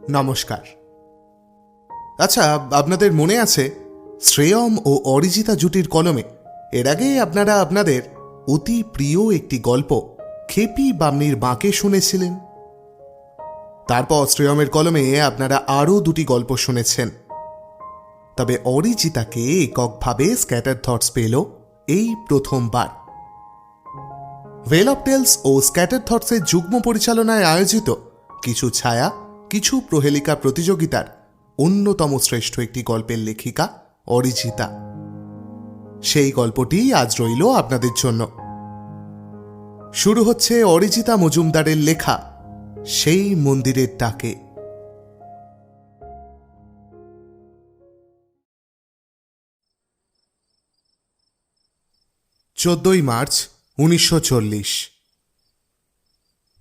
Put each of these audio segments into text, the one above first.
নমস্কার। আচ্ছা, আপনাদের মনে আছে শ্রেয়ম ও অরিজিতা জুটির কলমে এর আগে আপনারা আপনাদের অতি প্রিয় একটি গল্প খেপি বামনির বাঁকে শুনেছিলেন। তারপর শ্রেয়মের কলমে আপনারা আরও দুটি গল্প শুনেছেন। তবে অরিজিতাকে এককভাবে স্ক্যাটার থটস পেল এই প্রথমবার। ওয়েল অফ টেলস ও স্ক্যাটার থটসের যুগ্ম পরিচালনায় আয়োজিত কিছু ছায়া কিছু প্রহেলিকা প্রতিযোগিতার অন্যতম শ্রেষ্ঠ একটি গল্পের লেখিকা অরিজিতা। সেই গল্পটি আজ রইল আপনাদের জন্য। শুরু হচ্ছে অরিজিতা মজুমদারের লেখা সেই মন্দিরের ডাকে। 14 মার্চ 1940।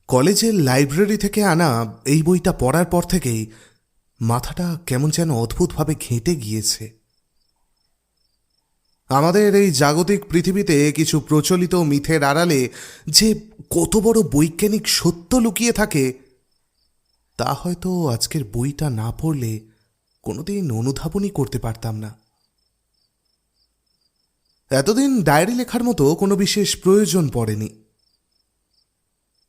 কলেজের লাইব্রেরি থেকে আনা এই বইটা পড়ার পর থেকেই মাথাটা কেমন যেন অদ্ভুতভাবে ঘেঁটে গিয়েছে। আমাদের এই জাগতিক পৃথিবীতে কিছু প্রচলিত মিথের আড়ালে যে কত বড় বৈজ্ঞানিক সত্য লুকিয়ে থাকে তা হয়তো আজকের বইটা না পড়লে কোনোদিন অনুধাবনই করতে পারতাম না। এতদিন ডায়েরি লেখার মতো কোনো বিশেষ প্রয়োজন পড়েনি,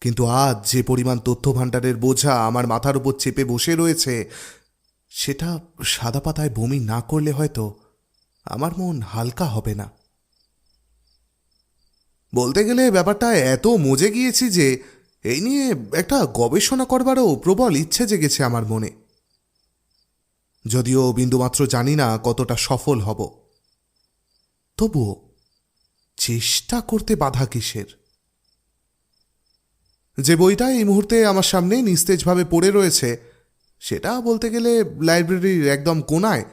কিন্তু আজ যে পরিমাণ তথ্য ভাণ্ডারের বোঝা আমার মাথার উপর চেপে বসে রয়েছে সেটা সাদা পাতায় বমি না করলে হয়তো আমার মন হালকা হবে না। বলতে গেলে ব্যাপারটা এত মজে গিয়েছি যে এই নিয়ে একটা গবেষণা করবারও প্রবল ইচ্ছে জেগেছে আমার মনে, যদিও বিন্দুমাত্র জানি না কতটা সফল হব। তবুও চেষ্টা করতে বাধা কিসের? যে বইটা এই মুহূর্তে আমার সামনে নিস্তেজভাবে পড়ে রয়েছে সেটা বলতে গেলে লাইব্রেরির একদম কোনায়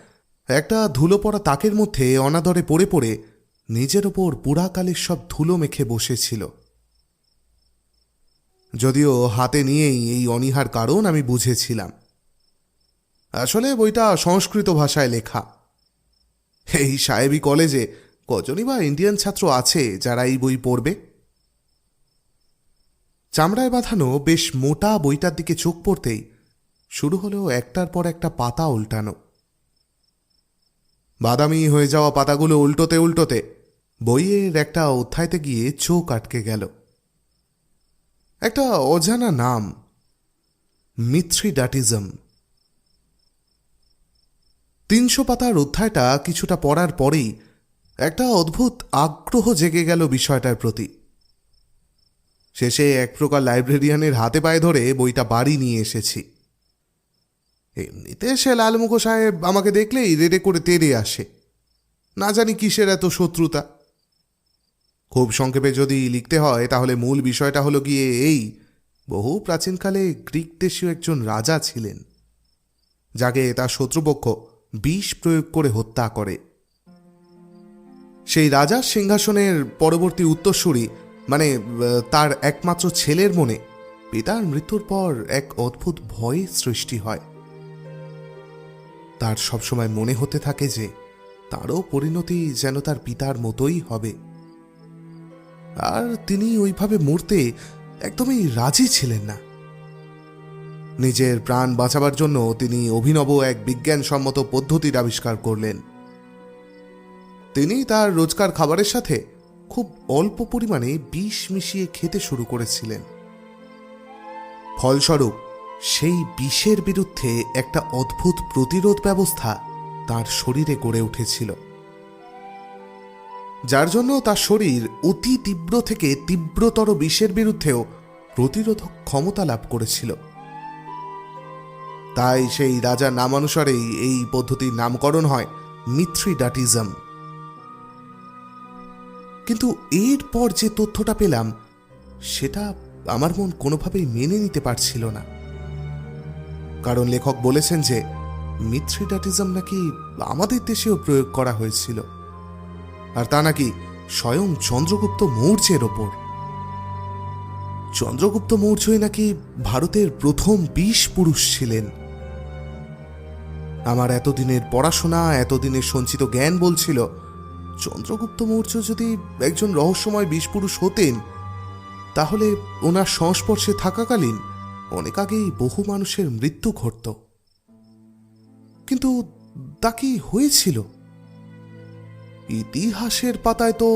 একটা ধুলো পড়া তাকের মধ্যে অনাদরে পড়ে পড়ে নিজের ওপর পুরাকালের সব ধুলো মেখে বসেছিল। যদিও হাতে নিয়েই এই অনীহার কারণ আমি বুঝেছিলাম। আসলে বইটা সংস্কৃত ভাষায় লেখা। এই সাহেবী কলেজে কজনই বা ইন্ডিয়ান ছাত্র আছে যারা এই বই পড়বে? চামড়ায় বাঁধানো বেশ মোটা বইটার দিকে চোখ পড়তেই শুরু হলো একটার পর একটা পাতা উল্টানো। বাদামি হয়ে যাওয়া পাতাগুলো উল্টোতে উল্টোতে বইয়ের একটা অধ্যায়তে গিয়ে চোখ আটকে গেল। একটা অজানা নাম, মিথ্রিডাটিজম। 300 পাতার অধ্যায়টা কিছুটা পড়ার পরেই একটা অদ্ভুত আগ্রহ জেগে গেল বিষয়টার প্রতি। শেষে এক প্রকার লাইব্রেরিয়ানের হাতে পায়ে ধরে বইটা বাড়ি নিয়ে এসেছি। এমনিতে সে লালমুখো সাহেব আমাকে দেখলেই রেডে করে তেড়ে আসে। না জানি কিসের এত শত্রুতা। খুব সংক্ষেপে যদি লিখতে হয় তাহলে মূল বিষয়টা হলো গিয়ে এই: বহু প্রাচীনকালে গ্রিক দেশীয় একজন রাজা ছিলেন যাকে তার শত্রুপক্ষ বিষ প্রয়োগ করে হত্যা করে। সেই রাজার সিংহাসনের পরবর্তী উত্তরসূরি মানে তার একমাত্র ছেলের মনে পিতার মৃত্যুর পর এক অদ্ভুত ভয়ের সৃষ্টি হয়। তার সবসময় মনে হতে থাকে যে তারও পরিণতি যেন তার পিতার মতোই হবে, আর তিনি ওইভাবে মরতে একদমই রাজি ছিলেন না। নিজের প্রাণ বাঁচাবার জন্য তিনি অভিনব এক বিজ্ঞানসম্মত পদ্ধতির আবিষ্কার করলেন। তিনি তার রোজকার খাবারের সাথে খুব অল্প পরিমাণে বিষ মিশিয়ে খেতে শুরু করেছিলেন। ফলস্বরূপ সেই বিষের বিরুদ্ধে একটা অদ্ভুত প্রতিরোধ ব্যবস্থা তার শরীরে গড়ে উঠেছিল, যার জন্য তার শরীর অতি তীব্র থেকে তীব্রতর বিষের বিরুদ্ধেও প্রতিরোধক ক্ষমতা লাভ করেছিল। তাই সেই রাজার নামানুসারেই এই পদ্ধতির নামকরণ হয় মিথ্রিডাটিজম। কিন্তু এরপর যে তথ্যটা পেলাম সেটা আমার মন কোনোভাবেই মেনে নিতে পারছিল না। কারণ লেখক বলেছেন যে মিথ্রিডাটিজম নাকি আমাদের দেশেও প্রয়োগ করা হয়েছিল, আর তা নাকি স্বয়ং চন্দ্রগুপ্ত মৌর্যের ওপর। চন্দ্রগুপ্ত মৌর্যই নাকি ভারতের প্রথম 20 পুরুষ ছিলেন। আমার এতদিনের পড়াশোনা, এতদিনের সঞ্চিত জ্ঞান বলছিল চন্দ্রগুপ্ত মৌর্য যদি একজন রহস্যময় 20 পুরুষ হতেন তাহলে ওনার সংস্পর্শে থাকাকালীন অনেক আগেই বহু মানুষের মৃত্যু ঘটত। কিন্তু তা কি হয়েছিল? ইতিহাসের পাতায় তো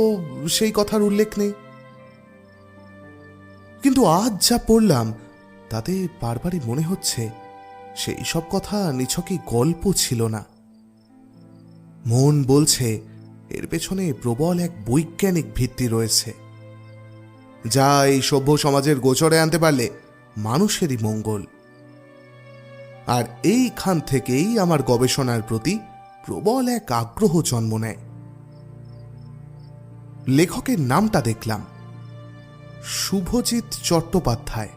সেই কথার উল্লেখ নেই। কিন্তু আজ যা পড়লাম তাতে বারবারই মনে হচ্ছে সেই সব কথা নিছকই গল্প ছিল না। মন বলছে এর পেছনে প্রবল এক বৈজ্ঞানিক ভিত্তি রয়েছে, যা এই সভ্য সমাজের গোচরে আনতে পারলে মানুষেরই মঙ্গল। আর এইখান থেকেই আমার গবেষণার প্রতি প্রবল এক আগ্রহ জন্ম নেয়। লেখকের নামটা দেখলাম, শুভজিৎ চট্টোপাধ্যায়।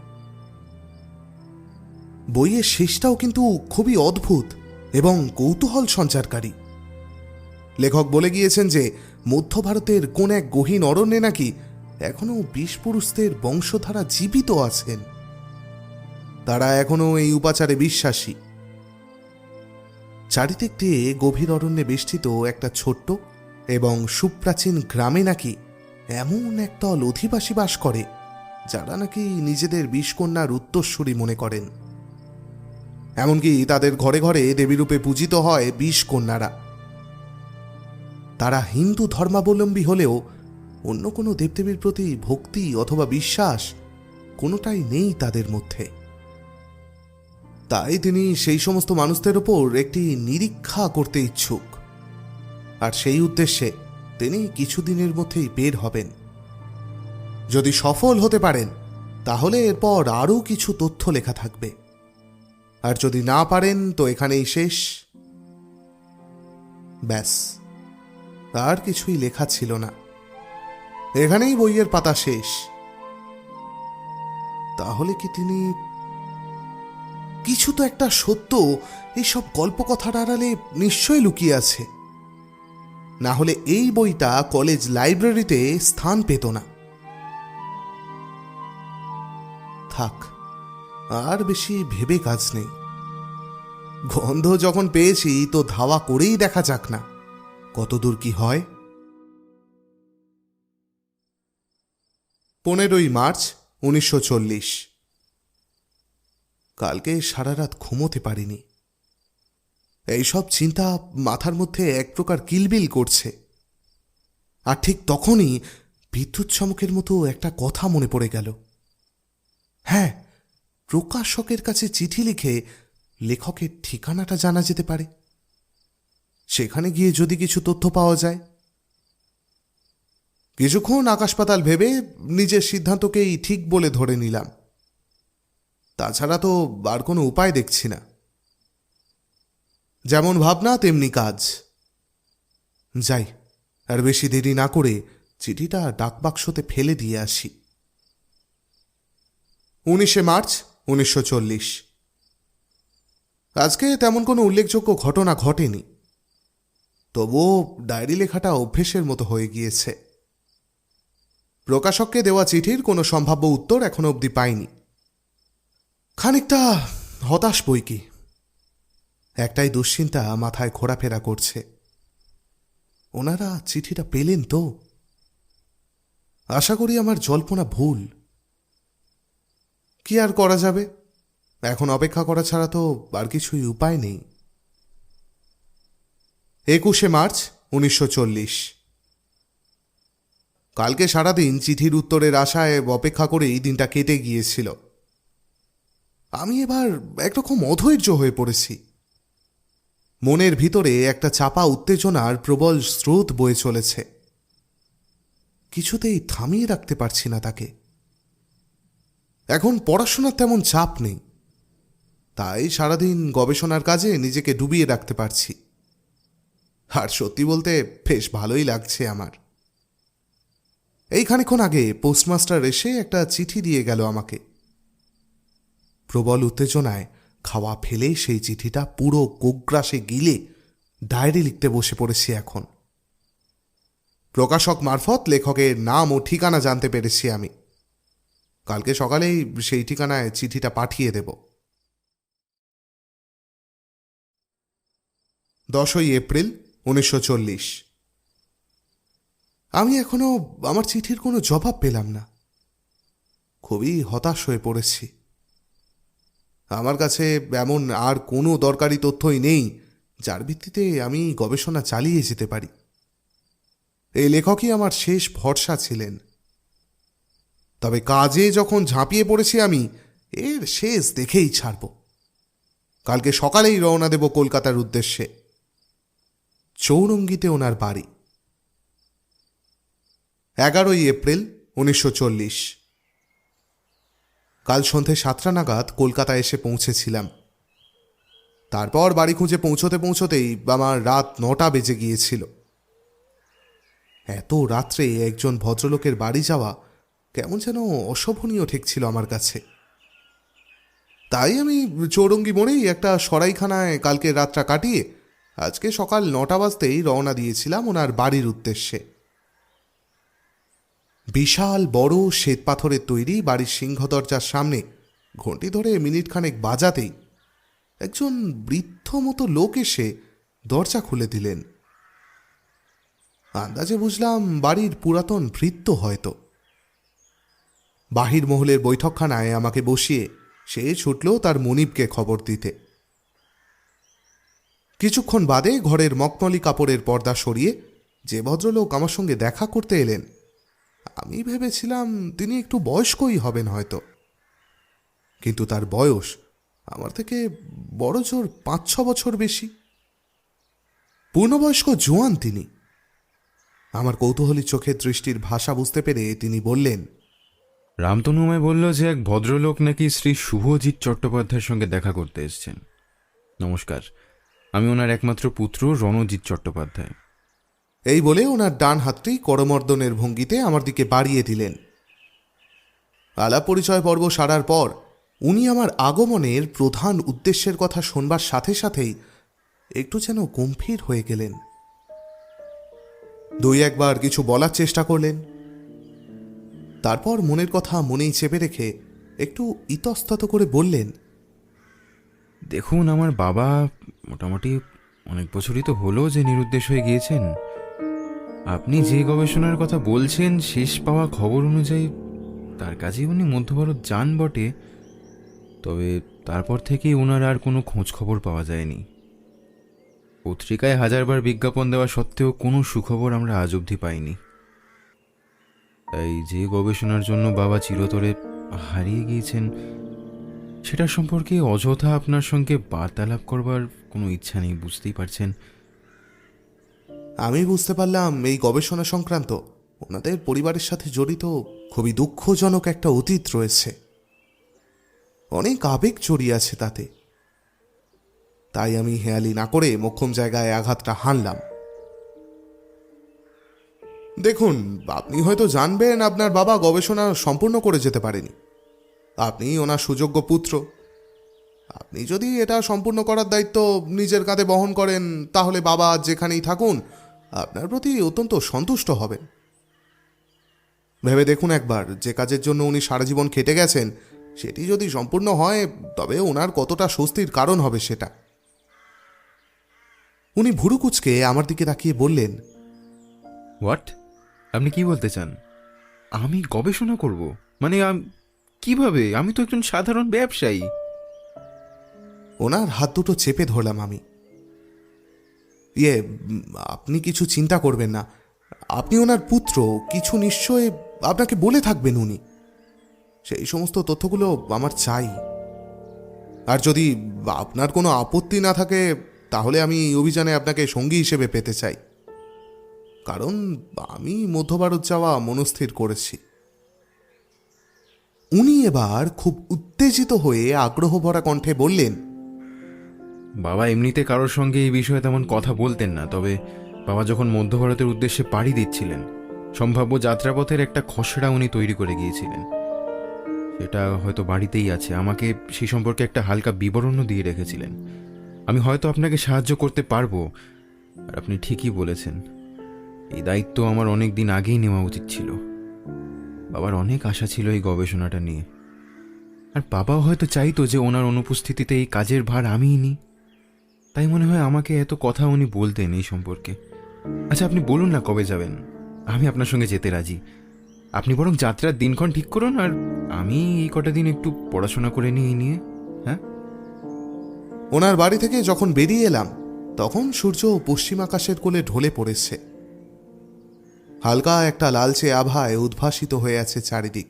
বইয়ের শেষটাও কিন্তু খুবই অদ্ভুত এবং কৌতূহল সঞ্চারকারী। লেখক বলে গিয়েছেন যে মধ্য ভারতের কোন এক গহীন অরণ্যে নাকি এখনো বিষপুরুষদের বংশধারা জীবিত আছেন। তারা এখনো এই উপাচারে বিশ্বাসী। চারিদিক দিয়ে গভীর অরণ্যে বেষ্টিত একটা ছোট্ট এবং সুপ্রাচীন গ্রামে নাকি এমন একদল অধিবাসী বাস করে যারা নাকি নিজেদের বিষকন্যার উত্তরসূরি মনে করেন। এমনকি তাদের ঘরে ঘরে দেবীরূপে পূজিত হয় বিষকন্যারা। তারা হিন্দু ধর্মাবলম্বী হলেও অন্য কোনো দেবদেবীর প্রতি ভক্তি অথবা বিশ্বাস কোনোটাই নেই তাদের মধ্যে। তাই তিনি সেই সমস্ত মানুষদের ওপর একটি নিরীক্ষা করতে ইচ্ছুক, আর সেই উদ্দেশ্যে তিনি কিছুদিনের মধ্যেই বের হবেন। যদি সফল হতে পারেন তাহলে এরপর আরও কিছু তথ্য লেখা থাকবে, আর যদি না পারেন তো এখানেই শেষ। ব্যাস, আর কিছুই লেখা ছিল না, এখানেই বইয়ের পাতা শেষ। তাহলে কি তিনি কিছু তো একটা সত্য এইসব গল্পকথার আড়ালে নিশ্চয়ই লুকিয়ে আছে, না হলে এই বইটা কলেজ লাইব্রেরিতে স্থান পেত না। থাক, আর বেশি ভেবে কাজ নেই। গন্ধ যখন পেয়েছি তো ধাওয়া করেই দেখা যাক না কতদূর কি হয়। 15ই মার্চ 1940। কালকে সারা রাত ঘুমোতে পারিনি। এইসব চিন্তা মাথার মধ্যে এক প্রকার কিলবিল করছে। আর ঠিক তখনই বিদ্যুৎ চমকের মতো একটা কথা মনে পড়ে গেল। হ্যাঁ, প্রকাশকের কাছে চিঠি লিখে লেখকের ঠিকানাটা জানা যেতে পারে। সেখানে গিয়ে যদি কিছু তথ্য পাওয়া যায়। কিছুক্ষণ আকাশ পাতাল ভেবে নিজের সিদ্ধান্তকেই ঠিক বলে ধরে নিলাম। তাছাড়া তো আর কোনো উপায় দেখছি না। যেমন ভাবনা তেমনি কাজ। যাই, আর বেশি দেরি না করে চিঠিটা ডাকবাক্সতে ফেলে দিয়ে আসি। 19শে মার্চ 1940। আজকে তেমন কোনো উল্লেখযোগ্য ঘটনা ঘটেনি, তবুও ডায়েরি লেখাটা অভ্যেসের মতো হয়ে গিয়েছে। প্রকাশককে দেওয়া চিঠির কোনো সম্ভাব্য উত্তর এখনো অবধি পাইনি। খানিকটা হতাশ বই কি। একটাই দুশ্চিন্তা মাথায় ঘোরাফেরা করছে, ওনারা চিঠিটা পেলেন তো? আশা করি আমার জল্পনা ভুল। কি আর করা যাবে, এখন অপেক্ষা করা ছাড়া তো আর কিছুই উপায় নেই। 21শে মার্চ 1940। কালকে সারাদিন চিঠির উত্তরের আশায় অপেক্ষা করেই দিনটা কেটে গিয়েছিল। আমি এবার একরকম অধৈর্য হয়ে পড়েছি। মনের ভিতরে একটা চাপা উত্তেজনার প্রবল স্রোত বয়ে চলেছে। কিছুতেই থামিয়ে রাখতে পারছি না তাকে। এখন পড়াশোনার তেমন চাপ নেই, তাই সারাদিন গবেষণার কাজে নিজেকে ডুবিয়ে রাখতে পারছি। আর সত্যি বলতে বেশ ভালোই লাগছে আমার। এই খানিকক্ষণ আগে পোস্টমাস্টার এসে একটা চিঠি দিয়ে গেল আমাকে। প্রবল উত্তেজনায় খাওয়া ফেলে সেই চিঠিটা পুরো গোগ্রাসে গিলে ডায়েরি লিখতে বসে পড়েছি এখন। প্রকাশক মারফত লেখকের নাম ও ঠিকানা জানতে পেরেছি আমি। কালকে সকালেই সেই ঠিকানায় চিঠিটা পাঠিয়ে দেব। 10ই এপ্রিল 1940। আমি এখনো আমার চিঠির কোনো জবাব পেলাম না। খুবই হতাশ হয়ে পড়েছি। আমার কাছে এমন আর কোনো দরকারি তথ্যই নেই যার ভিত্তিতে আমি গবেষণা চালিয়ে যেতে পারি। এই লেখকই আমার শেষ ভরসা ছিলেন। তবে কাজে যখন ঝাঁপিয়ে পড়েছি আমি, এর শেষ দেখেই ছাড়ব। কালকে সকালেই রওনা দেব কলকাতার উদ্দেশ্যে। চৌরঙ্গিতে ওনার বাড়ি। 11ই এপ্রিল 1940। কাল সন্ধে 7টা নাগাদ কলকাতা এসে পৌঁছেছিলাম। তারপর বাড়ি খুঁজে পৌঁছতেই আমার রাত 9টা বেজে গিয়েছিল। এত রাত্রে একজন ভদ্রলোকের বাড়ি যাওয়া কেমন যেন অশোভনীয় ঠেকছিল আমার কাছে। তাই আমি চৌরঙ্গি মোড়েই একটা সরাইখানায় কালকের রাতটা কাটিয়ে আজকে সকাল 9টা বাজতেই রওনা দিয়েছিলাম ওনার বাড়ির উদ্দেশ্যে। বিশাল বড় শ্বেতপাথরের তৈরি বাড়ির সিংহদরজার সামনে ঘণ্টি ধরে মিনিটখানেক বাজাতেই একজন বৃদ্ধ মতো লোক এসে দরজা খুলে দিলেন। আন্দাজে বুঝলাম বাড়ির পুরাতন ভৃত্য হয়তো। বাহির মহলের বৈঠকখানায় আমাকে বসিয়ে সে ছুটল তার মনিবকে খবর দিতে। কিছুক্ষণ বাদে ঘরের মখমলি কাপড়ের পর্দা সরিয়ে যে ভদ্রলোক আমার সঙ্গে দেখা করতে এলেন, আমি ভেবেছিলাম তিনি একটু বয়স্কই হবেন হয়তো, কিন্তু তার বয়স আমার থেকে বড় জোর 5-6 বছর বেশি। পূর্ণবয়স্ক জোয়ান তিনি। আমার কৌতূহলী চোখের দৃষ্টির ভাষা বুঝতে পেরে তিনি বললেন, রামতনু আমায় বলল যে এক ভদ্রলোক নাকি শ্রী শুভজিৎ চট্টোপাধ্যায়ের সঙ্গে দেখা করতে এসছেন। নমস্কার, আমি ওনার একমাত্র পুত্র রণজিৎ চট্টোপাধ্যায়। এই বলে ওনার ডান হাতটি করমর্দনের ভঙ্গিতে আমার দিকে বাড়িয়ে দিলেন। আলাপ পরিচয় পর্ব সারার পর উনি আমার আগমনের প্রধান উদ্দেশ্যের কথা শোনবার সাথে সাথেই একটু যেন গম্ভীর হয়ে গেলেন। 2-1বার কিছু বলার চেষ্টা করলেন। তারপর মনের কথা মনেই চেপে রেখে একটু ইতস্তত করে বললেন, দেখুন, আমার বাবা মোটামুটি অনেক বছরই তো হলো যে নিরুদ্দেশ হয়ে গিয়েছেন। আপনি যে গবেষণার কথা বলছেন, শেষ পাওয়া খবর অনুযায়ী তার কাজেই উনি মধ্যভারত যান বটে, তবে তারপর থেকেই ওনার আর কোনো খোঁজ খবর পাওয়া যায়নি। পত্রিকায় 1000বার বিজ্ঞাপন দেওয়া সত্ত্বেও কোনো সুখবর আমরা আজ অবধি পাইনি। তাই যে গবেষণার জন্য বাবা চিরতরে হারিয়ে গিয়েছেন, সেটা সম্পর্কে অযথা আপনার সঙ্গে বার্তালাপ করবার কোনো ইচ্ছা নেই, বুঝতেই পারছেন। আমি বুঝতে পারলাম এই গবেষণা সংক্রান্ত ওনাদের পরিবারের সাথে জড়িত খুবই দুঃখজনক একটা অতীত রয়েছে। অনেক আবেগ জড়িয়ে আছে তাতে। তাই আমি হেয়ালি না করে মোক্ষম জায়গায় আঘাতটা হানলাম। দেখুন, আপনি হয়তো জানবেন আপনার বাবা গবেষণা সম্পূর্ণ করে যেতে পারেনি। আপনি ওনার সুযোগ্য পুত্র। আপনি যদি এটা সম্পূর্ণ করার দায়িত্ব নিজের কাঁধে বহন করেন, তাহলে বাবা যেখানেই থাকুন আপনার প্রতি অত্যন্ত সন্তুষ্ট হবেন। ভেবে দেখুন একবার, যে কাজের জন্য উনি সারা জীবন খেটে গেছেন সেটি যদি সম্পূর্ণ হয়, তবে ওনার কতটা স্বস্তির কারণ হবে সেটা। উনি ভুরু কুঁচকে আমার দিকে তাকিয়ে বললেন, হোয়াট? আপনি কি বলতে চান? আমি গবেষণা করব? মানে কিভাবে? আমি তো একজন সাধারণ ব্যবসায়ী। ওনার হাত দুটো চেপে ধরলাম আমি। আপনি কিছু চিন্তা করবেন না। আপনি ওনার পুত্র, কিছু নিশ্চয় আপনাকে বলে থাকবেন উনি। সেই সমস্ত তথ্যগুলো আমার চাই। আর যদি আপনার কোনো আপত্তি না থাকে, তাহলে আমি এই অভিযানে আপনাকে সঙ্গী হিসেবে পেতে চাই। কারণ আমি মধ্যভারত যাওয়া মনস্থির করেছি। উনি এবার খুব উত্তেজিত হয়ে আগ্রহ ভরা কণ্ঠে বললেন, বাবা এমনিতে কারোর সঙ্গে এই বিষয়ে তেমন কথা বলতেন না, তবে বাবা যখন মধ্যভারতের উদ্দেশ্যে পাড়ি দিচ্ছিলেন, সম্ভাব্য যাত্রাপথের একটা খসড়া উনি তৈরি করে গিয়েছিলেন। সেটা হয়তো বাড়িতেই আছে। আমাকে সেই সম্পর্কে একটা হালকা বিবরণও দিয়ে রেখেছিলেন। আমি হয়তো আপনাকে সাহায্য করতে পারবো। আর আপনি ঠিকই বলেছেন, এই দায়িত্ব আমার অনেক দিন আগেই নেওয়া উচিত ছিল। বাবার অনেক আশা ছিল এই গবেষণাটা নিয়ে, আর বাবাও হয়তো চাইতো যে ওনার অনুপস্থিতিতে এই কাজের ভার আমিই নিই। তাই মনে হয় আমাকে এত কথা উনি বলতেন এই সম্পর্কে। আচ্ছা, আপনি বলুন না কবে যাবেন? আমি আপনার সঙ্গে যেতে রাজি। আপনি বরং যাত্রার দিনক্ষণ ঠিক করুন, আর আমি এই কটা দিন একটু পড়াশোনা করে নিই নিয়ে। হ্যাঁ, ওনার বাড়ি থেকে যখন বেরিয়ে এলাম, তখন সূর্য পশ্চিম আকাশের কোলে ঢলে পড়েছে। হালকা একটা লালচে আভায় উদ্ভাসিত হয়ে আছে চারিদিক।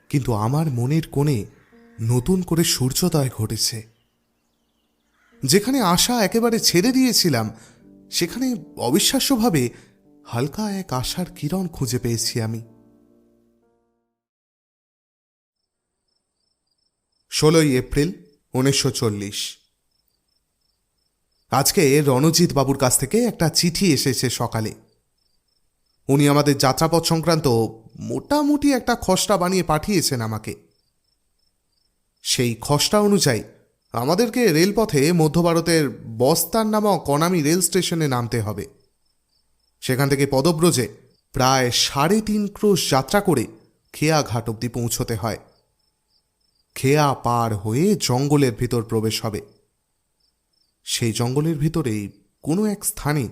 কিন্তু আমার মনের কোণে নতুন করে সূর্যোদয় ঘটেছে। যেখানে আশা একেবারে ছেড়ে দিয়েছিলাম, সেখানে অবিশ্বাস্যভাবে হালকা এক আশার কিরণ খুঁজে পেয়েছি আমি। 16ই এপ্রিল 1940। আজকে রণজিৎ বাবুর কাছ থেকে একটা চিঠি এসেছে সকালে। উনি আমাদের যাত্রাপথ সংক্রান্ত মোটামুটি একটা খসড়া বানিয়ে পাঠিয়েছেন আমাকে। সেই খসড়া অনুযায়ী আমাদেরকে রেলপথে মধ্য ভারতের বস্তার নামক অনামি রেল স্টেশনে নামতে হবে। সেখান থেকে পদব্রজে প্রায় 3.5 ক্রোশ যাত্রা করে খেয়া ঘাট অবধি পৌঁছতে হয়। খেয়া পার হয়ে জঙ্গলের ভিতর প্রবেশ হবে। সেই জঙ্গলের ভিতরেই কোনো এক স্থানে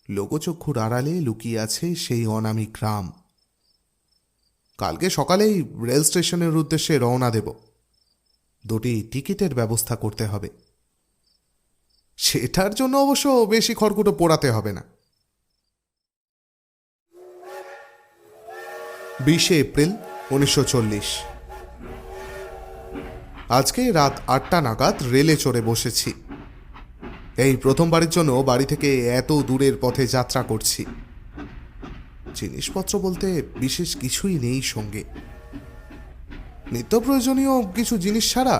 লোকচক্ষুর আড়ালে লুকিয়ে আছে সেই অনামি গ্রাম। কালকে সকালেই রেল স্টেশনের উদ্দেশ্যে রওনা দেব। 2টি টিকিটের ব্যবস্থা করতে হবে। সেটার জন্য অবশ্য বেশি খড়কুটো পোড়াতে হবে না। 20 এপ্রিল 1940। আজকে রাত 8টা নাগাদ রেলে চড়ে বসেছি। এই প্রথমবারের জন্য বাড়ি থেকে এত দূরের পথে যাত্রা করছি। জিনিসপত্র বলতে বিশেষ কিছুই নেই সঙ্গে। নিত্য প্রয়োজনীয় কিছু জিনিস ছাড়া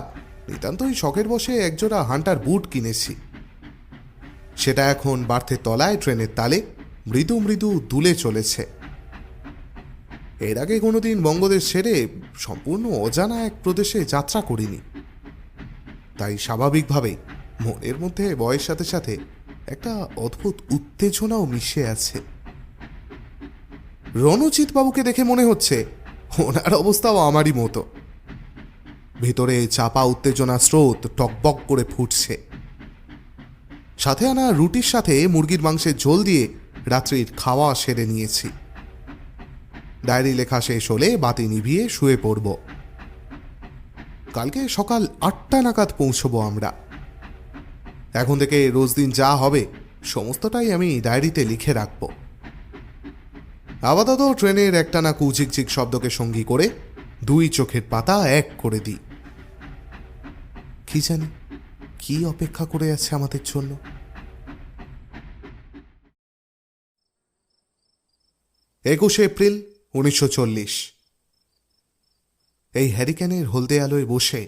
নিতান্তই শখের বসে একজোড়া হান্টার বুট কিনেছি। সেটা এখন বার্থের তলায় ট্রেনের তালে মৃদু মৃদু দুলে চলেছে। এর আগে কোনোদিন বঙ্গদেশ ছেড়ে সম্পূর্ণ অজানা এক প্রদেশে যাত্রা করিনি, তাই স্বাভাবিকভাবেই মনের মধ্যে বয়সের সাথে সাথে একটা অদ্ভুত উত্তেজনাও মিশে আছে। রণজিৎ বাবুকে দেখে মনে হচ্ছে ওনার অবস্থাও আমারই মতো। ভিতরে চাপা উত্তেজনা স্রোত টকবক করে ফুটছে। সাথে আনা রুটির সাথে মুরগির মাংসের ঝোল দিয়ে রাত্রির খাওয়া সেরে নিয়েছি। ডায়েরি লেখা শেষ হলে বাতি নিভিয়ে শুয়ে পড়ব। কালকে সকাল 8টা নাগাদ পৌঁছবো আমরা। এখন থেকে রোজ দিন যা হবে সমস্তটাই আমি ডায়েরিতে লিখে রাখব। আপাতত ট্রেনের একটানা কুচিকচিক শব্দকে সঙ্গী করে 2 চোখের পাতা এক করে দিই। কি জানি কি অপেক্ষা করে আছে আমাদের জন্য। 21 এপ্রিল 1940। এই হ্যারিকেনের হলদে আলোয় বসে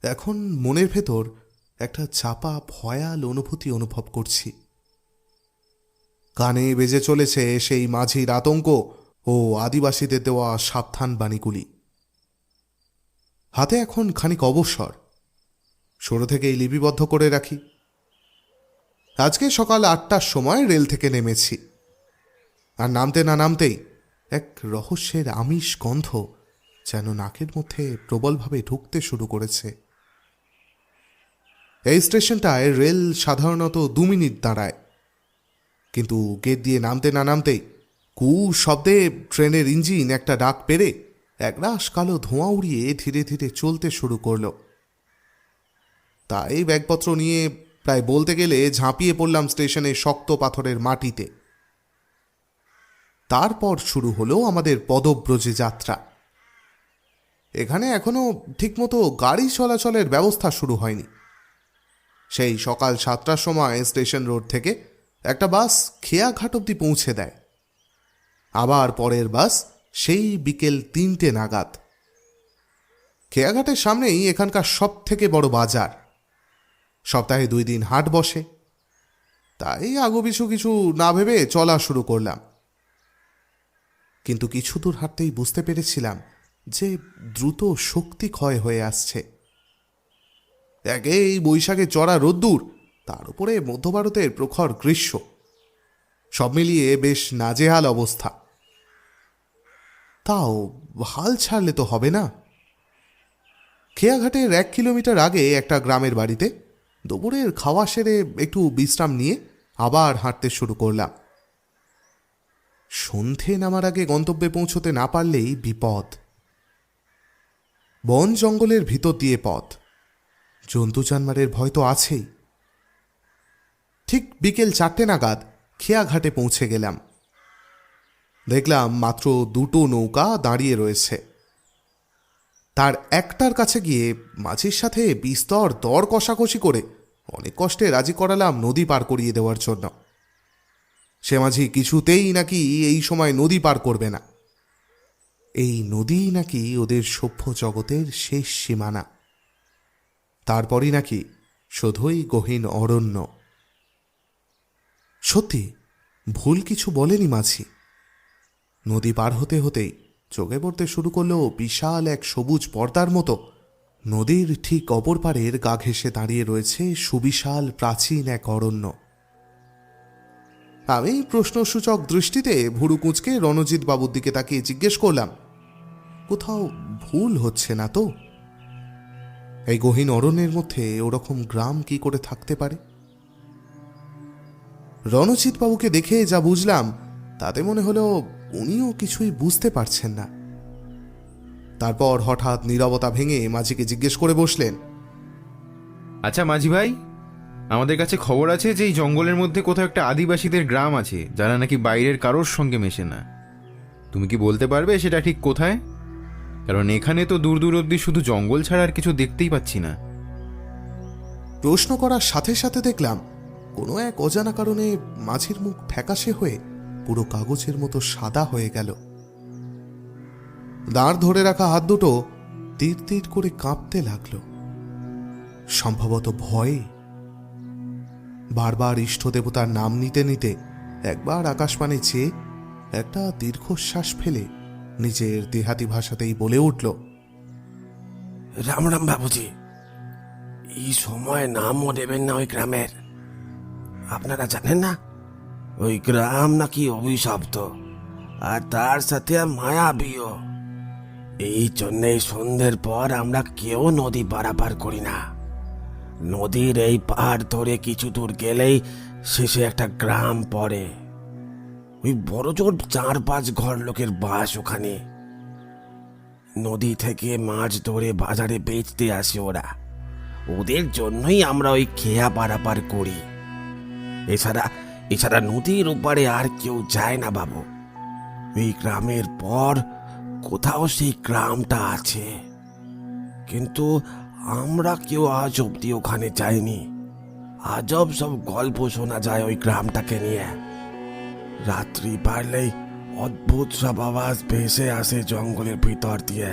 এখন মনের ভেতর একটা চাপা ভয়াল অনুভূতি অনুভব করছি। কানে বেজে চলেছে সেই মাঝির আতঙ্ক ও আদিবাসীদের দেওয়া সাবধান বাণীগুলি। হাতে এখন খানিক অবসর, শুরু থেকেই লিপিবদ্ধ করে রাখি। আজকে সকাল 8টার সময় রেল থেকে নেমেছি। আর নামতে না নামতেই এক রহস্যের আমিষ গন্ধ যেন নাকের মধ্যে প্রবলভাবে ঢুকতে শুরু করেছে। এই স্টেশনটায় রেল সাধারণত 2 মিনিট দাঁড়ায়, কিন্তু গেট দিয়ে নামতে না নামতেই কু শব্দে ট্রেনের ইঞ্জিন একটা ডাক পেরে একরাশ কালো ধোঁয়া উড়িয়ে ধীরে ধীরে চলতে শুরু করল। তাই ব্যাগপত্র নিয়ে প্রায় বলতে গেলে ঝাঁপিয়ে পড়লাম স্টেশনের শক্ত পাথরের মাটিতে। তারপর শুরু হলো আমাদের পদব্রজে যাত্রা। এখানে এখনো ঠিকমতো গাড়ি চলাচলের ব্যবস্থা শুরু হয়নি। সেই সকাল 7টার সময় স্টেশন রোড থেকে একটা বাস খেয়াঘাট অবধি পৌঁছে দেয়। আবার পরের বাস সেই বিকেল 3টে নাগাদ। খেয়াঘাটের সামনেই এখানকার সব থেকে বড় বাজার। সপ্তাহে 2 দিন হাট বসে, তাই আগোপিছু কিছু না ভেবে চলা শুরু করলাম। কিন্তু কিছু দূর হাঁটতেই বুঝতে পেরেছিলাম যে দ্রুত শক্তি ক্ষয় হয়ে আসছে। একে এই বৈশাখে চড়া রোদ্দুর, তার উপরে মধ্য ভারতের প্রখর গ্রীষ্ম, সব মিলিয়ে বেশ নাজেহাল অবস্থা। তাও হাল ছাড়লে তো হবে না। খেয়াঘাটের 1 কিলোমিটার আগে একটা গ্রামের বাড়িতে দুপুরের খাওয়া সেরে একটু বিশ্রাম নিয়ে আবার হাঁটতে শুরু করলাম। সন্ধে নামার আগে গন্তব্যে পৌঁছতে না পারলেই বিপদ। বন জঙ্গলের ভিতর দিয়ে পথ, জন্তু জানমারের ভয় তো আছেই। ঠিক বিকেল 4টে নাগাদ খেয়াঘাটে পৌঁছে গেলাম। দেখলাম মাত্র 2টো নৌকা দাঁড়িয়ে রয়েছে। তার একটার কাছে গিয়ে মাঝির সাথে বিস্তর দর কষাকষি করে অনেক কষ্টে রাজি করালাম নদী পার করিয়ে দেওয়ার জন্য। সে মাঝি কিছুতেই নাকি এই সময় নদী পার করবে না। এই নদীই নাকি ওদের সভ্য জগতের শেষ সীমানা। তারপরই নাকি শুধুই গহীন অরণ্য। সত্যি ভুল কিছু বলেনি মাঝি। নদী পার হতে হতেই চোখে পড়তে শুরু করলো বিশাল এক সবুজ পর্দার মতো নদীর ঠিক অপর পারের গা ঘেঁষে দাঁড়িয়ে রয়েছে সুবিশাল প্রাচীন এক অরণ্য। আমি প্রশ্নসূচক দৃষ্টিতে ভুরু কুঁচকে রণজিৎ বাবুর দিকে তাকিয়ে জিজ্ঞেস করলাম, কোথাও ভুল হচ্ছে না তো? এই গহীন অরণ্যের মধ্যে ওরকম গ্রাম কি করে থাকতে পারে? রণজিৎ বাবুকে দেখে যা বুঝলাম তাতে মনে হলো উনিও কিছুই বুঝতে পারছেন না। তারপর হঠাৎ নীরবতা ভেঙে মাঝিকে জিজ্ঞেস করে বসলেন, আচ্ছা মাঝি ভাই, আমাদের কাছে খবর আছে যে এই জঙ্গলের মধ্যে কোথাও একটা আদিবাসীদের গ্রাম আছে যারা নাকি বাইরের কারোর সঙ্গে মেশে না। তুমি কি বলতে পারবে সেটা ঠিক কোথায়? কারণ এখানে তো দূর দূর অব্দি শুধু জঙ্গল ছাড়া আর কিছু দেখতেই পাচ্ছি না। প্রশ্ন করার সাথে সাথে দেখলাম কোনো এক অজানা কারণে মাঝির মুখ ফ্যাকাশে হয়ে পুরো কাগজের মতো সাদা হয়ে গেল। দাঁড় ধরে রাখা হাত দুটো তীর তীর করে কাঁপতে লাগলো, সম্ভবত ভয়ে। বারবার ইষ্ট দেবতার নাম নিতে নিতে একবার আকাশপানে চেয়ে একটা দীর্ঘশ্বাস ফেলে নিজের দেহাতি ভাষাতেই বলে উঠল, রাম রাম বাবুজি, এই সময় নামও দেবেন না ওই গ্রামের। আপনারা জানেন না ওই গ্রাম নাকি অভিশপ্ত, আর তার সাথে মায়াবীও। এই জন্যেই সন্ধ্যের পর আমরা কেউ নদী পারাপার করি না। নদীর এই পাড় ধরে কিছু দূর গেলেই শেষে একটা গ্রাম পড়ে। ওই বড় জোর 4-5 ঘর লোকের বাস ওখানে। নদী থেকে মাছ ধরে বাজারে বেচতে আসে ওরা। ওদের জন্যই আমরা ওই খেয়া পারাপার করি। এছাড়া নদীর ওপারে আর কেউ যায় না বাবু। এই গ্রামের পর কোথাও সেই গ্রামটা আছে, কিন্তু আমরা কেউ আজ অব্দি ওখানে যাইনি। আজব সব গল্প শোনা যায় ওই গ্রামটাকে নিয়ে। রাত্রি পারলেই অদ্ভুত সব আওয়াজ ভেসে আসে জঙ্গলের ভিতর দিয়ে।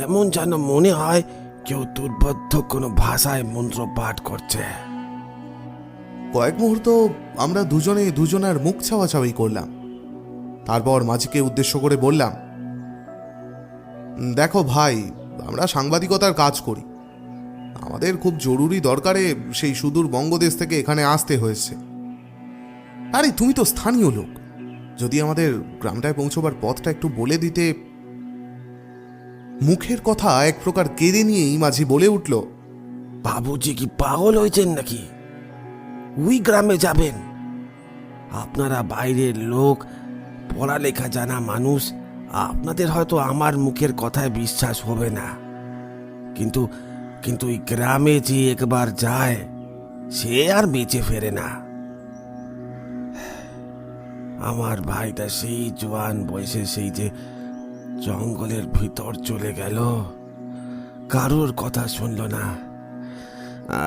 এমন যেন মনে হয় কেউ দুর্বোধ্য কোনো ভাষায় মন্ত্র পাঠ করছে। কয়েক মুহূর্ত আমরা দুজনে দুজনার মুখ ছাওয়াছাওয়ি করলাম। তারপর মাঝিকে উদ্দেশ্য করে বললাম, দেখো ভাই, আমরা সাংবাদিকতার কাজ করি। আমাদের খুব জরুরি দরকারে সেই সুদূর বঙ্গদেশ থেকে এখানে আসতে হয়েছে। আরে তুমি তো স্থানীয় লোক, যদি আমাদের গ্রামটায় পৌঁছবার পথটা একটু বলে দিতে। মুখের কথা এক প্রকার কেড়ে নিয়েই মাঝি বলে উঠল, বাবুজি কি পাগল হয়েছেন নাকি? ওই গ্রামে যাবেন? আপনারা বাইরের লোক, পড়ালেখা জানা মানুষ, আপনাদের হয়তো আমার মুখের কথায় বিশ্বাস হবে না, কিন্তু ওই গ্রামে যে একবার যায় সে আর বেঁচে ফেরে না। আমার ভাইটা সেই জোয়ান বয়সে সেই যে জঙ্গলের ভিতর চলে গেল, কারোর কথা শুনল না।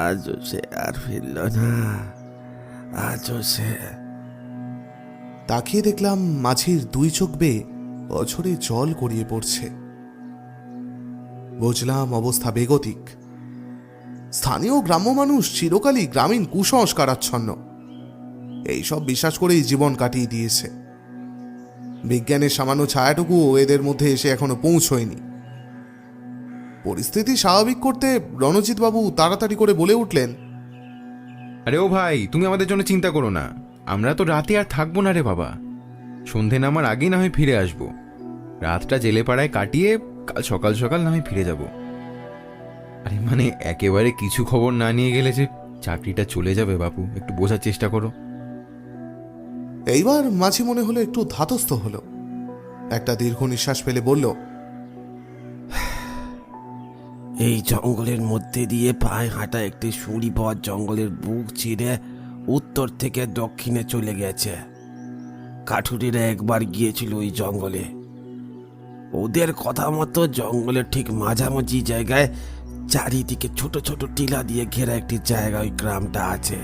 আজও সে আর ফিরল না। আজও সে। তাকিয়ে দেখলাম মাঝির 2 চোখ বেয়ে অঝরে জল গড়িয়ে পড়ছে। বুঝলাম অবস্থা বেগতিক। স্থানীয় গ্রাম্য মানুষ চিরকালই গ্রামীণ কুসংস্কারাচ্ছন্ন, এইসব বিশ্বাস করেই জীবন কাটিয়ে দিয়েছে। বিজ্ঞানের সামান্য ছায়াটুকুও এদের মধ্যে এসে এখনো পৌঁছয়নি। পরিস্থিতি স্বাভাবিক করতে রণজিৎ বাবু তাড়াতাড়ি করে বলে উঠলেন, আরে ও ভাই, তুমি আমাদের জন্য চিন্তা করো না। আমরা তো রাতে আর থাকবো না রে বাবা। সন্ধে নামার আগেই না হয় ফিরে আসবো। রাতটা জেলে পাড়ায় কাটিয়ে কাল সকাল সকাল না হয় ফিরে যাব। আরে মানে একেবারে কিছু খবর না নিয়ে গেলে যে চাকরিটা চলে যাবে বাপু, একটু বোঝার চেষ্টা করো। এইবার মাঝি মনে হলো একটু ধাতস্থ হলো। একটা দীর্ঘ নিঃশ্বাস ফেলে বলল, এই জঙ্গলের মধ্যে দিয়ে পায়ে হাঁটা একটি সুড়ি পথ জঙ্গলের বুক চিরে উত্তর থেকে দক্ষিণে চলে গেছে। কাঠুরিরা একবার গিয়েছিল ওই জঙ্গলে। ওদের কথা মতো জঙ্গলের ঠিক মাঝামাঝি জায়গায় চারিদিকে ছোট ছোট টিলা দিয়ে ঘেরা একটি জায়গা ওই গ্রামটা আছে।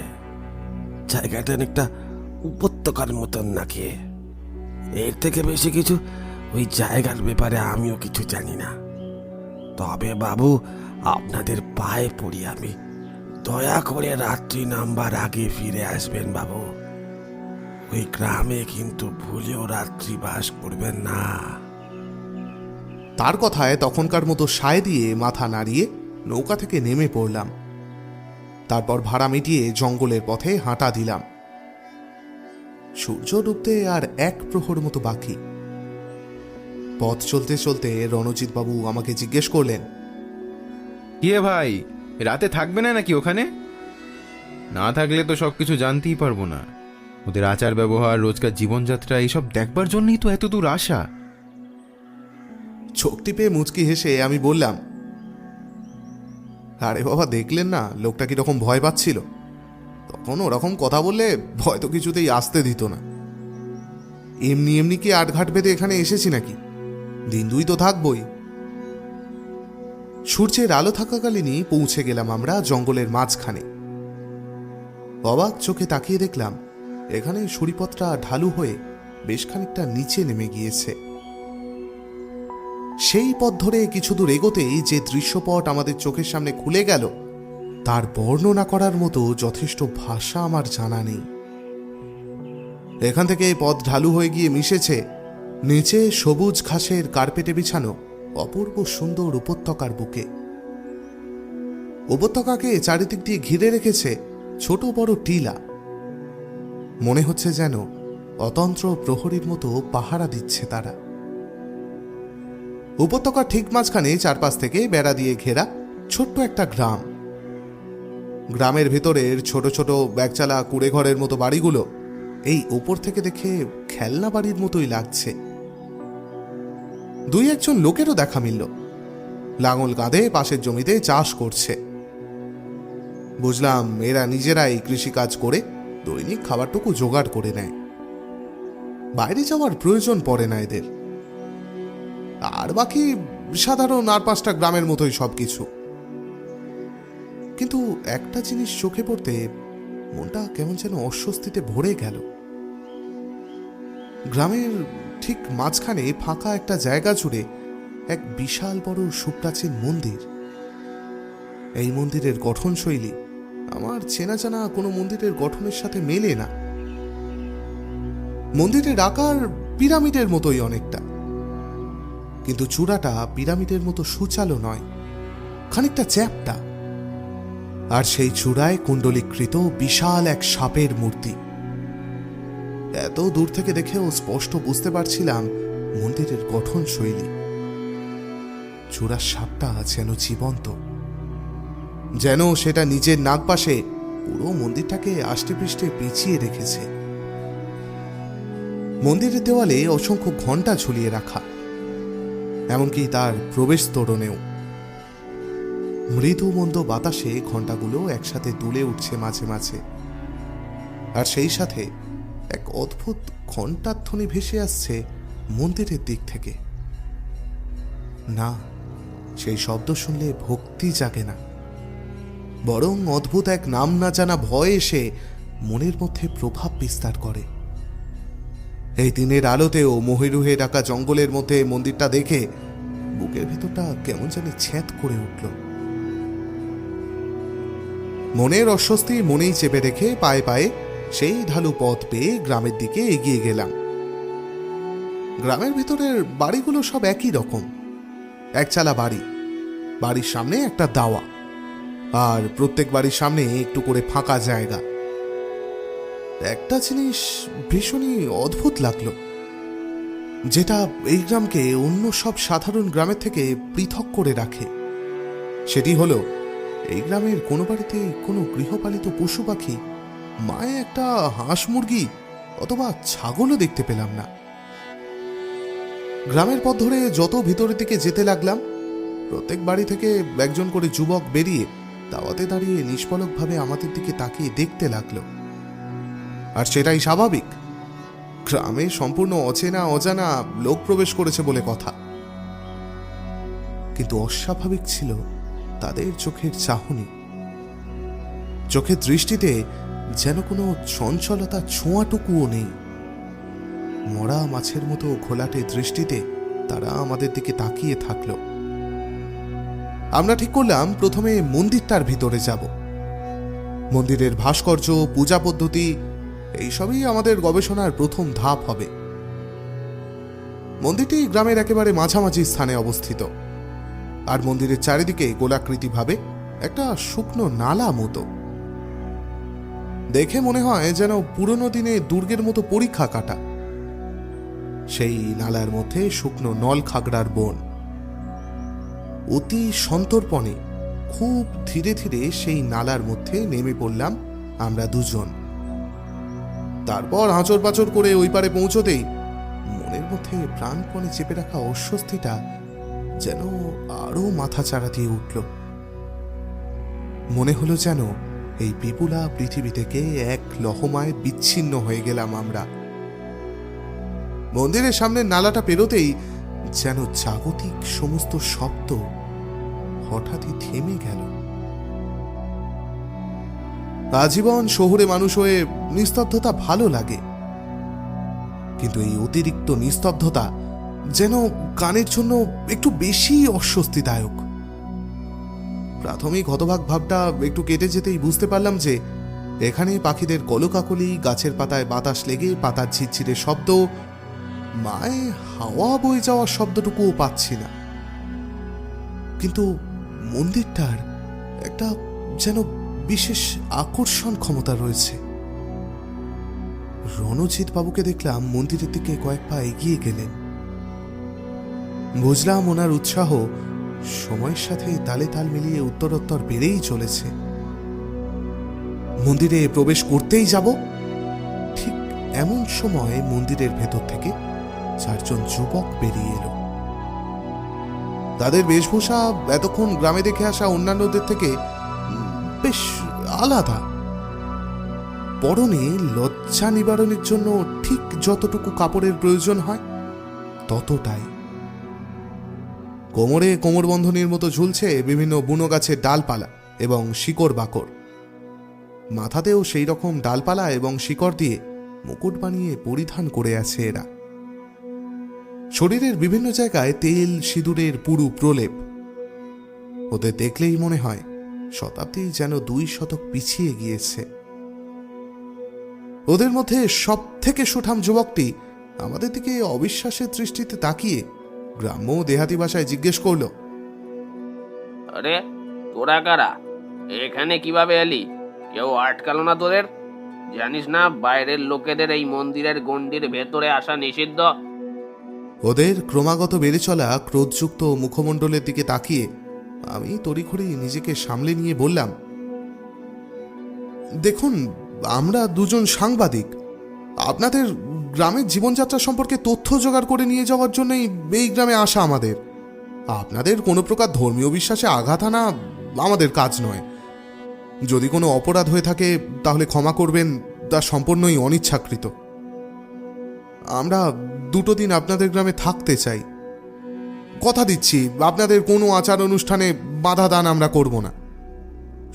জায়গাটা অনেকটা উপত্যকার মতন নাকি। এর থেকে বেশি কিছু ওই জায়গার ব্যাপারে আমিও কিছু জানি না। তবে বাবু, আপনাদের পায়ে পড়ি আমি, দয়া করে রাত্রি নামবার আগে ফিরে আসবেন বাবু। ওই গ্রামে কিন্তু ভুলেও রাত্রি বাস করবেন না। তার কথায় তখনকার মতো সায় দিয়ে মাথা নাড়িয়ে নৌকা থেকে নেমে পড়লাম। তারপর ভাড়া মিটিয়ে জঙ্গলের পথে হাঁটা দিলাম। সূর্য ডুবতে আর এক প্রহর মতো বাকি। পথ চলতে চলতে রণজিৎ বাবু আমাকে জিজ্ঞেস করলেন, কে ভাই, রাতে থাকবে না নাকি ওখানে? না থাকলে তো সবকিছু জানতেই পারবো না। ওদের আচার ব্যবহার, রোজকার জীবনযাত্রা, এইসব দেখবার জন্যই তো এত দূর আসা। চোখ টিপে মুচকি হেসে আমি বললাম, আরে বাবা, দেখলেন না লোকটা কিরকম ভয় পাচ্ছিল? তখন ওরকম কথা বললে ভয় তো কিছুতেই আসতে দিত না। এমনি এমনি কি আটঘাট বেঁধে এখানে এসেছি নাকি? দিন দুই তো থাকবই। সূর্যের আলো থাকাকালীনই পৌঁছে গেলাম আমরা জঙ্গলের মাঝখানে। অবাক চোখে তাকিয়ে দেখলাম এখানে সুড়িপথটা ঢালু হয়ে বেশ খানিকটা নিচে নেমে গিয়েছে। সেই পথ ধরে কিছু দূর এগোতেই যে দৃশ্যপট আমাদের চোখের সামনে খুলে গেল, তার বর্ণনা করার মতো যথেষ্ট ভাষা আমার জানা নেই। এখান থেকে পথ ঢালু হয়ে গিয়ে মিশেছে নিচে সবুজ ঘাসের কার্পেটে বিছানো অপূর্ব সুন্দর উপত্যকার বুকে। উপত্যকাকে চারিদিক দিয়ে ঘিরে রেখেছে ছোট বড় টিলা। মনে হচ্ছে যেন অতন্ত্র প্রহরীর মতো পাহারা দিচ্ছে তারা। উপত্যকার ঠিক মাঝখানে চারপাশ থেকে বেড়া দিয়ে ঘেরা ছোট্ট একটা গ্রাম। গ্রামের ভেতরের ছোট ছোট ব্যাগচালা কুড়ে ঘরের মতো বাড়িগুলো এই উপর থেকে দেখে খেলনা বাড়ির মতোই লাগছে। দুই একজন লোকেরও দেখা মিলল, লাঙল কাঁধে পাশের জমিতে চাষ করছে। বুঝলাম এরা নিজেরাই কৃষিকাজ করে দৈনিক খাবারটুকু জোগাড় করে নেয়। বাইরে যাওয়ার প্রয়োজন পড়ে না এদের। আর বাকি সাধারণ আর পাঁচটা গ্রামের মতোই সবকিছু। কিন্তু একটা জিনিস চোখে পড়তে মনটা কেমন যেন অস্বস্তিতে ভরে গেল। গ্রামের ঠিক মাঝখানে ফাঁকা একটা জায়গা জুড়ে এক বিশাল বড় সুপ্রাচীন মন্দির। এই মন্দিরের গঠনশৈলী আমার চেনা জানা কোনো মন্দিরের গঠনের সাথে মেলে না। মন্দিরের আকার পিরামিডের মতোই অনেকটা, কিন্তু চূড়াটা পিরামিডের মতো সুচালো নয়, খানিকটা চ্যাপ্টা। আর সেই চূড়ায় কুণ্ডলীকৃত বিশাল এক সাপের মূর্তি। এত দূর থেকে দেখেও স্পষ্ট বুঝতে পারছিলাম মন্দিরের গঠনশৈলী। চূড়ার সাপটা যেন জীবন্ত, যেন সেটা নিজের নাগপাশে পুরো মন্দিরটাকে আষ্টেপৃষ্ঠে পেঁচিয়ে রেখেছে। মন্দিরের দেওয়ালে অসংখ্য ঘণ্টা ঝুলিয়ে রাখা, এমনকি তার প্রবেশ তোরণেও। মৃদু মন্দ বাতাসে ঘণ্টাগুলো একসাথে দুলে উঠছে মাঝে মাঝে, আর সেই সাথে এক অদ্ভুত ঘণ্টার ধ্বনি ভেসে আসছে মন্দিরের দিক থেকে। না, সেই শব্দ শুনলে ভক্তি জাগে না, বরং অদ্ভুত এক নাম না জানা ভয় এসে মনের মধ্যে প্রভাব বিস্তার করে। এই দিনের আলোতেও মহিরুহে ঢাকা জঙ্গলের মধ্যে মন্দিরটা দেখে বুকের ভেতরটা কেমন জানি ছ্যাঁত করে উঠল। মনের অস্বস্তি মনেই চেপে রেখে পায়ে পায়ে সেই ঢালু পথ পেয়ে গ্রামের দিকে এগিয়ে গেলাম। গ্রামের ভেতরের বাড়িগুলো সব একই রকম, একচালা বাড়ি, বাড়ির সামনে একটা দাওয়া, আর প্রত্যেক বাড়ির সামনে একটু করে ফাঁকা জায়গা। একটা জিনিস ভীষণই অদ্ভুত লাগলো, যেটা এই গ্রামকে অন্য সব সাধারণ গ্রামের থেকে পৃথক করে রাখে। সেটি হলো এই গ্রামের কোনো বাড়িতে কোনো গৃহপালিত পশু পাখি, মায়ে একটা হাঁস মুরগি অথবা ছাগলও দেখতে পেলাম না। গ্রামের পথ ধরে যত ভিতরের দিকে যেতে লাগলাম প্রত্যেক বাড়ি থেকে একজন করে যুবক বেরিয়ে দাওয়াতে দাঁড়িয়ে নিষ্পলকভাবে আমাদের দিকে তাকিয়ে দেখতে লাগলো। আর সেটাই স্বাভাবিক, গ্রামে সম্পূর্ণ অচেনা অজানা লোক প্রবেশ করেছে বলে কথা। কিন্তু অস্বাভাবিক ছিল তাদের চোখের চাহনি। চোখের দৃষ্টিতে যেন কোনো চঞ্চলতা ছোঁয়াটুকুও নেই। মরা মাছের মতো ঘোলাটে দৃষ্টিতে তারা আমাদের দিকে তাকিয়ে থাকলো। আমরা ঠিক করলাম প্রথমে মন্দিরটার ভিতরে যাব। মন্দিরের ভাস্কর্য, পূজা পদ্ধতি এইসবই আমাদের গবেষণার প্রথম ধাপ হবে। মন্দিরটি গ্রামের একেবারে মাঝামাঝি স্থানে অবস্থিত, আর মন্দিরের চারিদিকে গোলাকৃতিভাবে একটা শুকনো নালা মতো। দেখে মনে হয় যেন পুরনো দিনে দুর্গের মতো পরীক্ষা কাটা। সেই নালার মধ্যে শুকনো নল খাগড়ার বন। অতি সন্তর্পণে খুব ধীরে ধীরে সেই নালার মধ্যে নেমে পড়লাম আমরা দুজন। তারপর আঁচড় পাচড় করে ওই পারে পৌঁছতেই মনের মধ্যে প্রাণপণে চেপে রাখা অস্বস্তিটা যেন আরো মাথা চাড়া দিয়ে উঠল। মনে হলো যেন এই বিপুলা পৃথিবী থেকে এক লহমায় বিচ্ছিন্ন হয়ে গেলাম আমরা। মন্দিরের সামনে নালাটা পেরোতেই যেন জাগতিক সমস্ত শব্দ হঠাৎই থেমে গেল। আজীবন শহুরে মানুষ হয়ে নিস্তব্ধতা ভালো লাগে, কিন্তু এই অতিরিক্ত নিস্তব্ধতা যেন কানের জন্য একটু বেশি অস্বস্তিদায়ক। প্রাথমিক হতভাগ ভাবটা একটু কেটে যেতেই বুঝতে পারলাম যে এখানে পাখিদের কলকাকলি, গাছের পাতায় বাতাস লেগে পাতার ঝিরঝিরে শব্দ, মায়ে হাওয়া বয়ে যাওয়ার শব্দটুকুও পাচ্ছি না। কিন্তু মন্দিরটার একটা যেন বিশেষ আকর্ষণ ক্ষমতা রয়েছে। রণজিৎ বাবুকে দেখলাম মন্দিরের দিকে কয়েক পা এগিয়ে গেলেন। বুঝলাম ওনার উৎসাহ সময়ের সাথে তালে তাল মিলিয়ে উত্তরোত্তর বেড়েই চলেছে। মন্দিরে প্রবেশ করতেই যাব, ঠিক এমন সময় মন্দিরের ভেতর থেকে 4 জন যুবক বেরিয়ে এলো। তাদের বেশভূষা এতক্ষণ গ্রামে দেখে আসা অন্যান্যদের থেকে বেশ আলাদা। পরনে লজ্জা নিবারণের জন্য ঠিক যতটুকু কাপড়ের প্রয়োজন হয় ততটাই। কোমরে কোমরবন্ধনীর মতো ঝুলছে বিভিন্ন বুনো গাছের ডালপালা এবং শিকড় বাকড়। মাথাতেও সেই রকম ডালপালা এবং শিকড় দিয়ে মুকুট বানিয়ে পরিধান করে আছে এরা। শরীরের বিভিন্ন জায়গায় তেল সিঁদুরের পুরু প্রলেপ। ওদের দেখলেই মনে হয় শতাব্দী যেন 2 শতক পিছিয়ে গিয়েছে। ওদের মধ্যে সব থেকে সুঠাম যুবকটি আমাদের দিকে অবিশ্বাসের দৃষ্টিতে তাকিয়ে গ্রাম্য দেহাতি ভাষায় জিজ্ঞেস করল, আরে তোরা কারা? এখানে কিভাবে এলি? কেউ আটকালো না তোদের? জানিস না বাইরের লোকেদের এই মন্দিরের গণ্ডির ভেতরে আসা নিষিদ্ধ? ওদের ক্রমাগত বেড়ে চলা ক্রোধযুক্ত মুখমণ্ডলের দিকে তাকিয়ে আমি তড়িঘড়ি নিজেকে সামলে নিয়ে বললাম, দেখুন, আমরা 2 জন সাংবাদিক। আপনাদের গ্রামের জীবনযাত্রা সম্পর্কে তথ্য জোগাড় করে নিয়ে যাওয়ার জন্যই এই গ্রামে আসা আমাদের। আপনাদের কোনো প্রকার ধর্মীয় বিশ্বাসে আঘাত আনা আমাদের কাজ নয়। যদি কোনো অপরাধ হয়ে থাকে তাহলে ক্ষমা করবেন, তা সম্পূর্ণই অনিচ্ছাকৃত। আমরা 2 দিন আপনাদের গ্রামে থাকতে চাই। কথা দিচ্ছি আপনাদের কোনো আচার অনুষ্ঠানে বাধা দান আমরা করব না।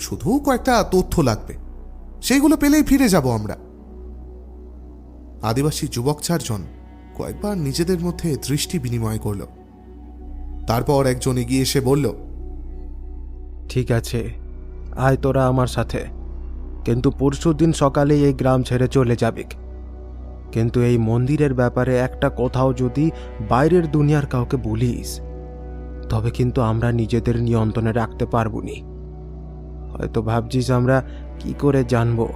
শুধু কয়েকটা তথ্য লাগবে, সেইগুলো পেলেই ফিরে যাব আমরা। আদিবাসী যুবক 4 জন কয়েকবার নিজেদের মধ্যে দৃষ্টি বিনিময় করল। তারপর একজন এগিয়ে এসে বলল, ঠিক আছে, আয় তোরা আমার সাথে, কিন্তু পরশুদিন সকালেই এই গ্রাম ছেড়ে চলে যাবি। কিন্তু এই মন্দিরের ব্যাপারে একটা কথাও যদি বাইরের দুনিয়ার কাউকে বলিস, তবে কিন্তু আমরা নিজেদের নিয়ন্ত্রণে রাখতে পারবো নি। হয়তো ভাবছিস আমরা কি করে জানবো,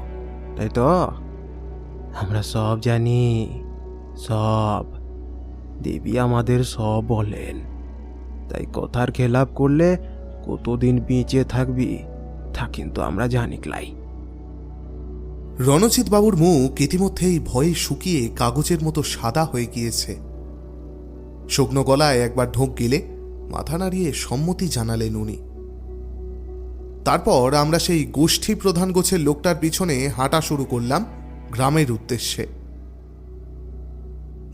তাই তো? আমরা সব জানি, সব। দেবী আমাদের সব বলেন। তাই কথার খেলাপ করলে কতদিন বেঁচে থাকবি তা কিন্তু আমরা জানি ক্লাই। রণজিৎ বাবুর মুখ ইতিমধ্যেই ভয়ে শুকিয়ে কাগজের মতো সাদা হয়ে গিয়েছে। শুকনো গলায় একবার ঢোক গিলে মাথা নাড়িয়ে সম্মতি জানালেন উনি। তারপর আমরা সেই গোষ্ঠী প্রধান গোছের লোকটার পিছনে হাঁটা শুরু করলাম গ্রামের উদ্দেশ্যে।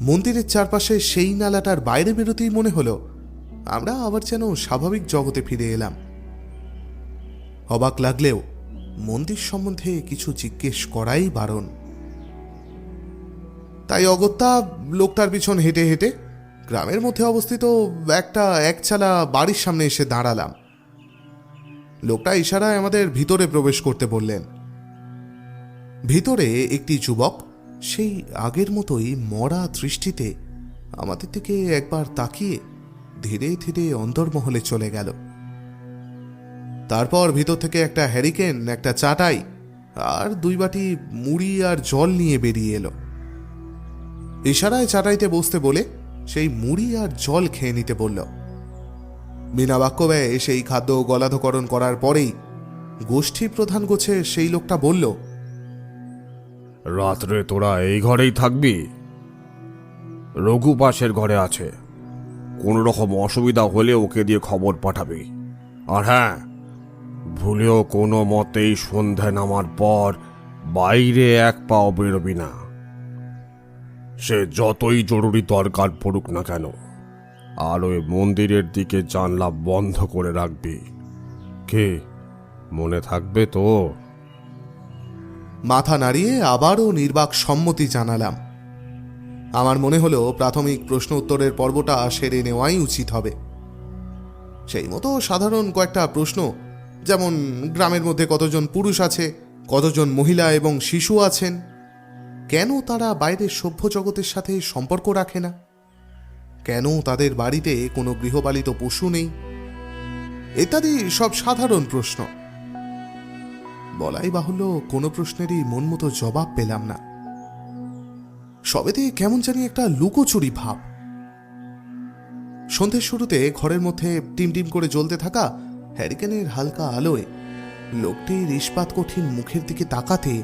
মন্দিরের চারপাশে সেই নালাটার বাইরে বেরোতেই মনে হলো আমরা আবার যেন স্বাভাবিক জগতে ফিরে এলাম। অবাক লাগলেও মন্দির সম্বন্ধে কিছু জিজ্ঞেস করাই বারণ। তাই অগত্যা লোকটার পিছন হেঁটে হেঁটে গ্রামের মধ্যে অবস্থিত একটা একচালা বাড়ির সামনে এসে দাঁড়ালাম। লোকটা ইশারায় আমাদের ভিতরে প্রবেশ করতে বললেন। ভিতরে একটি যুবক সেই আগের মতোই মরা দৃষ্টিতে আমাদের দিকে একবার তাকিয়ে ধীরে ধীরে অন্দরমহলে চলে গেল। তারপর ভিতর থেকে একটা হ্যারিকেন, একটা চাটাই আর 2 বাটি মুড়ি আর জল নিয়ে বেরিয়ে এলো। ইশারায় চাটাইতে বসতে বলে সেই মুড়ি আর জল খেয়ে নিতে বলল। বিনা বাক্য ব্যয়ে সেই খাদ্য গলাধকরণ করার পরেই গোষ্ঠী প্রধান গোছের সেই লোকটা বলল, রাত্রে তোরা এই ঘরেই থাকবি? রঘু পাশের ঘরে আছে, কোনো রকম অসুবিধা হলে ওকে দিয়ে খবর পাঠাবি। আর হ্যাঁ, ভুলেও কোনো মতেই সন্ধ্যা নামার পর বাইরে এক পাও বেরোবি না, সে যতই জরুরি দরকার পড়ুক না কেন। আর ওই মন্দিরের দিকে জানলা বন্ধ করে রাখবি। কে মনে থাকবে তো? মাথা নাড়িয়ে আবারও নির্বাক সম্মতি জানালাম। আমার মনে হলো প্রাথমিক প্রশ্ন উত্তরের পর্বটা সেরে নেওয়াই উচিত হবে। সেই মতো সাধারণ কয়েকটা প্রশ্ন, যেমন গ্রামের মধ্যে কতজন পুরুষ আছে, কতজন মহিলা এবং শিশু আছেন, কেন তারা বাইরের সভ্য জগতের সাথে সম্পর্ক রাখে না, কেন তাদের বাড়িতে কোনো গৃহপালিত পশু নেই, ইত্যাদি সব সাধারণ প্রশ্ন। বলাই বাহুল্য, কোনো প্রশ্নেরই মন মতো জবাব পেলাম না। সবেতে কেমন জানি একটা লুকোচুরি ভাব। সন্ধ্যের শুরুতে ঘরের মধ্যে টিমটিম করে জ্বলতে থাকা হ্যারিকেনের হালকা আলোয় লোকটির ইস্পাত কঠিন মুখের দিকে তাকাতে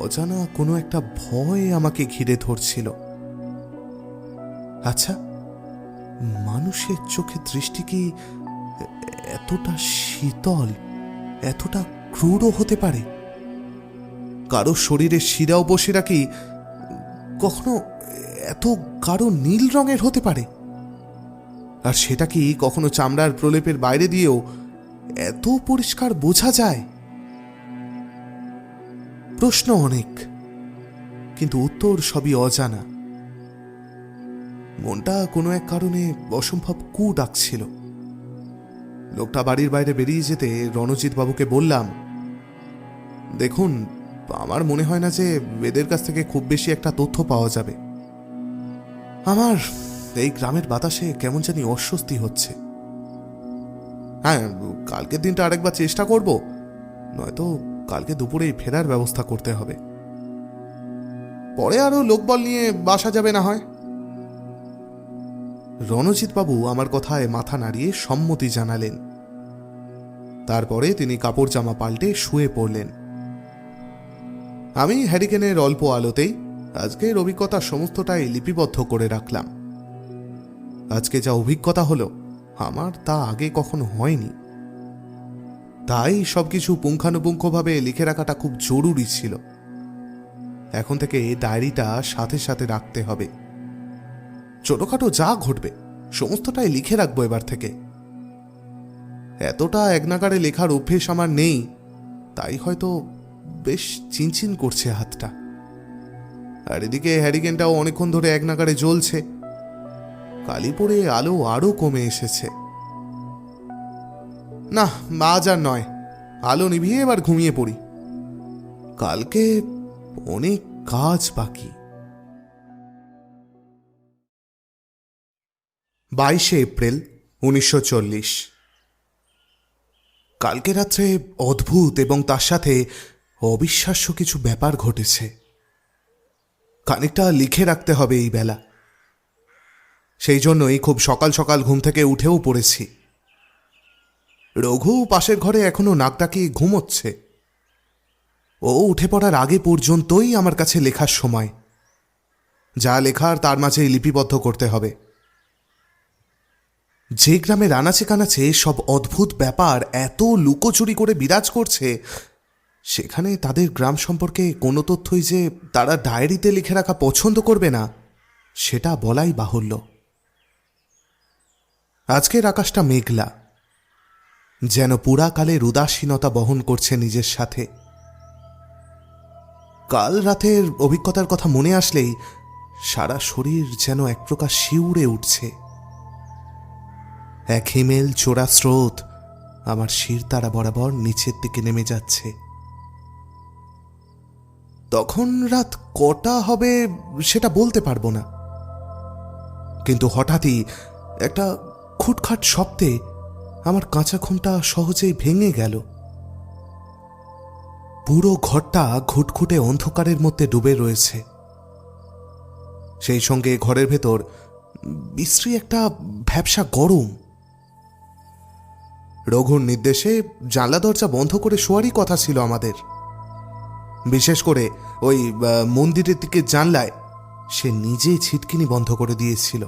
অজানা কোনো একটা ভয় আমাকে ঘিরে ধরছিল। আচ্ছা, মানুষের চোখে দৃষ্টি কি এতটা শীতল, এতটা ক্রূরও হতে পারে? কারো শরীরের শিরা উপশিরা কি কখনো এত গাঢ় নীল রঙের হতে পারে? আর সেটা কি কখনো চামড়ার প্রলেপের বাইরে দিয়েও এত পরিষ্কার বোঝা যায়? প্রশ্ন অনেক, কিন্তু উত্তর সবই অজানা। মনটা কোনো এক কারণে অসম্ভব কু ডাকছিল। লোকটা বাড়ির বাইরে বেরিয়ে যেতে রণজিৎ বাবুকে বললাম, দেখুন, আমার মনে হয় না যে এদের কাছ থেকে খুব বেশি একটা তথ্য পাওয়া যাবে। আমার এই গ্রামের বাতাসে কেমন জানি অস্বস্তি হচ্ছে। হ্যাঁ, কালকের দিনটা আরেকবার চেষ্টা করব, নয়তো কালকে দুপুরেই ফেরার ব্যবস্থা করতে হবে। পরে আরো লোকবল নিয়ে বাসা যাবে না হয়। রণজিৎ বাবু আমার কথায় মাথা নাড়িয়ে সম্মতি জানালেন। তারপরে তিনি কাপড় জামা পাল্টে শুয়ে পড়লেন। আমি হ্যারিকেনের অল্প আলোতেই আজকের অভিজ্ঞতা সমস্তটাই লিপিবদ্ধ করে রাখলাম। আজকে যা অভিজ্ঞতা হলো আমার তা আগে কখনো হয়নি, তাই সবকিছু পুঙ্খানুপুঙ্খভাবে লিখে রাখাটা খুব জরুরি ছিল। এখন থেকে ডায়েরিটা সাথে সাথে রাখতে হবে। ছোটখাটো যা ঘটবে সমস্তটাই লিখে রাখবো এবার থেকে। এতটা একনাগাড়ে লেখার অভ্যেস আমার নেই, তাই হয়তো বেশ চিনচিন করছে হাতটা। আর এদিকে হ্যারিকেনটাও অনেকক্ষণ ধরে একনাগাড়ে জ্বলছে। কালি পড়ে আলো আরো কমে এসেছে। না, আজ আর নয়, আলো নিভিয়ে এবার ঘুমিয়ে পড়ি। কালকে অনেক কাজ বাকি। 22শে এপ্রিল 1940। কালকে রাত্রে অদ্ভুত এবং তার সাথে অবিশ্বাস্য কিছু ব্যাপার ঘটেছে। খানিকটা লিখে রাখতে হবে এই বেলা। সেই জন্যই খুব সকাল সকাল ঘুম থেকে উঠেও পড়েছি। রঘু পাশের ঘরে এখনো নাক ডাকিয়ে ঘুমোচ্ছে। ও উঠে পড়ার আগে পর্যন্তই আমার কাছে লেখার সময়। যা লেখার তার মাঝেই লিপিবদ্ধ করতে হবে। যে গ্রামের আনাচে কানাচে সব অদ্ভুত ব্যাপার এত লুকোচুরি করে বিরাজ করছে, সেখানে তাদের গ্রাম সম্পর্কে কোনো তথ্যই যে তারা ডায়েরিতে লিখে রাখা পছন্দ করবে না, সেটা বলাই বাহুল্য। আজকের আকাশটা মেঘলা, যেন পুরাকালের উদাসীনতা বহন করছে নিজের সাথে। কাল রাতের অভিজ্ঞতার কথা মনে আসলেই সারা শরীর যেন এক প্রকার শিউরে উঠছে। এক হিমেল চোরা স্রোত আমার শিরদাঁড়া বরাবর নিচের দিকে নেমে যাচ্ছে। তখন রাত কটা হবে সেটা বলতে পারবো না, কিন্তু হঠাৎই একটা খুটখাট শব্দে আমার কাঁচা ঘুমটা সহজেই ভেঙে গেল। পুরো ঘরটা ঘুটঘুটে অন্ধকারের মধ্যে ডুবে রয়েছে। সেই সঙ্গে ঘরের ভেতর বিশ্রী একটা ভ্যাপসা গরম। রঘুর নির্দেশে জানলা দরজা বন্ধ করে শোয়ারই কথা ছিল আমাদের। বিশেষ করে ওই মন্দিরের দিকে জানলায় সে নিজেই ছিটকিনি বন্ধ করে দিয়েছিল।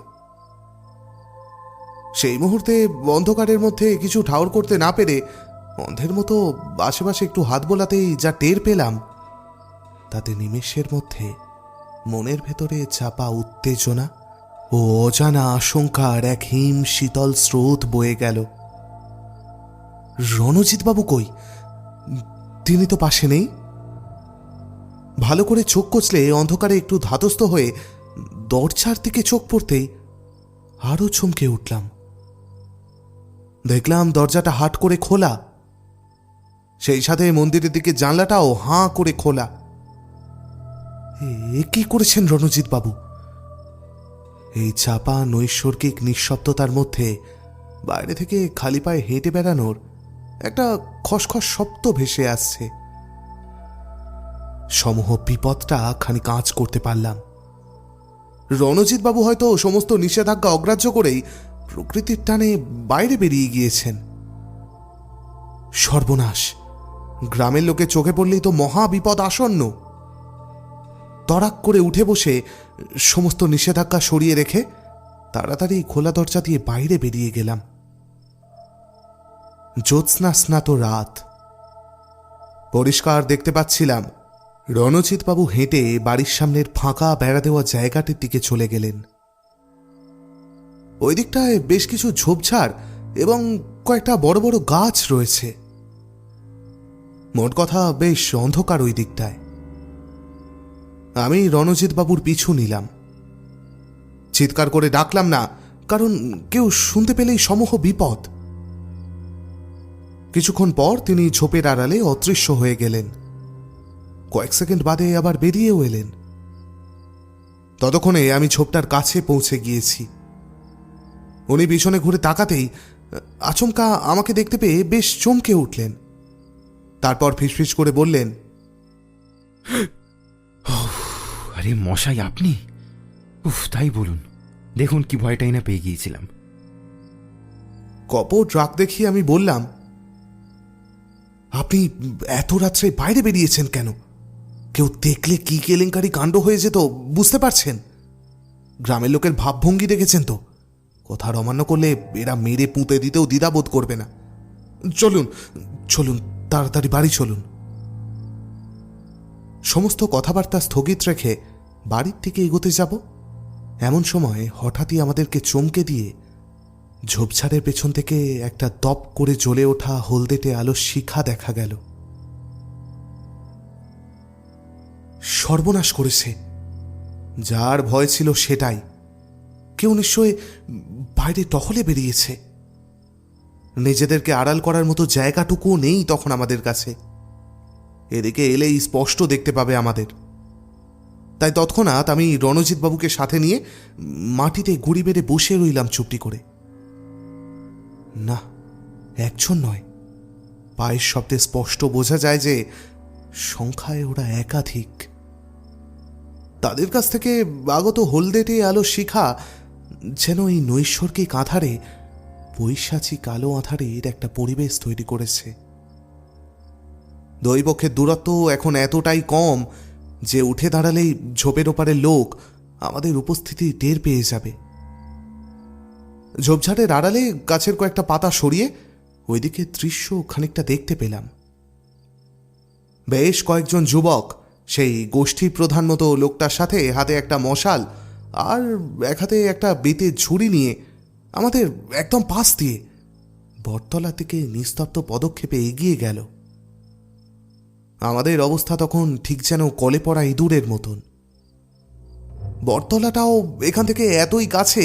সেই মুহূর্তে অন্ধকারের মধ্যে কিছু ঠাউর করতে না পেরে অন্ধের মতো আশেপাশে একটু হাত বোলাতেই যা টের পেলাম, তাতে নিমেষের মধ্যে মনের ভেতরে চাপা উত্তেজনা ও অজানা আশঙ্কার এক হিম শীতল স্রোত বয়ে গেল। রণজিৎবাবু কই? তিনি তো পাশে নেই। ভালো করে চোখ কচলে অন্ধকারে একটু ধাতস্থ হয়ে দরজার দিকে চোখ পড়তেই আরো চমকে উঠলাম। দেখলাম দরজাটা হাট করে খোলা, সেই সাথে মন্দিরের দিকে জানলাটাও হাঁ করে খোলা। এ কি করেছেন রণজিৎবাবু? এই চাপা নৈসর্গিক নিঃশব্দতার মধ্যে বাইরে থেকে খালি পায়ে হেঁটে বেড়ানোর একটা খসখস শব্দ ভেসে আসছে। সমূহ বিপদটা খানিক আঁচ করতে পারলাম। রণজিৎবাবু হয়তো সমস্ত নিষেধাজ্ঞা অগ্রাহ্য করেই প্রকৃতির টানে বাইরে বেরিয়ে গিয়েছেন। সর্বনাশ! গ্রামের লোকে চোখে পড়লেই তো মহা বিপদ আসন্ন। তড়াক করে উঠে বসে সমস্ত নিষেধাজ্ঞা সরিয়ে রেখে তাড়াতাড়ি খোলা দরজা দিয়ে বাইরে বেরিয়ে গেলাম। জ্যোৎস্না স্নাত রাত, পরিষ্কার দেখতে পাচ্ছিলাম রণজিৎবাবু হেঁটে বাড়ির সামনের ফাঁকা বেড়া দেওয়া জায়গাটির দিকে চলে গেলেন। ওই দিকটায় বেশ কিছু ঝোপঝাড় এবং কয়েকটা বড় বড় গাছ রয়েছে। মোট কথা বেশ অন্ধকার ওই দিকটায়। আমি রণজিৎবাবুর পিছু নিলাম। চিৎকার করে ডাকলাম না, কারণ কেউ শুনতে পেলেই সমূহ বিপদ। কিছুক্ষণ পর তিনি ঝোপের আড়ালে অদৃশ্য হয়ে গেলেন। কয়েক সেকেন্ড বাদে আবার বেরিয়েও এলেন। ততক্ষণে আমি ঝোপটার কাছে পৌঁছে গিয়েছি। উনি পিছনে ঘুরে তাকাতেই আচমকা আমাকে দেখতে পেয়ে বেশ চমকে উঠলেন। তারপর ফিসফিস করে বললেন, আরে মশাই, আপনি? উফ, তাই বলুন। দেখুন কি ভয়টাই না পেয়ে গিয়েছিলাম। কপট রাগ দেখিয়ে আমি বললাম, আপনি এত রাত্রে বাইরে বেরিয়েছেন কেন? কেউ দেখলে কি কেলেঙ্কারি কাণ্ড হয়ে যেত বুঝতে পারছেন? গ্রামের লোকের ভাবভঙ্গি দেখেছেন তো? কথার অমান্য করলে এরা মেরে পুঁতে দিতেও দ্বিধাবোধ করবে না। চলুন চলুন, তাড়াতাড়ি বাড়ি চলুন। সমস্ত কথাবার্তা স্থগিত রেখে বাড়ির থেকে এগোতে যাব, এমন সময় হঠাৎই আমাদেরকে চমকে দিয়ে ঝোপঝাড়ের পেছন থেকে একটা দপ করে জ্বলে ওঠা হলদেটে আলোর শিখা দেখা গেল। সর্বনাশ করেছে! যার ভয় ছিল সেটাই। কেউ নিশ্চয় বাইরে টহলে বেরিয়েছে। নিজেদেরকে আড়াল করার মতো জায়গাটুকুও নেই তখন আমাদের কাছে। এদিকে এলেই স্পষ্ট দেখতে পাবে আমাদের। তাই তৎক্ষণাৎ আমি রণজিৎবাবুকে সাথে নিয়ে মাটিতে গুড়ি বেড়ে বসে রইলাম চুপটি করে। না, একজন নয়, পায়ের শব্দে স্পষ্ট বোঝা যায় যে সংখ্যায় ওরা একাধিক। তাদের কাছ থেকে আগত হলদেটে আলো শিখা যেন এই নৈসর্গিক আধারে বৈশাচী কালো আধারের একটা পরিবেশ তৈরি করেছে। দুই পক্ষের দূরত্ব এখন এতটাই কম যে উঠে দাঁড়ালেই ঝোপের ওপারের লোক আমাদের উপস্থিতি টের পেয়ে যাবে। ঝোপঝাড়ের আড়ালে গাছের কয়েকটা পাতা সরিয়ে ওইদিকে দৃশ্য খানিকটা দেখতে পেলাম। বেশ কয়েকজন যুবক সেই গোষ্ঠী প্রধান মতো লোকটার সাথে হাতে একটা মশাল আর এক হাতে একটা বেতের ঝুড়ি নিয়ে আমাদের একদম পাশ দিয়ে বটতলা থেকে নিস্তব্ধ পদক্ষেপে এগিয়ে গেল। আমাদের অবস্থা তখন ঠিক যেন কলে পড়া ইঁদুরের মতন। বটতলাটাও এখান থেকে এতই কাছে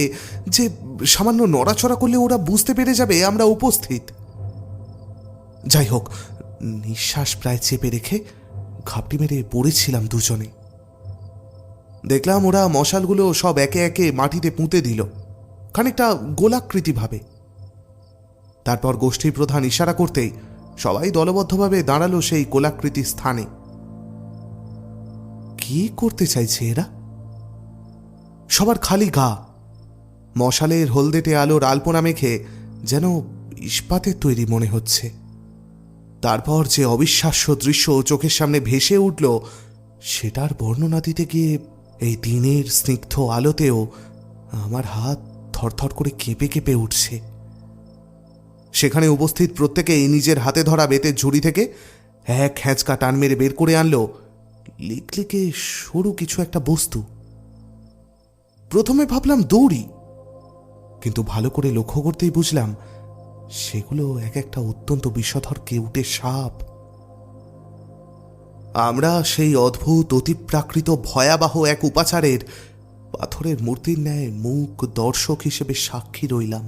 যে সামান্য নড়াচড়া করলে ওরা বুঝতে পেরে যাবে আমরা উপস্থিত। যাই হোক, নিঃশ্বাস প্রায় চেপে রেখে ঘাপটি মেরে পড়েছিলাম দুজনে। দেখলাম ওরা মশালগুলো সব একে একে মাটিতে পুঁতে দিল, খানিকটা গোলাকৃতিভাবে। তারপর গোষ্ঠীর প্রধান ইশারা করতেই সবাই দলবদ্ধভাবে দাঁড়ালো সেই গোলাকৃতি স্থানে। কি করতে চাইছে এরা? সবার খালি গা, মশালের হলদেটে আলোর আলপনা মেখে যেন ইস্পাতের তৈরি মনে হচ্ছে। তারপর যে অবিশ্বাস্য দৃশ্য চোখের সামনে ভেসে উঠল সেটার বর্ণনা দিতে গিয়ে এই দিনের স্নিগ্ধ আলোতেও আমার হাত থরথর করে কেঁপে কেঁপে উঠছে। সেখানে উপস্থিত প্রত্যেকেই নিজের হাতে ধরা বেতের ঝুড়ি থেকে এক হ্যাঁচকা টান মেরে বের করে আনলো লিকলিকে সরু কিছু একটা বস্তু। প্রথমে ভাবলাম দৌড়ি, কিন্তু ভালো করে লক্ষ্য করতেই বুঝলাম সেগুলো এক একটা অত্যন্ত বিষধর কেউটে সাপ। আমরা সেই অদ্ভুত অতিপ্রাকৃত ভয়াবহ এক উপাচারের পাথরের মূর্তির ন্যায় মুখ দর্শক হিসেবে সাক্ষী রইলাম।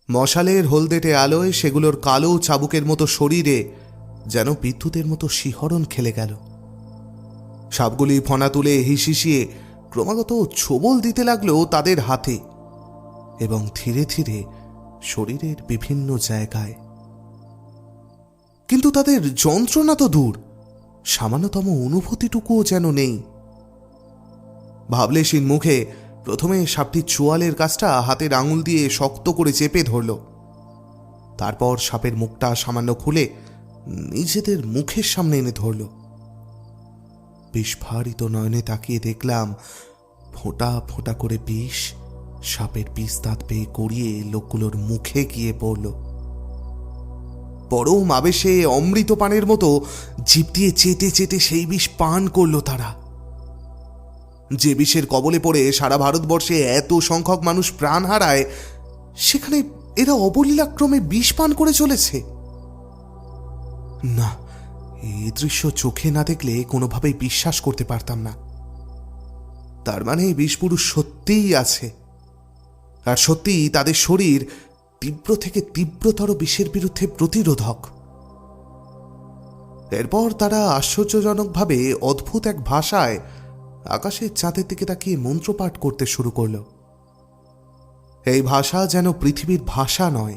মশালের হলদেটে আলোয় সেগুলোর কালো চাবুকের মতো শরীরে যেন বিদ্যুতের মতো শিহরণ খেলে গেল। সাপগুলি ফনা তুলে হিসিয়ে ক্রমাগত ছোবল দিতে লাগলো তাদের হাতে এবং ধীরে ধীরে শরীরের বিভিন্ন জায়গায়। কিন্তু তাদের যন্ত্রণা তো দূর, সামান্যতম অনুভূতিটুকুও যেন নেই। ভাবলেশীন মুখে প্রথমে সাপটির চোয়ালের কাছটা হাতের আঙুল দিয়ে শক্ত করে চেপে ধরল। তারপর সাপের মুখটা সামান্য খুলে নিজেদের মুখের সামনে এনে ধরল। বিস্ফারিত নয়নে তাকিয়ে দেখলাম ফোঁটা ফোঁটা করে বিষ সাপের বিষ দাঁত পেয়ে গড়িয়ে লোকগুলোর মুখে গিয়ে পড়ল। পরম আবেশে অমৃত পানের মতো জিভ দিয়ে চেটে চেটে সেই বিষ পান করল তারা। যে বিষের কবলে পড়ে সারা ভারতবর্ষে এত সংখ্যক মানুষ প্রাণ হারায়, সেখানে এরা অবলীলাক্রমে বিষ পান করে চলেছে। না, এই দৃশ্য চোখে না দেখলে কোনোভাবেই বিশ্বাস করতে পারতাম না। তার মানে বিষপুরুষ সত্যিই আছে, আর সত্যিই তাদের শরীর তীব্র থেকে তীব্রতর বিষের বিরুদ্ধে প্রতিরোধক। এরপর তারা আশ্চর্যজনকভাবে অদ্ভুত এক ভাষায় আকাশের চাঁদের দিকে তাকিয়ে মন্ত্রপাঠ করতে শুরু করল। এই ভাষা যেন পৃথিবীর ভাষা নয়।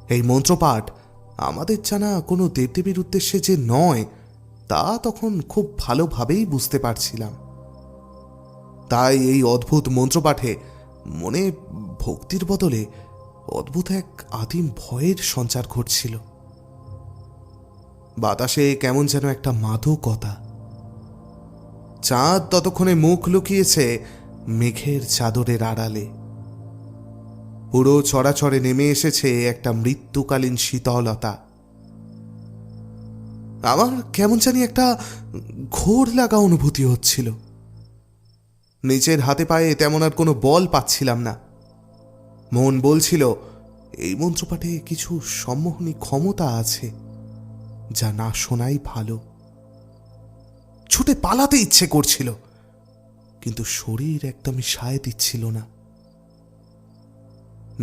এই মন্ত্রপাঠ আমাদের জানা কোনো দেবদেবীর উদ্দেশ্যে যে নয়, তা তখন খুব ভালোভাবেই বুঝতে পারছিলাম। তাই এই অদ্ভুত মন্ত্রপাঠে মনে ভক্তির বদলে অদ্ভুত এক আদিম ভয়ের সঞ্চার ঘটছিল। বাতাসে কেমন যেন একটা মাদকতা। চাঁদ ততক্ষণে মুখ লুকিয়েছে মেঘের চাদরের আড়ালে। পুরো চড়াচড়ে নেমে এসেছে একটা মৃত্যুকালীন শীতলতা। আমার কেমন জানি একটা ঘোর লাগা অনুভূতি হচ্ছিল। নিজের হাতে পায়ে তেমন আর কোনো বল পাচ্ছিলাম না। মন বলছিল এই মন্ত্রপাঠে কিছু সম্মোহনী ক্ষমতা আছে, যা না শোনাই ভালো। ছুটে পালাতে ইচ্ছে করছিল, কিন্তু শরীর একদমই সায় দিচ্ছিল না।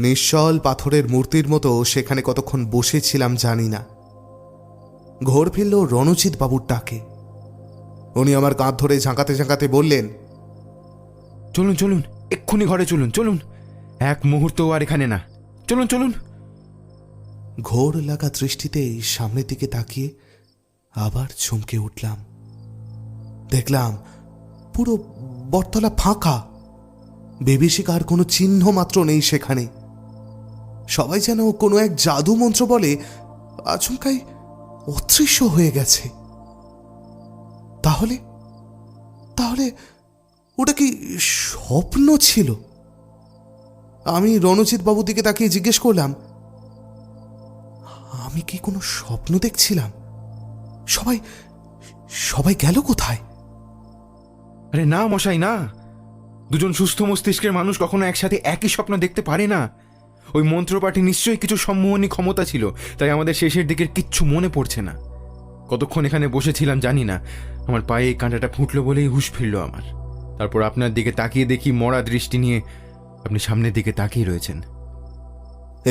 নিশ্চল পাথরের মূর্তির মতো সেখানে কতক্ষণ বসেছিলাম জানি না। ঘোর ফিরল রণজিৎ বাবুর ডাকে। উনি আমার কাঁধ ধরে ঝাঁকাতে ঝাঁকাতে বললেন, চলুন চলুন, এক্ষুনি ঘরে চলুন, চলুন, এক মুহূর্ত আর এখানে না, চলুন চলুন। ঘোর লাগা দৃষ্টিতেই সামনের দিকে তাকিয়ে আবার চমকে উঠলাম। দেখলাম পুরো বটতলা ফাঁকা, বিভীষিকার কোনো চিহ্ন মাত্র নেই সেখানে। সবাই যেন কোনো এক জাদু মন্ত্র বলে আচমকাই অদৃশ্য হয়ে গেছে। তাহলে তাহলে ওটা কি স্বপ্ন ছিল? আমি রণজিৎ বাবুর দিকে তাকিয়ে জিজ্ঞেস করলাম, আমি কি কোনো স্বপ্ন দেখছিলাম? সবাই সবাই গেল কোথায়? আরে না মশাই, না। দুজন সুস্থ মস্তিষ্কের মানুষ কখনো একসাথে একই স্বপ্ন দেখতে পারে না। ওই মন্ত্রপাঠে নিশ্চয়ই কিছু সম্মোহনী ক্ষমতা ছিল, তাই আমাদের শেষের দিকের কিচ্ছু মনে পড়ছে না। কতক্ষণ এখানে বসেছিলাম জানি না, আমার পায়ে এই কাঁটাটা ফুটলো বলেই হুঁশ ফিরল আমার। তারপর আপনার দিকে তাকিয়ে দেখি মরা দৃষ্টি নিয়ে আপনি সামনের দিকে তাকিয়ে রয়েছেন।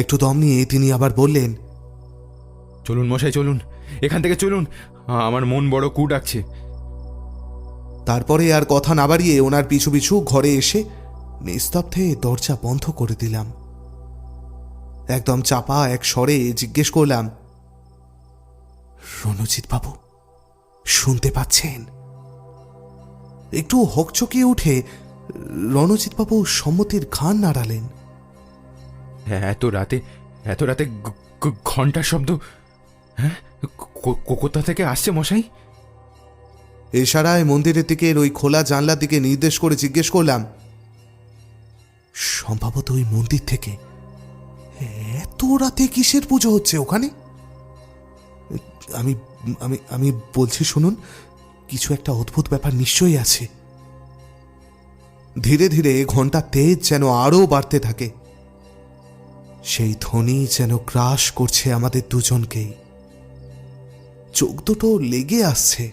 একটু দম নিয়ে তিনি আবার বললেন, চলুন মশাই, চলুন, এখান থেকে চলুন, আমার মন বড় কু ডাকছে। তারপরে আর কথা না বাড়িয়ে ওনার পিছু পিছু ঘরে এসে নিস্তব্ধে দরজা বন্ধ করে দিলাম। একদম চাপা এক স্বরে জিজ্ঞেস করলাম, রণজিৎ বাবু শুনতে পাচ্ছেন? একটু হকচকিয়ে উঠে রণজিৎ বাবু সম্মতির ঘাড় নাড়ালেন। এত রাতে ঘন্টার শব্দ, হ্যাঁ, কোথা থেকে আসছে মশাই? এশারায় মন্দিরের দিকে ওই খোলা জানলার দিকে নির্দেশ করে জিজ্ঞেস করলাম, সম্ভবত ওই মন্দির থেকে। এত রাতে কিসের পুজো হচ্ছে ওখানে? আমি আমি আমি বলছি শুনুন, কিছু একটা অদ্ভুত ব্যাপার নিশ্চয়ই আছে। ধীরে ধীরে ঘন্টা তেজ যেন আরো বাড়তে থাকে। সেই ধ্বনি যেন গ্রাস করছে আমাদের দুজনকেই। চোখ দুটো লেগে আসছে,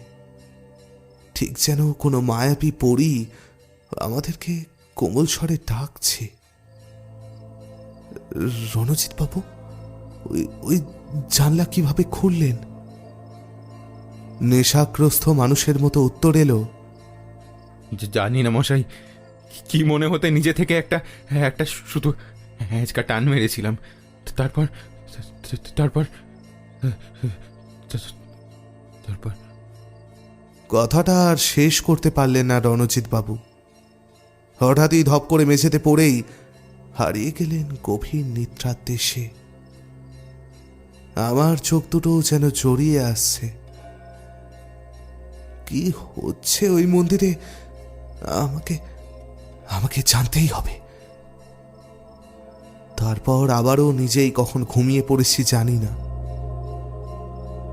ঠিক যেন কোনো মায়াবী পরী আমাদেরকে কোমল স্বরে ডাকছে। রণজিৎ বাবু ওই জানলা কিভাবে খুললেন? নেশাগ্রস্ত মানুষের মতো উত্তর এলো, জানি না মশাই, কি মনে হতে নিজে থেকে একটা একটা শুধু হ্যাঁচকা টান মেরেছিলাম। তারপর তারপর তারপর কথাটা আর শেষ করতে পারলেন না রণজিৎ বাবু। হঠাৎই ধপ করে মেঝেতে পড়েই হারিয়ে গেলেন গভীর নিদ্রার দেশে। আমার চোখ দুটো যেন জড়িয়ে আসছে। কি হচ্ছে ওই মন্দিরে আমাকে আমাকে জানতেই হবে। তারপর আবারও নিজেই কখন ঘুমিয়ে পড়েছি জানি না।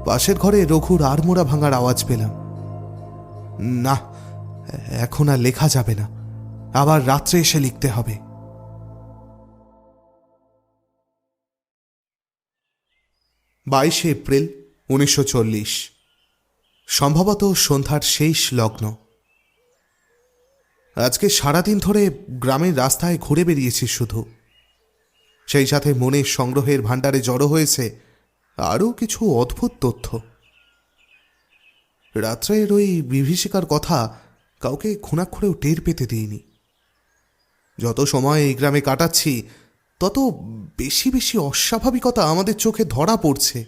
পাশের ঘরে রঘুর আড়মোড়া ভাঙার আওয়াজ পেলাম। না, এখন আর লেখা যাবে না, আবার রাত্রে এসে লিখতে হবে। 22 এপ্রিল 1940, সম্ভবত সন্ধ্যার শেষ লগ্ন। আজকে সারাদিন ধরে গ্রামের রাস্তায় ঘুরে বেরিয়েছি শুধু। সেই সাথে মনের সংগ্রহের ভাণ্ডারে জড়ো হয়েছে আরও কিছু অদ্ভুত তথ্য। রাত্রের ওই বিভীষিকার কথা কাউকে খুনাক্ষরেও টের পেতে দিইনি। যত সময় এই গ্রামে কাটাচ্ছি তত বেশি বেশি অস্বাভাবিকতা আমাদের চোখে ধরা পড়ছে।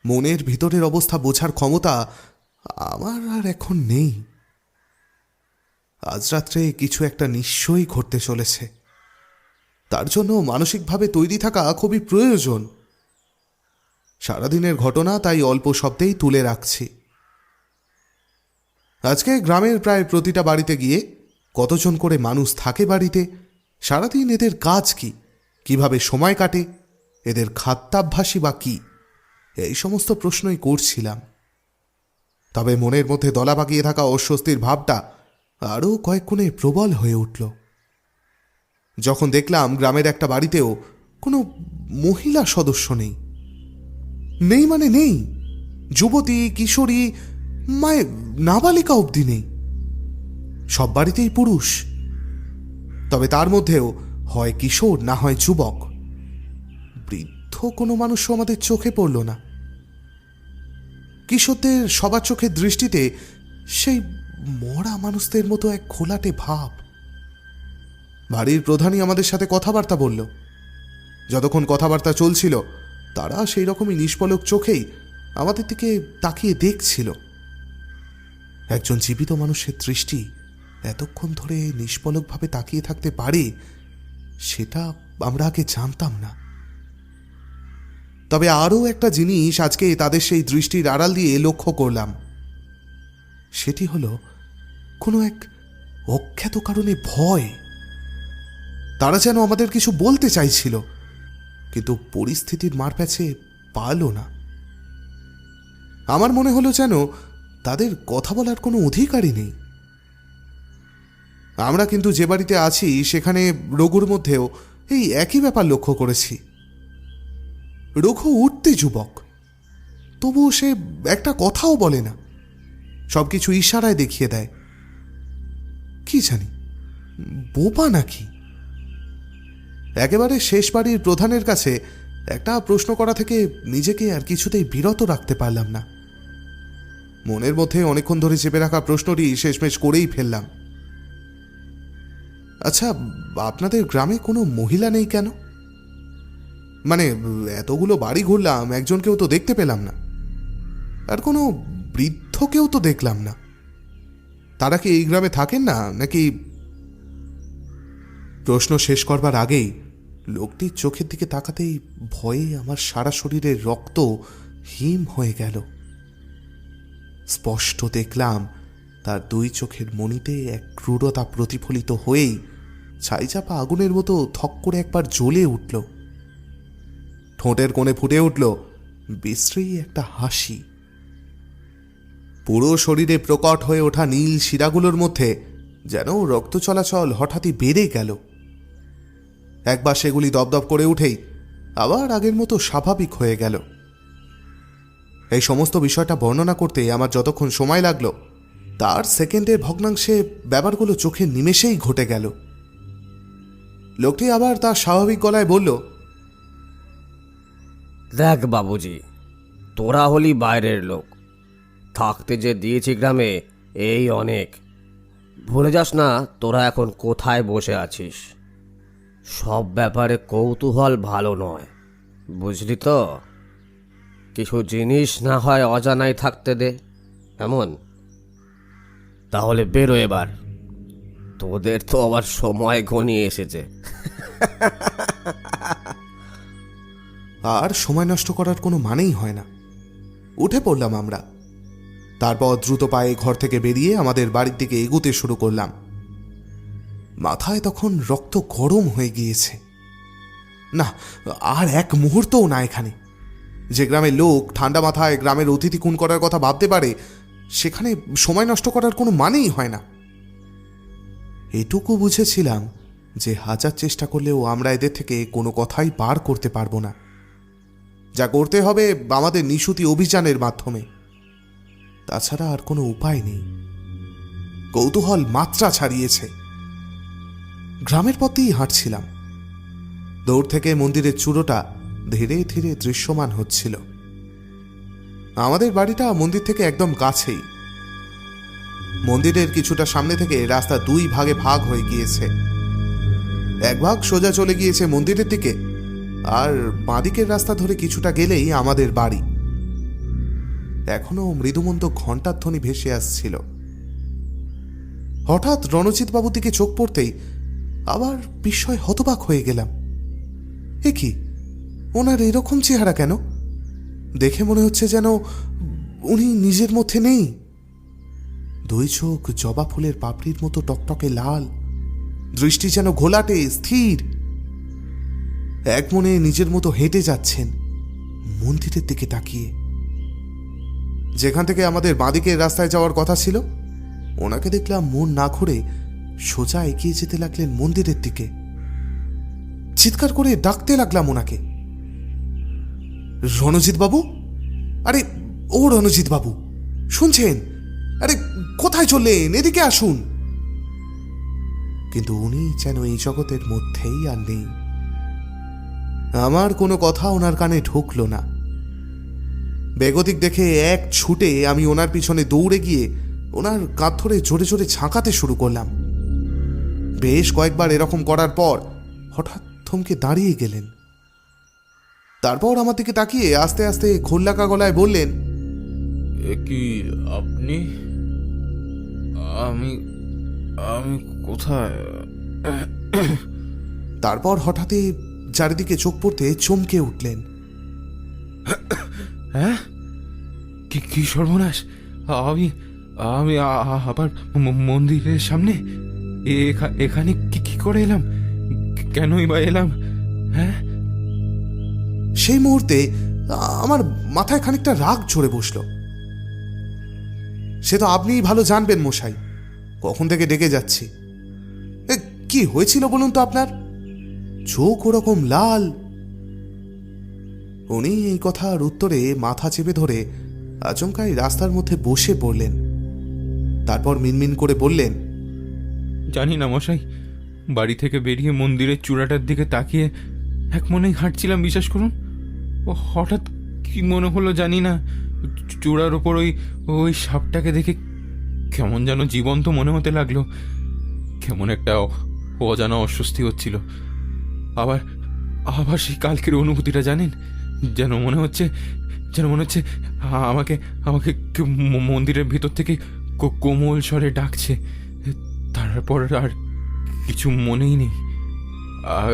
মনের ভিতরের অবস্থা বোঝার ক্ষমতা আমার আর এখন নেই। আজ রাত্রে কিছু একটা নিশ্চয়ই ঘটতে চলেছে। তার জন্য মানসিকভাবে তৈরি থাকা খুবই প্রয়োজন। সারাদিনের ঘটনা তাই অল্প শব্দেই তুলে রাখছি। আজকে গ্রামের প্রায় প্রতিটা বাড়িতে গিয়ে কতজন করে মানুষ থাকে বাড়িতে, সারাদিন এদের কাজ কি, কিভাবে সময় কাটে, এদের খাদ্যাভ্যাসই বা কি, এই সমস্ত প্রশ্নই করছিলাম। তবে মনের মধ্যে দলা পাকিয়ে থাকা অস্বস্তির ভাবটা আরও কয়েক গুণে প্রবল হয়ে উঠল যখন দেখলাম গ্রামের একটা বাড়িতেও কোনো মহিলা সদস্য নেই। নেই মানে নেই, যুবতী, কিশোরী, মায়ের নাবালিকা অবধি নেই। সব বাড়িতেই পুরুষ, তবে তার মধ্যেও হয় কিশোর না হয় যুবক। বৃদ্ধ কোনো মানুষও আমাদের চোখে পড়ল না। কিশোরদের সবার চোখের দৃষ্টিতে সেই মরা মানুষদের মতো এক ঘোলাটে ভাব। বাড়ির প্রধানই আমাদের সাথে কথাবার্তা বলল। যতক্ষণ কথাবার্তা চলছিল তারা সেই রকমই নিষ্পলক চোখেই আমাদের দিকে তাকিয়ে দেখছিল। একজন জীবিত মানুষের দৃষ্টি এতক্ষণ ধরে নিষ্পলকভাবে তাকিয়ে থাকতে পারে সেটা আমরা আগে জানতাম না। তবে আরও একটা জিনিস আজকে তাদের সেই দৃষ্টির আড়াল দিয়ে লক্ষ্য করলাম। সেটি হলো কোনো এক অজ্ঞাত কারণে ভয়। তারা যেন আমাদের কিছু বলতে চাইছিল, কিন্তু পরিস্থিতির মারপ্যাচে পারল না। আমার মনে হলো যেন তাদের কথা বলার কোনো অধিকারই নেই। আমরা কিন্তু যে বাড়িতে আছি সেখানে রঘুর মধ্যেও এই একই ব্যাপার লক্ষ্য করেছি। রঘু উঠতি যুবক, তবুও সে একটা কথাও বলে না, সবকিছু ইশারায় দেখিয়ে দেয়। কি জানি, বোবা নাকি? একেবারে শেষ বাড়ির প্রধানের কাছে একটা প্রশ্ন করা থেকে নিজেকে আর কিছুতেই বিরত রাখতে পারলাম না। মনের মধ্যে অনেকক্ষণ ধরে চেপে রাখা প্রশ্নটি শেষমেশ করেই ফেললাম। আচ্ছা, আপনাদের গ্রামে কোনো মহিলা নেই কেন? মানে, এতগুলো বাড়ি ঘুরলাম, একজনকেও তো দেখতে পেলাম না, আর কোনো বৃদ্ধকেও তো দেখলাম না। তারা কি এই গ্রামে থাকেন না নাকি? প্রশ্ন শেষ করবার আগেই লোকটির চোখের দিকে তাকাতেই ভয়ে আমার সারা শরীরের রক্ত হিম হয়ে গেল। স্পষ্ট দেখলাম তার দুই চোখের মণিতে এক ক্রূরতা প্রতিফলিত হয়েই ছাইচাপা আগুনের মতো থক করে একবার জ্বলে উঠল। ঠোঁটের কোণে ফুটে উঠল বিশ্রী একটা হাসি। পুরো শরীরে প্রকট হয়ে ওঠা নীল শিরাগুলোর মধ্যে যেন রক্ত চলাচল হঠাৎই বেড়ে গেল। একবার সেগুলি দপদপ করে উঠেই আবার আগের মতো স্বাভাবিক হয়ে গেল। এই সমস্ত বিষয়টা বর্ণনা করতে আমার যতক্ষণ সময় লাগলো, তার সেকেন্ডের ভগ্নাংশে ব্যাপারগুলো চোখের নিমেষেই ঘটে গেল। লোকটি আবার তার স্বাভাবিক গলায় বলল, দেখ বাবুজি, তোরা হলি বাইরের লোক, থাকতে যে দিয়েছি গ্রামে এই অনেক। ভুলে যাস না তোরা এখন কোথায় বসে আছিস। সব ব্যাপারে কৌতূহল ভালো নয়, বুঝলি তো? কিছু জিনিস না হয় অজানাই থাকতে দে, এমন। তাহলে বেরো এবার, তোদের তো আবার সময় ঘনিয়ে এসেছে। আর সময় নষ্ট করার কোনো মানেই হয় না। উঠে পড়লাম আমরা। তারপর দ্রুত পায়ে ঘর থেকে বেরিয়ে আমাদের বাড়ির দিকে এগুতে শুরু করলাম। মাথায় তখন রক্ত গরম হয়ে গিয়েছে। না, আর এক মুহূর্তও না এখানে। যে গ্রামের লোক ঠান্ডা মাথায় গ্রামের অতিথি খুন করার কথা ভাবতে পারে, সেখানে সময় নষ্ট করার কোনো মানেই হয় না। এটুকু বুঝেছিলাম যে হাজার চেষ্টা করলেও আমরা এদের থেকে কোনো কথাই বার করতে পারবো না। যা করতে হবে আমাদের নিশুতি অভিযানের মাধ্যমে, তাছাড়া আর কোনো উপায় নেই। কৌতূহল মাত্রা ছাড়িয়েছে। গ্রামের পথ দিয়েই হাঁটছিলাম। দৌড় থেকে মন্দিরের চূড়োটা ধীরে ধীরে দৃশ্যমান হচ্ছিল। আমাদের বাড়িটা মন্দির থেকে একদম কাছেই। মন্দিরের কিছুটা সামনে থেকে রাস্তা দুই ভাগে ভাগ হয়ে গিয়েছে। এক ভাগ সোজা চলে গিয়েছে মন্দিরের দিকে, আর বাঁদিকের রাস্তা ধরে কিছুটা গেলেই আমাদের বাড়ি। এখনো মৃদুমন্দ ঘণ্টার ধ্বনি ভেসে আসছিল। হঠাৎ রণজিৎ বাবুর দিকে চোখ পড়তেই আবার বিস্ময় হতবাক হয়ে গেলাম। এ কি, ওনার এরকম চেহারা কেন? দেখে মনে হচ্ছে যেন উনি নিজের মধ্যে নেই। দুই চোখ জবা ফুলের পাপড়ির মতো টকটকে লাল, দৃষ্টি যেন ঘোলাটে স্থির। এক মনে নিজের মতো হেঁটে যাচ্ছেন মন্দিরের দিকে তাকিয়ে। যেখান থেকে আমাদের বাঁদিকের রাস্তায় যাওয়ার কথা ছিল, ওনাকে দেখলাম মন না ঘুরে সোজা এগিয়ে যেতে লাগলেন মন্দিরের দিকে। চিৎকার করে ডাকতে লাগলাম ওনাকে, রণজিৎ বাবু! আরে ও রণজিৎ বাবু, শুনছেন? আরে কোথায় চললেন? এদিকে আসুন। কিন্তু উনি যেন এই জগতের মধ্যেই আর নেই। আমার কোনো কথা ওনার কানে ঢুকলো না। বেগতিক দেখে এক ছুটে আমি ওনার পিছনে দৌড়ে গিয়ে ওনার কাঁধ ধরে জোরে জোরে ঝাঁকাতে শুরু করলাম। বেশ কয়েকবার এরকম করার পর হঠাৎ থমকে দাঁড়িয়ে গেলেন। তারপর আমার দিকে তাকিয়ে আস্তে আস্তে খোল্লাকা গলায় বললেন, এ কি আপনি? আমি আমি কোথায়? তারপর হঠাৎই চারিদিকে চোখ পড়তে চমকে উঠলেন। হ্যাঁ, কি কি সর্বনাশ! আমি আমি আবার মন্দিরের সামনে এখানে কি কি করে এলাম? কেনই বা এলাম? হ্যাঁ, সেই মুহূর্তে আমার মাথায় খানিকটা রাগ চড়ে বসল। সে তো আপনিই ভালো জানবেন মশাই, কখন থেকে ডেকে যাচ্ছি। কি হয়েছিল বলুন তো আপনার? চোখ ওরকম লাল। উনি এই কথার উত্তরে মাথা চেপে ধরে আচমকাই রাস্তার মধ্যে বসে পড়লেন। তারপর মিনমিন করে বললেন, জানি না মশাই, বাড়ি থেকে বেরিয়ে মন্দিরের চূড়াটার দিকে তাকিয়ে এক মনেই হাঁটছিলাম, বিশ্বাস করুন। ও হঠাৎ কি মনে হলো জানি না, চূড়ার ওপর ওই ওই সাপটাকে দেখে কেমন যেন জীবন্ত মনে হতে লাগলো। কেমন একটা অজানা অস্বস্তি হচ্ছিল। আবার আবার সেই কালকের অনুভূতিটা জানেন, যেন মনে হচ্ছে আমাকে আমাকে কেউ মন্দিরের ভিতর থেকে কোমল স্বরে ডাকছে। তারপর আর কিছু মনেই নেই।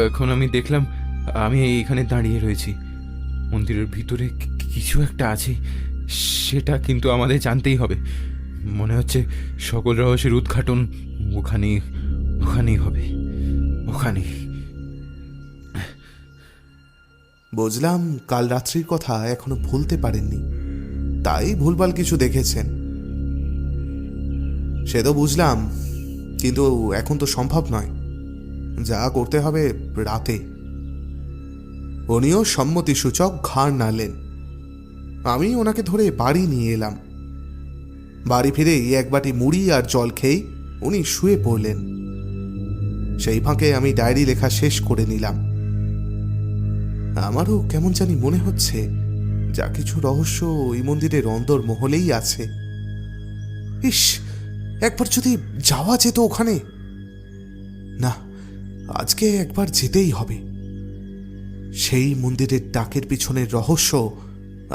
এখন আমি দেখলাম আমি এইখানে দাঁড়িয়ে রয়েছি। মন্দিরের ভিতরে কিছু একটা আছে, সেটা কিন্তু আমাদের জানতেই হবে। মনে হচ্ছে সকল রহস্যের উদ্ঘাটন ওখানেই হবে, ওখানেই। বুঝলাম কাল রাত্রির কথা এখনো ভুলতে পারেননি, তাই ভুলভাল কিছু দেখেছেন। সে তো বুঝলাম, কিন্তু এখন তো সম্ভব নয়, যা করতে হবে রাতে। উনিও সম্মতিসূচক ঘাড় নাড়লেন। আমি ওনাকে ধরে বাড়ি নিয়ে এলাম। বাড়ি ফিরেই এক বাটি মুড়ি আর জল খেয়েই উনি শুয়ে পড়লেন। সেই ফাঁকে আমি ডায়েরি লেখা শেষ করে নিলাম। আমারও কেমন জানি মনে হচ্ছে যা কিছু রহস্য ওই মন্দিরের অন্দর মহলেই আছে। ইস, একবার যদি যাওয়া যেত ওখানে। না, আজকে একবার যেতেই হবে। সেই মন্দিরের ডাকের পিছনের রহস্য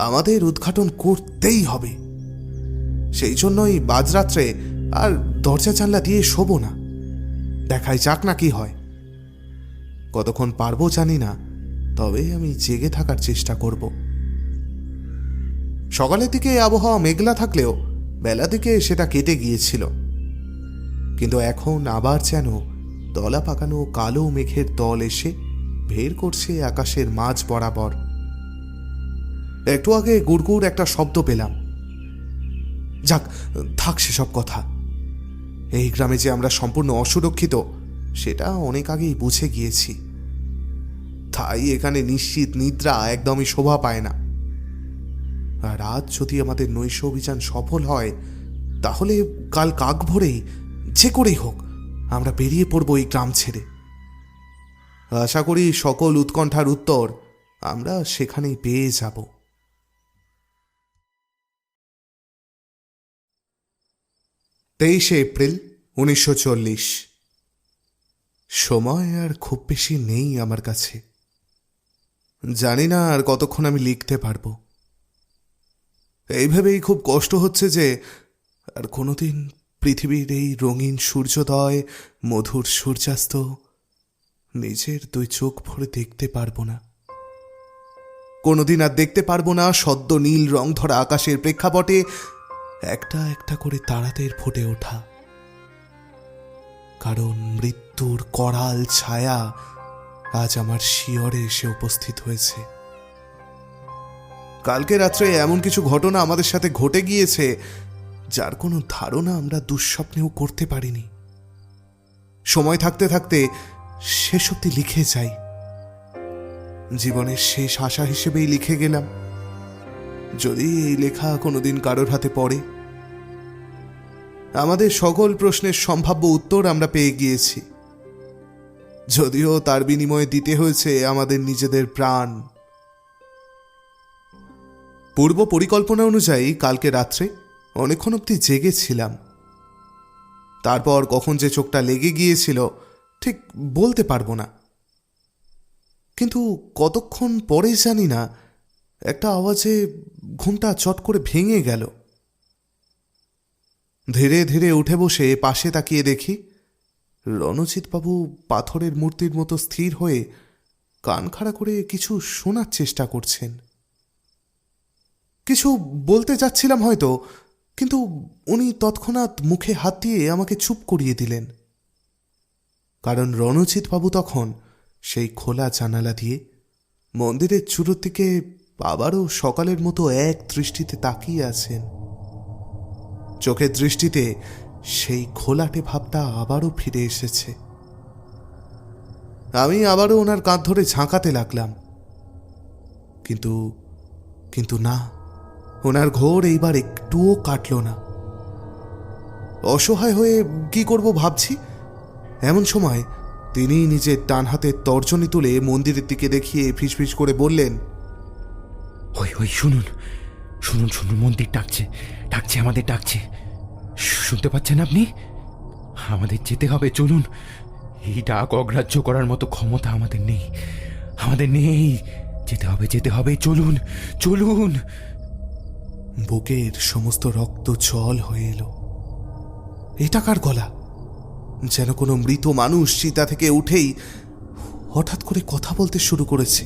আমাদের উদ্ঘাটন করতেই হবে। সেই জন্যই বাজরাত্রে আর দরজা জানলা দিয়ে শোবো না। দেখাই যাক না কি হয়। কতক্ষণ পারবো জানি না, তবে আমি জেগে থাকার চেষ্টা করব। সকালের দিকে আবহাওয়া মেঘলা থাকলেও বেলা দিকে সেটা কেটে গিয়েছিল। কিন্তু এখন আবার যেন দলা পাকানো কালো মেঘের দল এসে ভের করছে আকাশের মাঝ বরাবর। একটু আগে গুড়গুড় একটা শব্দ পেলাম। যাক, থাক সেসব কথা। এই গ্রামে যে আমরা সম্পূর্ণ অসুরক্ষিত সেটা অনেক আগেই বুঝে গিয়েছি। তাই এখানে নিশ্চিত নিদ্রা একদমই শোভা পায় না। আর আজ যদি আমাদের নৈশ অভিযান সফল হয়, তাহলে কাল কাক ভোরেই যে করেই হোক আমরা বেরিয়ে পড়ব এই গ্রাম ছেড়ে। আশা করি সকল উৎকণ্ঠার উত্তর আমরা সেখানেই পেয়ে যাব। 23 এপ্রিল 1940। সময় আর খুব বেশি নেই আমার কাছে। জানি না আর কতক্ষণ আমি লিখতে পারবো। এইভাবেই খুব কষ্ট হচ্ছে যে আর কোনোদিন পৃথিবীর এই রঙিন সূর্যোদয়, মধুর সূর্যাস্ত নিজের দুই চোখ ভরে দেখতে পারবো না। কোনোদিন আর দেখতে পারবো না সদ্য নীল রং ধরা আকাশের প্রেক্ষাপটে একটা একটা করে তারাদের ফুটে ওঠা। কারণ মৃত্যুর করাল ছায়া আজ আমার শিয়রে এসে উপস্থিত হয়েছে। কালকে রাত্রে এমন কিছু ঘটনা আমাদের সাথে ঘটে গিয়েছে যার কোনো ধারণা আমরা দুঃস্বপ্নেও করতে পারিনি। সময় থাকতে থাকতে শেষ অবধি লিখে যাই। জীবনের শেষ আশা হিসেবেই লিখে গেলাম, যদি এই লেখা কোনোদিন কারোর হাতে পড়ে। আমাদের সকল প্রশ্নের সম্ভাব্য উত্তর আমরা পেয়ে গিয়েছি, যদিও তার বিনিময়ে দিতে হয়েছে আমাদের নিজেদের প্রাণ। পূর্ব পরিকল্পনা অনুযায়ী কালকে রাত্রে অনেকক্ষণ অবধি জেগেছিলাম। তারপর কখন যে চোখটা লেগে গিয়েছিল ঠিক বলতে পারবো না, কিন্তু কতক্ষণ পরে জানি না একটা আওয়াজে ঘুমটা চট করে ভেঙে গেল। ধীরে ধীরে উঠে বসে পাশে তাকিয়ে দেখি রণজিৎবাবু পাথরের মূর্তির মতো স্থির হয়ে কান খাড়া করে কিছু শোনার চেষ্টা করছেন। কিছু বলতে যাচ্ছিলাম হয়তো, কিন্তু উনি তৎক্ষণাৎ মুখে হাত দিয়ে আমাকে চুপ করিয়ে দিলেন। কারণ রণজিৎবাবু তখন সেই খোলা জানালা দিয়ে মন্দিরের চূড়োর দিকে আবারও সকালের মতো এক দৃষ্টিতে তাকিয়ে আছেন। চোখের দৃষ্টিতে সেই খোলাটে ভাবটা আবারও ফিরে এসেছে। আমি আবারও ওনার কাঁধ ধরে ঝাঁকাতে লাগলাম, কিন্তু না, ওনার ঘোর এইবার একটুও কাটল না। অসহায় হয়ে কি করব ভাবছি, এমন সময় তিনি নিজের ডান হাতের তর্জনী তুলে মন্দিরের দিকে দেখিয়ে ফিসফিস করে বললেন, ওই ওই শুনুন শুনুন শুনুন, মন্দির ডাকছে, ডাকছে, আমাদের ডাকছে। শুনতে পাচ্ছেন আপনি? আমাদের যেতে হবে, চলুন। এই ডাক অগ্রাহ্য করার মতো ক্ষমতা আমাদের নেই, আমাদের নেই। যেতে হবে, যেতে হবে, চলুন চলুন। বুকের সমস্ত রক্ত জল হয়ে এলো। এটা কার গলা? যেন কোনো মৃত মানুষ চিতা থেকে উঠেই হঠাৎ করে কথা বলতে শুরু করেছে।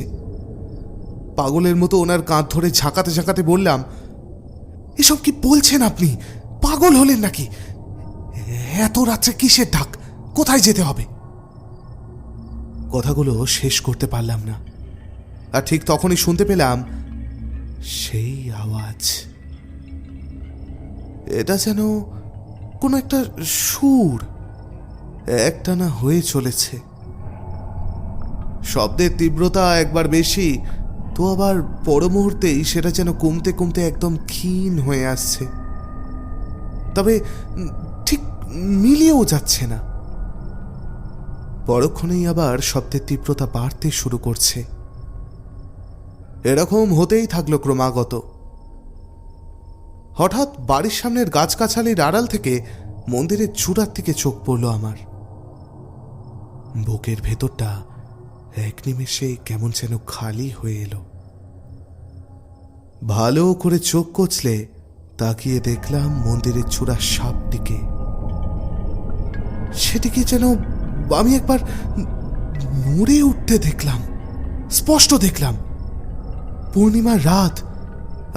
পাগলের মতো ওনার কাঁধ ধরে ঝাঁকাতে ঝাঁকাতে বললাম, এসব কি বলছেন আপনি? পাগল হলেন নাকি? এত রাত্রে কিসের ডাক? কোথায় যেতে হবে? কথাগুলো শেষ করতে পারলাম না, আর ঠিক তখনই শুনতে পেলাম সেই আওয়াজ। এটা যেন কোনো একটা সুর একটানা হয়ে চলেছে। শব্দের তীব্রতা একবার বেশি, তো আবার পর মুহূর্তেই সেটা যেন কমতে কমতে একদম ক্ষীণ হয়ে আসছে, তবে ঠিক মিলিয়েও যাচ্ছে না। পরক্ষণেই আবার শব্দের তীব্রতা বাড়তে শুরু করছে। এরকম হতেই থাকলো ক্রমাগত। হঠাৎ বাড়ির সামনের গাছগাছালির আড়াল থেকে মন্দিরের চূড়ার দিকে চোখ পড়ল আমার। বুকের ভেতরটা এক নিমেষে কেমন যেন খালি হয়ে এলো। ভালো করে চোখ কচলে তাকিয়ে দেখলাম মন্দিরের চূড়ার সাপটিকে। সেটিকে যেন আমি একবার নড়ে উঠতে দেখলাম, স্পষ্ট দেখলাম। পূর্ণিমার রাত,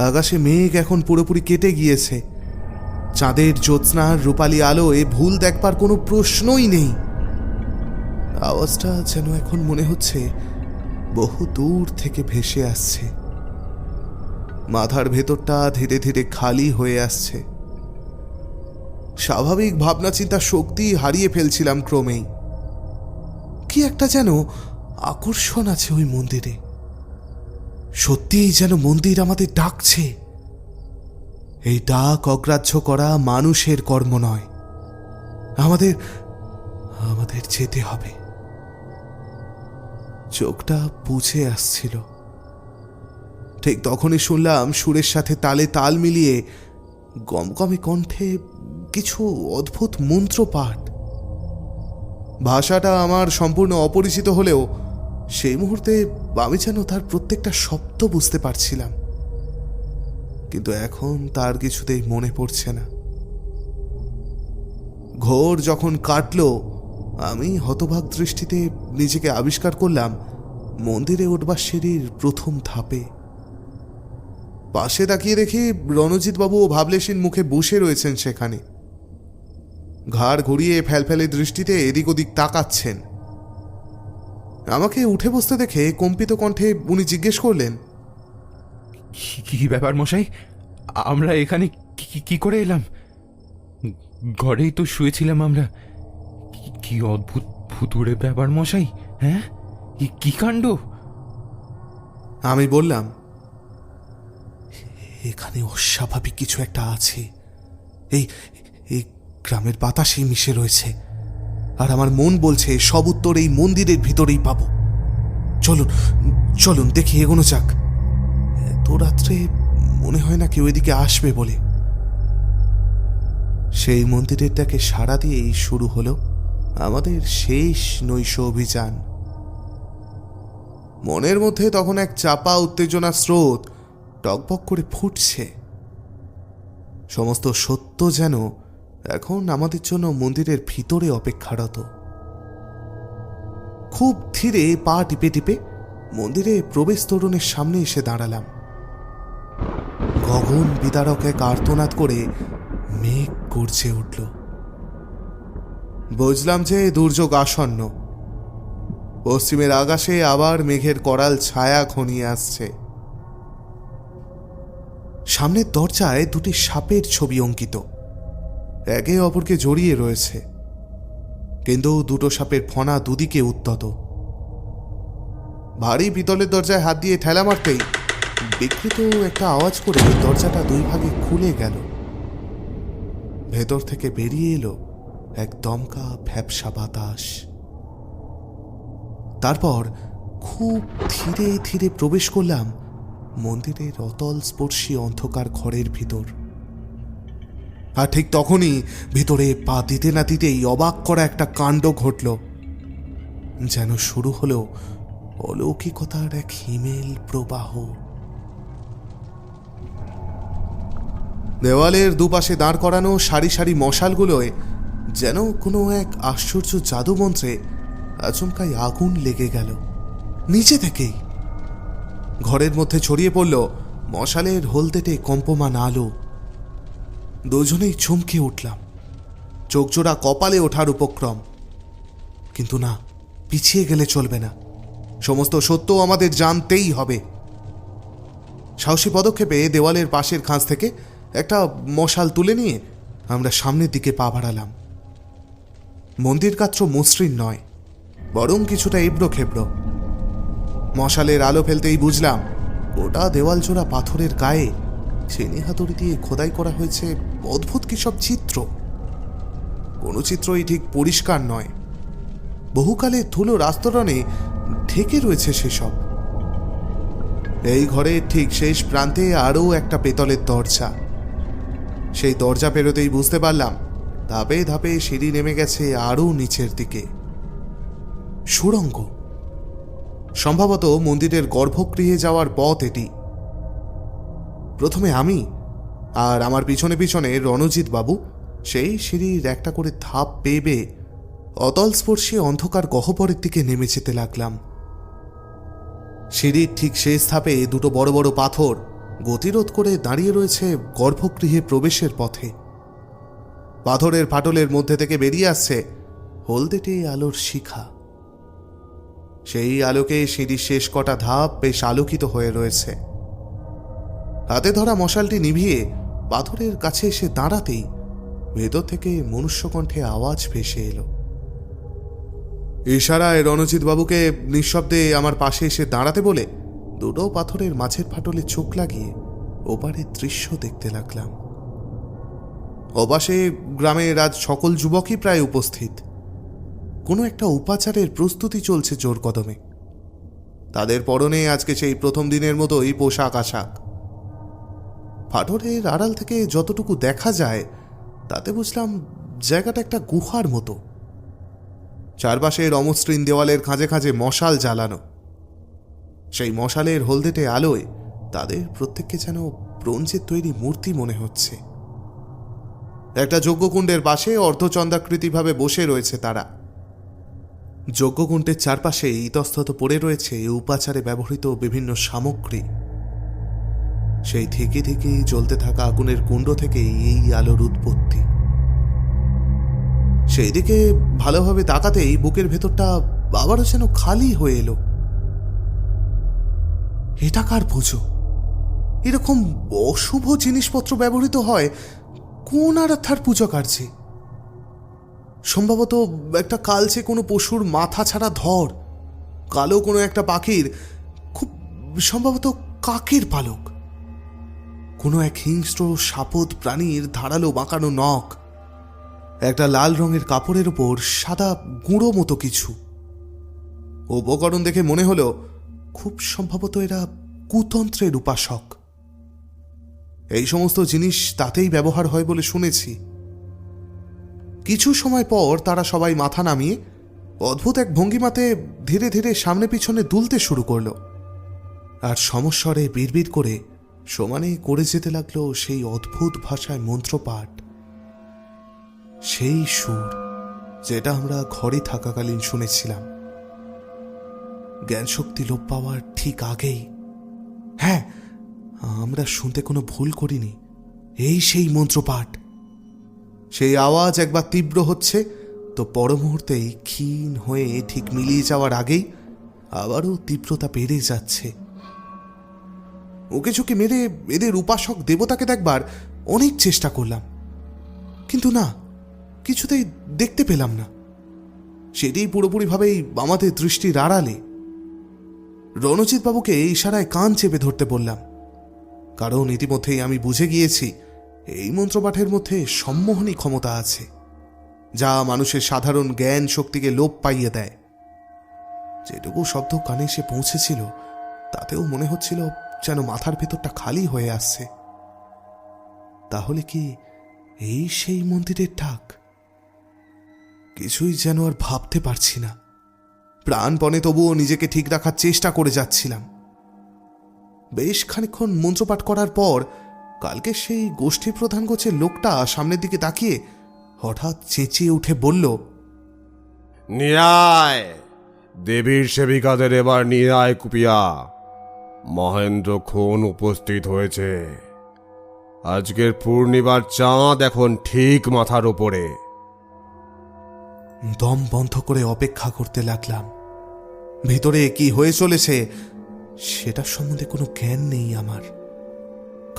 আকাশে মেঘ এখন পুরোপুরি কেটে গিয়েছে। চাঁদের জ্যোৎস্নার রূপালী আলোয় ভুল দেখবার কোনো প্রশ্নই নেই। আওয়াজটা যেন এখন মনে হচ্ছে বহু দূর থেকে ভেসে আসছে। মাথার ভেতরটা ধীরে ধীরে খালি হয়ে আসছে। স্বাভাবিক ভাবনা চিন্তা শক্তি হারিয়ে ফেলছিলাম ক্রমেই। কি একটা যেন আকর্ষণ আছে ওই মন্দিরে। সত্যিই যেন মন্দির আমাদের ডাকছে। এই ডাক অগ্রাহ্য করা মানুষের কর্ম নয়। আমাদের যেতে হবে। চোখটা বুঝে আসছিল। ঠিক তখনই শুনলাম সুরের সাথে তালে তাল মিলিয়ে গমগমে কণ্ঠে কিছু অদ্ভুত মন্ত্র পাঠ। ভাষাটা আমার সম্পূর্ণ অপরিচিত হলেও সেই মুহূর্তে আমি যেন তার প্রত্যেকটা শব্দ বুঝতে পারছিলাম, কিন্তু এখন তার কিছুতেই মনে পড়ছে না। ঘোর যখন কাটল, আমি হতভাগ দৃষ্টিতে নিজেকে আবিষ্কার করলাম মন্দিরে উঠবার সিঁড়ির প্রথম ধাপে। পাশে তাকিয়ে দেখি রণজিৎবাবু ও ভাবলেশীন মুখে বসে রয়েছেন সেখানে। ঘাড় ঘুরিয়ে ফ্যালফ্যালে দৃষ্টিতে এদিক ওদিক তাকাচ্ছেন। আমাকে উঠে বসতে দেখে কম্পিত কণ্ঠে উনি জিজ্ঞেস করলেন, কি ব্যাপার মশাই? আমরা এখানে কি করে এলাম? ঘরেই তো শুয়েছিলাম আমরা। কি অদ্ভুত ভুতুড়ে ব্যাপার মশাই, হ্যাঁ? কি কাণ্ড? আমি বললাম, এখানে অস্বাভাবিক কিছু একটা আছে। এই গ্রামের বাতাসেই মিশে রয়েছে, আর আমার মন বলছে সব উত্তর এই মন্দিরের ভিতরেই পাবো। চলুন চলুন দেখি, এগোনো যাক। এত রাত্রে মনে হয় না কেউ এদিকে আসবে বলে। সেই মন্দিরেরটাকে সাড়া দিয়েই শুরু হলো আমাদের শেষ নৈশ অভিযান। মনের মধ্যে তখন এক চাপা উত্তেজনা স্রোত টকবক করে ফুটছে। সমস্ত সত্য যেন এখন আমাদের জন্য মন্দিরের ভিতরে অপেক্ষারত। খুব ধীরে পা টিপে টিপে মন্দিরে প্রবেশ তোরণের সামনে এসে দাঁড়ালাম। গগন বিদারক এক আর্তনাদ করে মেঘ গর্জে উঠল। বুঝলাম যে দুর্যোগ আসন্ন। পশ্চিমের আকাশে আবার মেঘের করাল ছায়া ঘনিয়ে আসছে। সামনের দরজায় দুটি সাপের ছবি অঙ্কিত, একে অপরকে জড়িয়ে রয়েছে, কিন্তু দুটো সাপের ফণা দুদিকে উত্তত। ভারী পিতলের দরজায় হাত দিয়ে ঠেলা মারতেই বিকৃত একটা আওয়াজ করে দরজাটা দুই ভাগে খুলে গেল। ভেতর থেকে বেরিয়ে এলো এক দমকা ভ্যাপসা বাতাস। তারপর খুব ধীরে ধীরে প্রবেশ করলাম মন্দিরের অতল স্পর্শী অন্ধকার ঘরের ভিতর। আর ঠিক তখনই ভিতরে পা দিতে না দিতেই অবাক করা একটা কাণ্ড ঘটল। যেন শুরু হলো অলৌকিকতার এক হিমেল প্রবাহ। দেওয়ালের দুপাশে দাঁড় করানো সারি সারি মশালগুলোয় যেন কোনো এক আশ্চর্য জাদুমন্ত্রে আচমকাই আগুন লেগে গেল নিচে থেকেই। ঘরের মধ্যে ছড়িয়ে পড়ল মশালের হলদেটে কম্পমান আলো। দুজনেই চমকে উঠলাম, চোখজোড়া কপালে ওঠার উপক্রম। কিন্তু না, পিছিয়ে গেলে চলবে না, সমস্ত সত্য আমাদের জানতেই হবে। সাহসী পদক্ষেপে দেওয়ালের পাশের খাঁজ থেকে একটা মশাল তুলে নিয়ে আমরা সামনের দিকে পা বাড়ালাম। মন্দির গাত্র মসৃণ নয়, বরং কিছুটা এবড়ো খেবড়ো। মশালের আলো ফেলতেই বুঝলাম গোটা দেওয়াল জোড়া পাথরের গায়ে ছেনি হাতুড়ি দিয়ে খোদাই করা হয়েছে অদ্ভুত কি সব চিত্র। কোনো চিত্রই ঠিক পরিষ্কার নয়, বহুকালে ধুলোর আস্তরণে ঢেকে রয়েছে সেসব। এই ঘরের ঠিক শেষ প্রান্তে আরও একটা পেতলের দরজা। সেই দরজা পেরোতেই বুঝতে পারলাম ধাপে ধাপে সিঁড়ি নেমে গেছে আরও নিচের দিকে। সুড়ঙ্গ, সম্ভবত মন্দিরের গর্ভগৃহে যাওয়ার পথ এটি। প্রথমে আমি আর আমার পিছনে পিছনে রণজিৎ বাবু সেই সিঁড়ির একটা করে ধাপ পেয়ে পেয়ে অতলস্পর্শী অন্ধকার গহ্বরের দিকে নেমে যেতে লাগলাম। সিঁড়ির ঠিক শেষ ধাপে দুটো বড় বড় পাথর গতিরোধ করে দাঁড়িয়ে রয়েছে গর্ভগৃহে প্রবেশের পথে। পাথরের ফাটলের মধ্যে থেকে বেরিয়ে আসছে হলদেটে আলোর শিখা। সেই আলোকে সিঁড়ির শেষ কটা ধাপ বেশ আলোকিত হয়ে রয়েছে। হাতে ধরা মশালটি নিভিয়ে পাথরের কাছে এসে দাঁড়াতেই ভেতর থেকে মনুষ্যকণ্ঠে আওয়াজ ভেসে এলো। ইশারায় রণজিৎ বাবুকে নিঃশব্দে আমার পাশে এসে দাঁড়াতে বলে দুটো পাথরের মাঝের ফাটলে চোখ লাগিয়ে ওপারের দৃশ্য দেখতে লাগলাম। ওপাশে গ্রামের আজ সকল যুবকই প্রায় উপস্থিত। কোনো একটা উপাচারের প্রস্তুতি চলছে জোর কদমে। তাদের পরনে আজকে সেই প্রথম দিনের মতোই পোশাক আশাক। ফাটলের আড়াল থেকে যতটুকু দেখা যায় তাতে বুঝলাম জায়গাটা একটা গুহার মতো। চারপাশের অমসৃণ দেওয়ালের খাঁজে খাঁজে মশাল জ্বালানো। সেই মশালের হলদেটে আলোয় তাদের প্রত্যেককে যেন ব্রোঞ্জের তৈরি মূর্তি মনে হচ্ছে। একটা যজ্ঞকুণ্ডের পাশে অর্ধচন্দ্রাকৃতিভাবে বসে রয়েছে তারা। যজ্ঞকুণ্ডের চারপাশে ইতস্তত পড়ে রয়েছে উপাচারে ব্যবহৃত বিভিন্ন সামগ্রী। সেই থেকে থেকে জ্বলতে থাকা আগুনের কুণ্ড থেকেই এই আলোর উৎপত্তি। সেই দিকে ভালোভাবে তাকাতেই বুকের ভেতরটা আবারও যেন খালি হয়ে এলো। এটা কার পুজো? এরকম অশুভ জিনিসপত্র ব্যবহৃত হয় কোন আরাধ্যার পুজো কার্যে? সম্ভবত একটা কালচে কোনো পশুর মাথা ছাড়া ধর, কালো কোনো একটা পাখির, খুব সম্ভবত কাকের পালক, কোনো এক হিংস্র সাপদ প্রাণীর ধারালো বাঁকানো নখ, একটা লাল রঙের কাপড়ের ওপর সাদা গুঁড়ো মতো কিছু। উপকরণ দেখে মনে হলো খুব সম্ভবত এরা কুতন্ত্রের উপাসক। এই সমস্ত জিনিস তাতেই ব্যবহার হয় বলে শুনেছি। কিছু সময় পর তারা সবাই মাথা নামিয়ে অদ্ভুত এক ভঙ্গিমাতে ধীরে ধীরে সামনে পিছনে দুলতে শুরু করলো, আর সমস্বরে বিড়বিড় করে সমানে করে যেতে লাগলো সেই অদ্ভুত ভাষায় মন্ত্রপাঠ, সেই সুর যেটা আমরা ঘরে থাকাকালীন শুনেছিলাম জ্ঞানশক্তি লোপ পাওয়ার ঠিক আগেই। হ্যাঁ, আমরা শুনতে কোনো ভুল করিনি, এই সেই মন্ত্রপাঠ। সেই আওয়াজ একবার তীব্র হচ্ছে, তো পর মুহূর্তেই ক্ষীণ হয়ে ঠিক মিলিয়ে যাওয়ার আগেই আবারও তীব্রতা বেড়ে যাচ্ছে। ওকে ঝুঁকে মেরে এদের উপাসক দেবতাকে দেখবার অনেক চেষ্টা করলাম, কিন্তু না, কিছুতেই দেখতে পেলাম না। সেটাই পুরোপুরিভাবেই আমাদের দৃষ্টির আড়ালে। রণজিৎ বাবুকে ইশারায় কান চেপে ধরতে বললাম, কারণ ইতিমধ্যেই আমি বুঝে গিয়েছি এই মন্ত্রপাঠের মধ্যে সম্মোহনী ক্ষমতা আছে, যা মানুষের সাধারণ জ্ঞান শক্তিকে লোপ পাইয়ে দেয়। যেটুকু শব্দ কানে এসে পৌঁছেছিল তাতেও মনে হচ্ছিল যেন মাথার ভেতরটা খালি হয়ে আসছে। তাহলে কি এই সেই মন্দিরের ডাক? কিছুই যেন আর ভাবতে পারছি না। প্রাণপণে তবুও নিজেকে ঠিক রাখার চেষ্টা করে যাচ্ছিলাম। বেশ খানিকক্ষণ মন্ত্রপাঠ করার পর কালকে সেই গোষ্ঠী প্রধান গোছের লোকটা সামনের দিকে তাকিয়ে হঠাৎ চেঁচিয়ে উঠে বলল, নিরায় দেবীর সেবিকাদের এবার নিরায় কুপিয়া মহেন্দ্র খুন উপস্থিত হয়েছে। আজকের পূর্ণিমার চাঁদ এখন ঠিক মাথার উপরে। দম বন্ধ করে অপেক্ষা করতে লাগলাম। ভিতরে কি হয়ে চলেছে সেটার সম্বন্ধে কোনো জ্ঞান নেই আমার।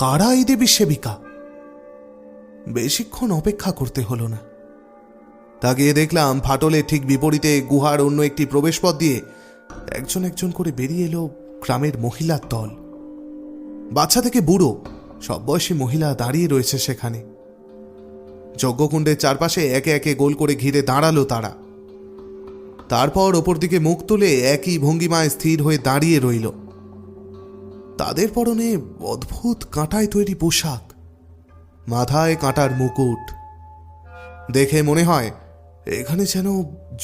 কারা এই দেবীর সেবিকা? বেশিক্ষণ অপেক্ষা করতে হলো না। তাকিয়ে দেখলাম ফাটলের ঠিক বিপরীতে গুহার অন্য একটি প্রবেশপথ দিয়ে একজন একজন করে বেরিয়ে এলো গ্রামের মহিলার দল। বাচ্চা থেকে বুড়ো সব বয়সী মহিলা দাঁড়িয়ে রয়েছে সেখানে। যজ্ঞকুণ্ডের চারপাশে একে একে গোল করে ঘিরে দাঁড়ালো তারা। তারপর ওপর দিকে মুখ তুলে একই ভঙ্গিমায় স্থির হয়ে দাঁড়িয়ে রইল। তাদের পরনে অদ্ভুত কাঁটায় তৈরি পোশাক, মাথায় কাঁটার মুকুট। দেখে মনে হয় এখানে যেন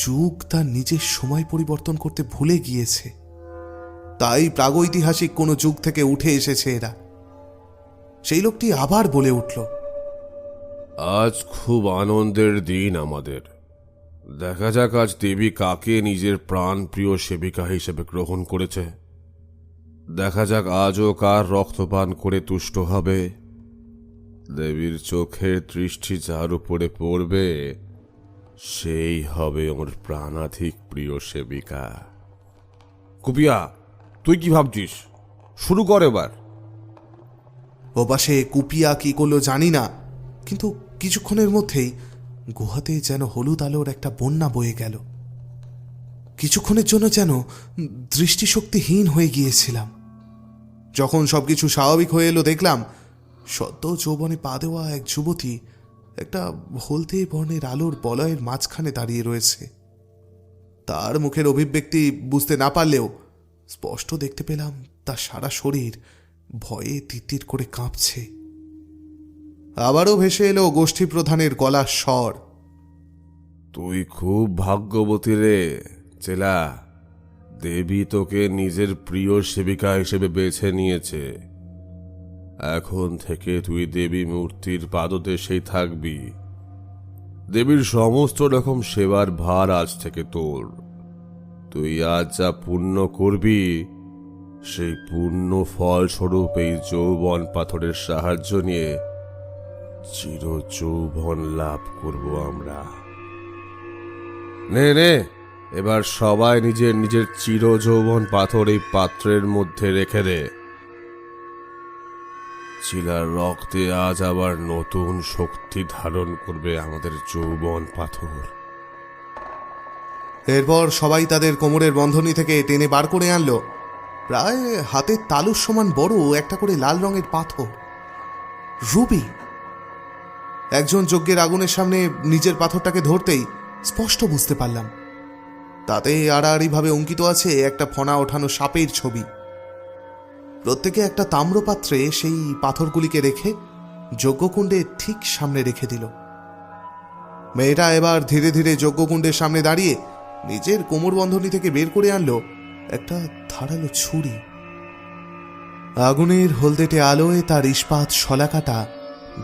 যুগ তার নিজের সময় পরিবর্তন করতে ভুলে গিয়েছে, তাই প্রাগৈতিহাসিক কোনো যুগ থেকে উঠে এসেছে এরা। সেই লোকটি আবার বলে উঠল, আজ খুব আনন্দের দিন আমাদের। দেখা যাক আজ দেবী কাকে নিজের প্রাণ প্রিয় সেবিকা হিসেবে গ্রহণ করেছে। দেখা যাক আজও কার রক্তপান করে তুষ্ট হবে। দেবীর চোখের দৃষ্টি যার উপরে পড়বে সেই হবে ওর প্রাণাধিক প্রিয় সেবিকা। কুপিয়া, তুই কি ভাবছিস? শুরু কর এবার। ওপাশে কুপিয়া কি করলো জানি না, কিন্তু কিছুক্ষণের মধ্যেই গুহাতে যেন হলুদ আলোর একটা বন্যা বয়ে গেল। কিছুক্ষণের জন্য যেন দৃষ্টিশক্তিহীন হয়ে গিয়েছিলাম। যখন সবকিছু স্বাভাবিক হয়ে এলো দেখলাম সদ্য যৌবনে পা দেওয়া এক যুবতী একটা হলদে বর্ণের আলোর বলয়ের মাঝখানে দাঁড়িয়ে রয়েছে। তার মুখের অভিব্যক্তি বুঝতে না পারলেও স্পষ্ট দেখতে পেলাম তার সারা শরীর ভয়ে তিত্তির করে কাঁপছে। আবারও ভেসে এলো গোষ্ঠী প্রধানের গলার স্বর, তুই খুব ভাগ্যবতী রে চেলা। দেবী তোকে নিজের প্রিয় সেবিকা হিসেবে বেছে নিয়েছে। এখন থেকে তুই দেবী মূর্তির পাদদেশেই থাকবি। দেবীর সমস্ত রকম সেবার ভার আজ থেকে তোর। তুই আজ যা পুণ্য করবি সেই পুণ্য ফলস্বরূপ এই যৌবন পাথরের সাহায্য নিয়ে চির যৌবন লাভ করব আমরা। নে নে, এবার সবাই নিজের নিজের চির যৌবন পাথর এই পাত্রের মধ্যে রেখে দে। চিলার রক্তে আজ আবার নতুন শক্তি ধারণ করবে আমাদের যৌবন পাথর। এরপর সবাই তাদের কোমরের বন্ধনী থেকে টেনে বার করে আনলো প্রায় হাতের তালুর সমান বড় একটা করে লাল রঙের পাথর, রুবি। একজন যজ্ঞের আগুনের সামনে নিজের পাথরটাকে ধরতেই স্পষ্ট বুঝতে পারলাম তাতে আড়াআড়িভাবে অঙ্কিত আছে একটা ফণা ওঠানো সাপের ছবি। প্রত্যেকে একটা তাম্রপাত্রে সেই পাথরগুলিকে রেখে যজ্ঞকুণ্ডে ঠিক সামনে রেখে দিল। মেয়েটা এবার ধীরে ধীরে যজ্ঞকুণ্ডের সামনে দাঁড়িয়ে নিজের কোমরবন্ধনী থেকে বের করে আনলো একটা ধারালো ছুরি। আগুনের হলদেটে আলোয় তার ইস্পাত শলাকাটা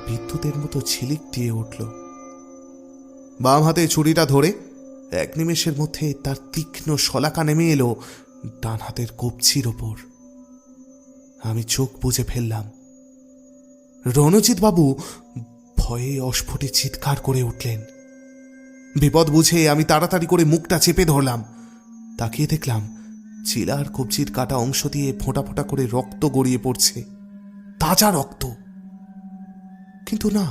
বিদ্যুতের মতো ঝিলিক দিয়ে উঠল। বাম হাতে ছুরিটা ধরে এক নিমেষের মধ্যে তার তীক্ষ্ণ শলাকা নেমে এলো ডান হাতের কবজির ওপর। আমি চোখ বুজে ফেললাম। রণজিৎ বাবু ভয়ে অস্ফুটে চিৎকার করে উঠলেন, বিপদ বুঝে আমি তাড়াতাড়ি করে মুখটা চেপে ধরলাম। তাকিয়ে দেখলাম চিলার কবজির কাটা অংশ দিয়ে ফোঁটা ফোঁটা করে রক্ত গড়িয়ে পড়ছে, তাজা রক্ত। কিন্তু না,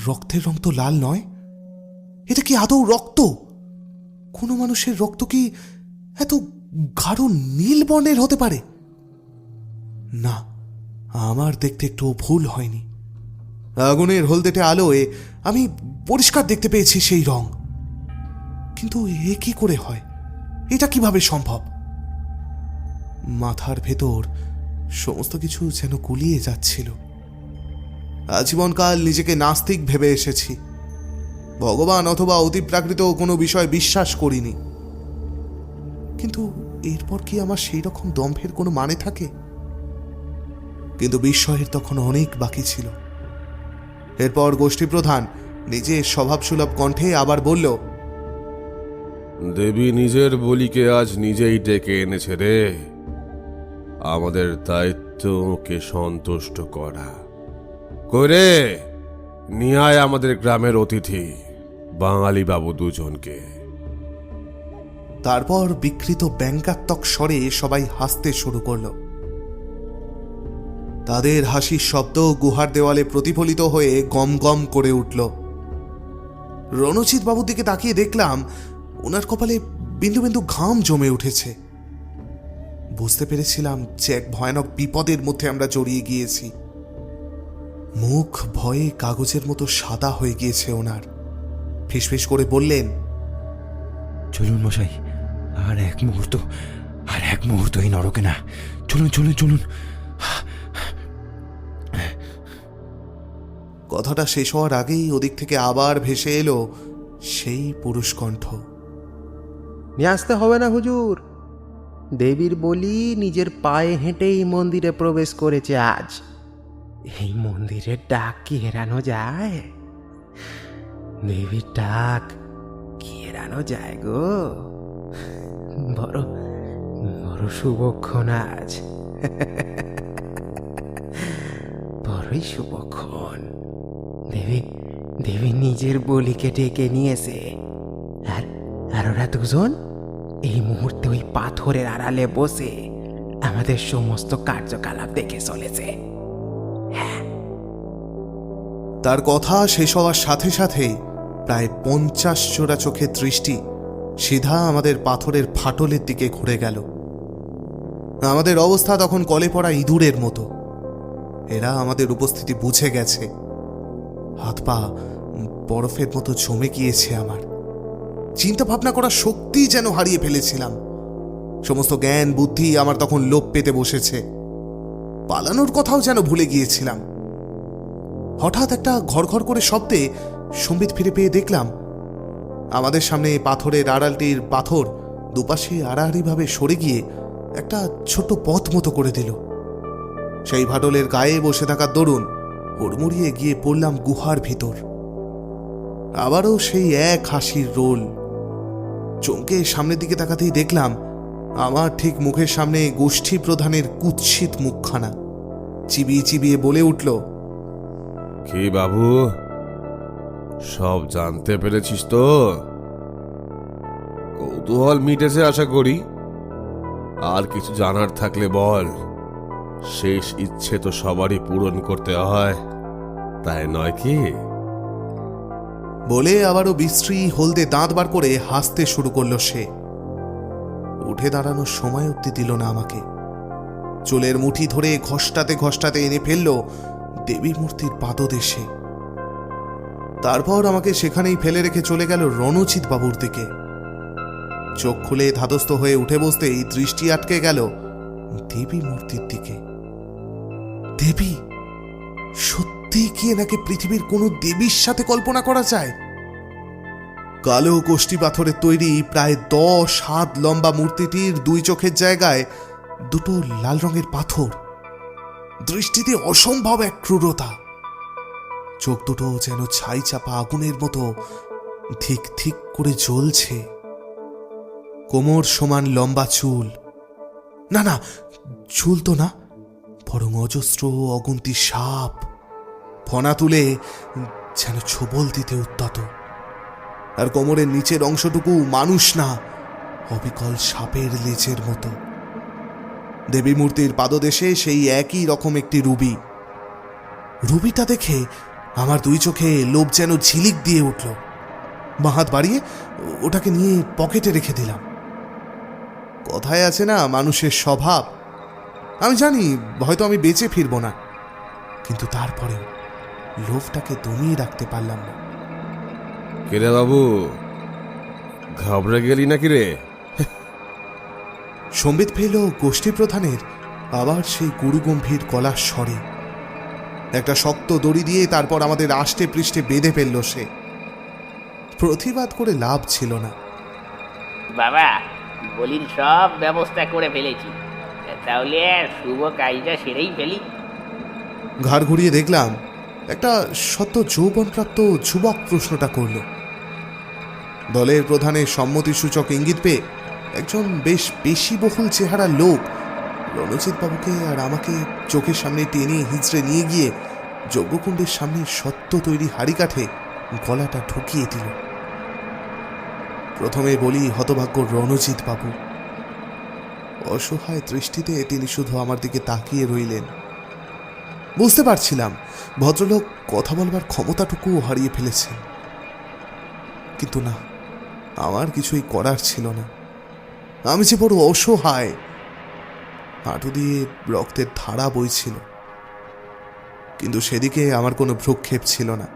রক্তের রং তো লাল নয়। এটা কি আদৌ রক্ত? কোনো মানুষের রক্ত কি এত গাঢ় নীল বর্ণের হতে পারে? না, আমার দেখতে একটু ভুল হয়নি। আগুনের হলদেটে আলোয় আমি পরিষ্কার দেখতে পেয়েছি সেই রং। কিন্তু এ কি করে হয়? এটা কিভাবে সম্ভব? মাথার ভেতর সমস্ত কিছু যেন গুলিয়ে যাচ্ছিল। আজীবনকাল নিজেকে নাস্তিক ভেবে এসেছি। ভগবান অথবা অতিপ্রাকৃত কোনো বিষয় বিশ্বাস করিনি। কিন্তু এরপর কি আমার সেই রকম দম্ভের কোনো মানে থাকে? কিন্তু বিস্ময়ের তখন অনেক বাকি ছিল। এরপর গোষ্ঠীপ্রধান নিজের স্বভাবসুলভ কণ্ঠে আবার বলল, দেবী নিজের বলিকে আজ নিজেই ডেকে এনেছে রে। আমাদের দায়িত্ব ওকে সন্তুষ্ট করা। করে নিয়ে আয় আমাদের গ্রামের অতিথি বাঙালি বাবু দুজনকে। তারপর বিকৃত ব্যঙ্গাত্মক স্বরে সবাই হাসতে শুরু করল। তাদের হাসির শব্দ গুহার দেওয়ালে প্রতিফলিত হয়ে গম গম করে উঠল। রণজিৎ বাবুর দিকে তাকিয়ে দেখলাম ওনার কপালে বিন্দু বিন্দু ঘাম জমে উঠেছে। বুঝতে পেরেছিলাম যে এক ভয়ানক বিপদের মধ্যে আমরা জড়িয়ে গিয়েছি। মুখ ভয়ে কাগজের মতো সাদা হয়ে গিয়েছে ওনার। ফিসফিস করে বললেন, চলুন মশাই, আর এক মুহূর্ত এই নরকে না। চলুন চলুন চলুন। কথাটা শেষ হওয়ার আগেই ওদিক থেকে আবার ভেসে এলো সেই পুরুষ কণ্ঠ। নিয়ে আসতে হবে না হুজুর, দেবীর বলি নিজের পায়ে হেঁটেই মন্দিরে প্রবেশ করেছে আজ। এই মন্দিরের ডাক কি এড়ানো যায়? দেবীর ডাক কি এড়ানো যায় গো? বড় বড় শুভক্ষণ আজ। বড়ই শুভক্ষণ। দেবী নিজের বলিকে ডেকে নিয়েছে। আর ওরা দুজন এই মুহূর্তে ওই পাথরের আড়ালে বসে আমাদের সমস্ত কার্যকলাপ দেখে চলেছে। তার কথা শেষ হওয়ার সাথে সাথেই প্রায় 50 জোড়া চোখের দৃষ্টি সিধা আমাদের পাথরের ফাটলের দিকে ঘুরে গেল। আমাদের অবস্থা তখন কলে পড়া ইঁদুরের মতো। এরা আমাদের উপস্থিতি বুঝে গেছে। হাত পা বরফের মতো জমে গিয়েছে আমার। চিন্তা ভাবনা করার শক্তি যেন হারিয়ে ফেলেছিলাম। সমস্ত জ্ঞান বুদ্ধি আমার তখন লোপ পেতে বসেছে। পালানোর কথাও যেন ভুলে গিয়েছিলাম। হঠাৎ একটা ঘড়ঘড় করে শব্দে সম্বিত ফিরে পেয়ে দেখলাম আমাদের সামনে পাথরের আড়ালটির পাথর দুপাশে আড়াআড়িভাবে সরে গিয়ে একটা ছোট্ট পথ মতো করে দিল। সেই ফাটলের গায়ে বসে থাকার দরুন হুড়মুড়িয়ে গিয়ে পড়লাম গুহার ভিতর। আবারও সেই এক হাসির রোল। চমকে সামনের দিকে তাকাতেই দেখলাম আমার ঠিক মুখের সামনে গোষ্ঠী প্রধানের কুৎসিত মুখখানা। চিবিয়ে চিবিয়ে বলে উঠল, কি বাবু, সব জানতে পেরেছিস তো? কৌতূহল মিটেছে আশা করি। আর কিছু জানার থাকলে বল। শেষ ইচ্ছে তো সবারই পূরণ করতে হয়, তাই নয় কি? বলে আবারও বিশ্রী হলদে দাঁত বার করে হাসতে শুরু করলো সে। উঠে দাঁড়ানোর সময় অব্দি দিল না আমাকে। চুলের মুঠি ধরে ঘষ্টাতে ঘষ্টাতে এনে ফেলল দেবী মূর্তির পাদদেশে। তারপর আমাকে সেখানেই ফেলে রেখে চলে গেল রণজিৎ বাবুর দিকে। চোখ খুলে ধাতস্থ হয়ে উঠে বসতেই দৃষ্টি আটকে গেল দেবী মূর্তির দিকে। দেবী? সত্যি কি এনাকে পৃথিবীর কোনো দেবীর সাথে কল্পনা করা যায়? কালো কোষ্ঠী পাথরের তৈরি প্রায় 10 হাত লম্বা মূর্তিটির 2 চোখের জায়গায় দুটো লাল রঙের পাথর। দৃষ্টিতে অসম্ভব এক ক্রূরতা। চোখ দুটো যেন ছাই চাপা আগুনের মতো ঠিক ঠিক করে জ্বলছে। কোমর সমান লম্বা চুল। না না, চুল তো না, বরং অজস্র অগুন্তি সাপ। ফনা তুলে যেন ছোবল দিতে উদ্যত। আর কোমরের নিচের অংশটুকু মানুষ না, অবিকল সাপের লেজের মতো। দেবী মূর্তির পাদদেশে সেই একই রকম একটি রুবি। রুবিটা দেখে আমার দুই চোখে লোভ যেন ঝিলিক দিয়ে উঠল। বাঁ হাত বাড়িয়ে ওটাকে নিয়ে পকেটে রেখে দিলাম। কথায় আছে না, মানুষের স্বভাব। আমি জানি হয়তো আমি বেঁচে ফিরব না, কিন্তু তারপরেও লোভটাকে দমিয়ে রাখতে পারলাম না। কিরে বাবু, ঘাবড়ে গেলি নাকি রে? সম্বিত পেল গোষ্ঠী প্রধানের আবার সেই গুরুগম্ভীর গলার স্বরে। একটা শক্ত দড়ি দিয়ে তারপর আমাদের আষ্টে পৃষ্ঠে বেঁধে ফেলল সে। প্রতিবাদ করে লাভ ছিল না। বাবা, বলির সব ব্যবস্থা করে ফেলেছি, তাহলে শুভ কাজটা সেরেই ফেলি। ঘাড় ঘুরিয়ে দেখলাম একটা সদ্য যৌবনপ্রাপ্ত যুবক প্রশ্নটা করল। দলের প্রধানের সম্মতিসূচক ইঙ্গিত পেয়ে একজন বেশ পেশিবহুল চেহারার লোক রণজিৎ বাবুকে আর আমাকে চোখের সামনে টেনে হিঁচড়ে নিয়ে গিয়ে যজ্ঞকুণ্ডের সামনে সত্য তৈরি হাড়ি কাঠে গলাটা ঢুকিয়ে দিল। প্রথমে বলি হতভাগ্য রণজিৎ বাবু। অসহায় দৃষ্টিতে তিনি শুধু আমার দিকে তাকিয়ে রইলেন। বুঝতে পারছিলাম ভদ্রলোক কথা বলবার ক্ষমতাটুকুও হারিয়ে ফেলেছেন, কিন্তু না, আমার কিছুই করার ছিল না। আমি যে বড় অসহায়। হাঁটু দিয়ে রক্তের ধারা বইছিল, কিন্তু সেদিকে আমার কোনো ভ্রুক্ষেপ ছিল না।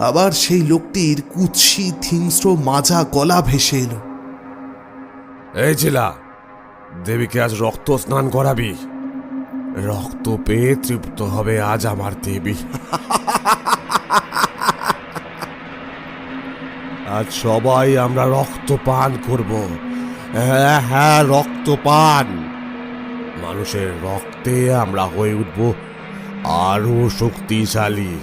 আবার সেই লোকটির কুৎসিত হিংস্র মাজা গলা ভেসে এলো। এই ছেলা, দেবীকে আজ রক্ত স্নান করাবি। রক্ত পেয়ে তৃপ্ত হবে আজ আমার দেবী। আজ সবাই আমরা রক্ত পান করব। হ্যাঁ হ্যাঁ, রক্ত পান। মানুষের রক্তে আমরা হয়ে উঠব আরো শক্তিশালী।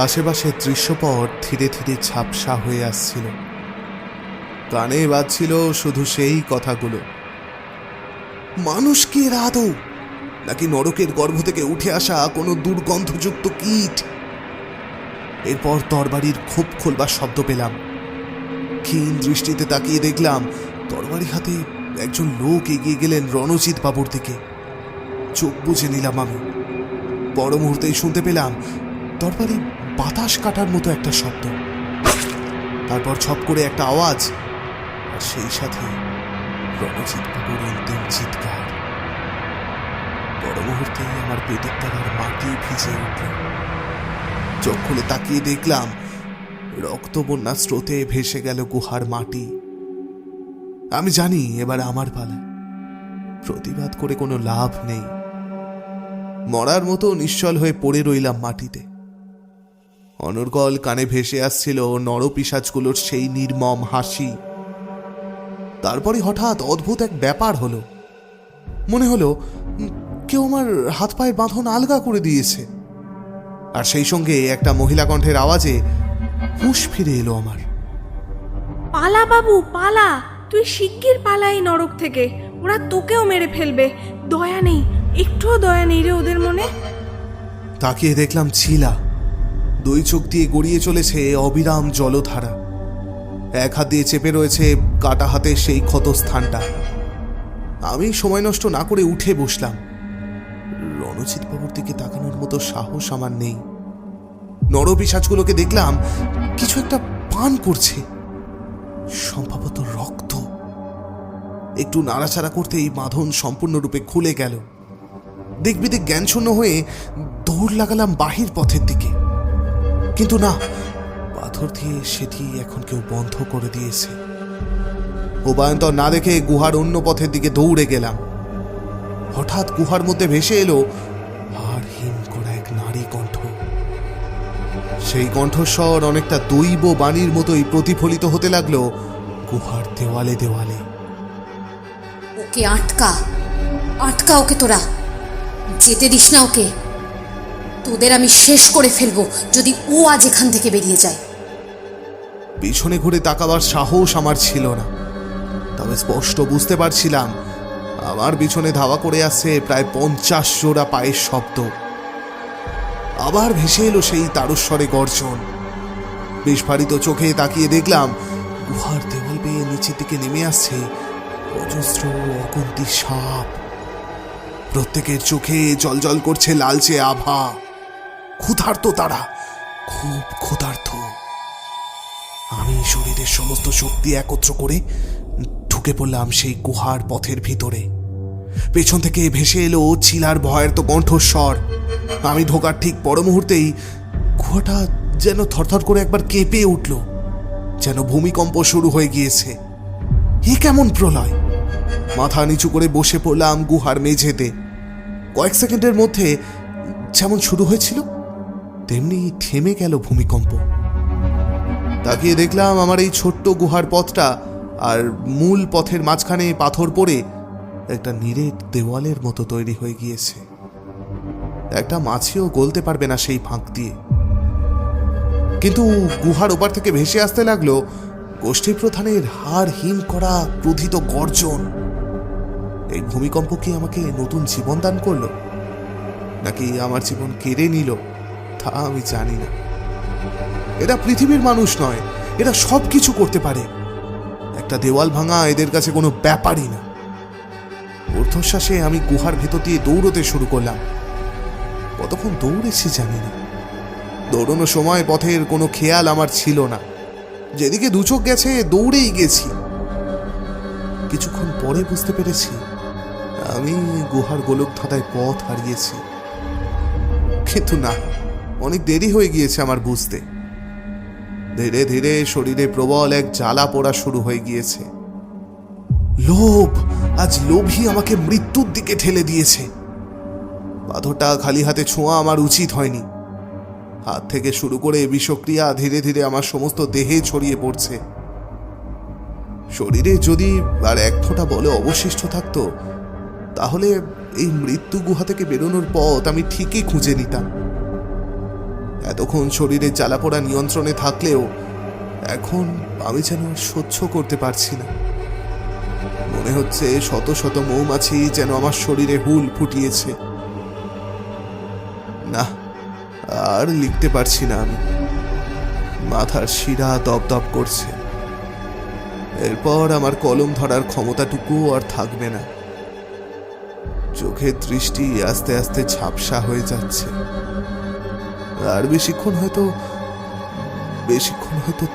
আশেপাশের দৃশ্যপট ধীরে ধীরে ঝাপসা হয়ে আসছিল। কানে বাজছিল শুধু সেই কথাগুলো। মানুষ কি এরা আদৌ, নাকি নরকের গর্ভ থেকে উঠে আসা কোনো দুর্গন্ধযুক্ত কীট? এরপর তরবারির খোপ খোলবার শব্দ পেলাম। ক্ষীণ দৃষ্টিতে তাকিয়ে দেখলাম তরবারি হাতে একজন লোক এগিয়ে গেলেন রণজিৎ বাবুর দিকে। চোখ বুজে নিলাম আমি। বড় মুহূর্তেই শুনতে পেলাম তরবারি বাতাস কাটার মতো একটা শব্দ, তারপর ছপ করে একটা আওয়াজ, আর সেই সাথে রণজিৎ বাবুর অন্তিম চিৎকার। বড় মুহূর্তেই আমার পেটের তলার মাটি ভিজে উঠল। চোখ খুলে তাকিয়ে দেখলাম রক্তবন্যা স্রোতে ভেসে গেল গুহার মাটি। আমি জানি এবার আমার পালা। প্রতিবাদ করে কোনো লাভ নেই। মরার মতো নিশ্চল হয়ে পড়ে রইলাম মাটিতে। অনর্গল কানে ভেসে আসছিল নরপিশাচগুলোর সেই নির্মম হাসি। তারপরে হঠাৎ অদ্ভুত এক ব্যাপার হলো। মনে হলো কেউ আমার হাত পায়ের বাঁধন আলগা করে দিয়েছে, আর সেই সঙ্গে একটা মহিলা কণ্ঠের আওয়াজে হুঁশ ফিরে এলো আমার। পালা বাবু পালা, তুই শিগগির পালা এই নরক থেকে, ওরা তোকেও মেরে ফেলবে। দয়া নেই, একটুও দয়া নেই রে ওদের মনে। তাকিয়ে দেখলাম ছিলা। দুই চোখ দিয়ে গড়িয়ে চলেছে অবিরাম জলধারা। এক হাত দিয়ে চেপে রয়েছে কাটা হাতের সেই ক্ষতস্থানটা। আমি সময় নষ্ট না করে উঠে বসলাম। রণজিৎ বাবুর দিকে তাকানোর মতো সাহস আমার নেই। নরপিশাচগুলোকে দেখলাম কিছু একটা পান করছে, সম্ভবত রক্ত। একটু নাড়াচাড়া করতেই বাঁধন সম্পূর্ণরূপে খুলে গেল। দেখবিদিক জ্ঞানশূন্য হয়ে দৌড় লাগালাম বাহির পথের দিকে, কিন্তু না, পাথর দিয়ে সেটি এখন কেউ বন্ধ করে দিয়েছে। উপায়ন্তর না দেখে গুহার অন্য পথের দিকে দৌড়ে গেলাম। হঠাৎ গুহার মধ্যে ভেসে এলো হাড়হীন করা এক নারী কণ্ঠ। সেই কণ্ঠস্বর অনেকটা দৈব বাণীর মতোই প্রতিফলিত হতে লাগলো গুহার দেওয়ালে দেওয়ালে। ওকে আটকা, আটকা ওকে, তোরা যেতে দিস না ওকে। তোদের আমি শেষ করে ফেলবো যদি ও আজ এখান থেকে বেরিয়ে যায়। পিছনে ঘুরে তাকাবার সাহস আমার ছিল না, তবে স্পষ্ট বুঝতে পারছিলাম আমার পিছনে ধাওয়া করে আসছে প্রায় 50 জোড়া পায়ের শব্দ। আবার ভেসে এলো সেই তারস্বরে গর্জন। বিস্ফারিত চোখে তাকিয়ে দেখলাম গুহার দেওয়াল বেয়ে নিচের দিকে নেমে আসছে অজস্র অগুন্তি সাপ। প্রত্যেকের চোখে জলজল করছে লালচে আভা। ক্ষুধার্ত তারা, খুব ক্ষুধার্ত। আমি শরীরের সমস্ত শক্তি একত্র করে ঢুকে পড়লাম সেই গুহার পথের ভিতরে। পেছন থেকে ভেসে এলো চিলার ভয়ের তো কণ্ঠস্বর। আমি ঢোকার ঠিক পর মুহূর্তেই গুহাটা যেন থরথর করে একবার কেঁপে উঠল, যেন ভূমিকম্প শুরু হয়ে গিয়েছে। এ কেমন প্রলয়! মাথা নিচু করে বসে পড়লাম গুহার মেঝেতে। কয়েক সেকেন্ডের মধ্যে যেমন শুরু হয়েছিল তেমনি থেমে গেল ভূমিকম্প। তাকিয়ে দেখলাম আমার এই ছোট্ট গুহার পথটা আর মূল পথের মাঝখানে পাথর পড়ে একটা নিরেট দেওয়ালের মতো তৈরি হয়ে গিয়েছে। একটা মাছিও গলতে পারবে না সেই ফাঁক দিয়ে। কিন্তু গুহার ওপার থেকে ভেসে আসতে লাগলো গোষ্ঠী প্রধানের হাড় হিম করা ক্রোধিত গর্জন। এই ভূমিকম্প কি আমাকে নতুন জীবন দান করলো, নাকি আমার জীবন কেড়ে নিল তা আমি জানি না। এরা পৃথিবীর মানুষ নয়, এরা সব কিছু করতে পারে। একটা দেওয়াল ভাঙা এদের কাছে কোনো ব্যাপারই না। ঊর্ধ্বশ্বাসে আমি গুহার ভেতর দিয়ে দৌড়তে শুরু করলাম। কতক্ষণ দৌড়েছি জানি না। দৌড়ানোর সময় পথের কোনো খেয়াল আমার ছিল না। যেদিকে দু চোখ গেছে দৌড়েই গেছি। কিছুক্ষণ পরে বুঝতে পেরেছি আমি গুহার গোলক ধাঁধায় পথ হারিয়েছি। কিন্তু না, অনেক দেরি হয়ে গিয়েছে আমার বুঝতে। ধীরে ধীরে শরীরে প্রবল এক জ্বালা পোড়া শুরু হয়ে গিয়েছে। লোভ, আজ লোভই আমাকে মৃত্যুর দিকে ঠেলে দিয়েছে। পাথরটা খালি হাতে ছোঁয়া আমার উচিত হয়নি। হাত থেকে শুরু করে বিষক্রিয়া ধীরে ধীরে আমার সমস্ত দেহে ছড়িয়ে পড়ছে। শরীরে যদি আর এক ফোঁটা বলে অবশিষ্ট থাকতো তাহলে এই মৃত্যু গুহা থেকে বেরোনোর পথ আমি ঠিকই খুঁজে নিতাম। এতক্ষণ শরীরে জ্বালাপোড়া নিয়ন্ত্রণে থাকলেও এখন আমি যেন সহ্য করতে পারছি না। মনে হচ্ছে শত শত মৌমাছি যেন আমার শরীরে হুল ফুটিয়েছে। না, আর লিখতে পারছি না আমি। মাথার শিরা দপদপ করছে। এরপর আমার কলম ধরার ক্ষমতাটুকুও আর থাকবে না। চোখের দৃষ্টি আস্তে আস্তে ঝাপসা হয়ে যাচ্ছে। আর বেশিক্ষণ হয়তো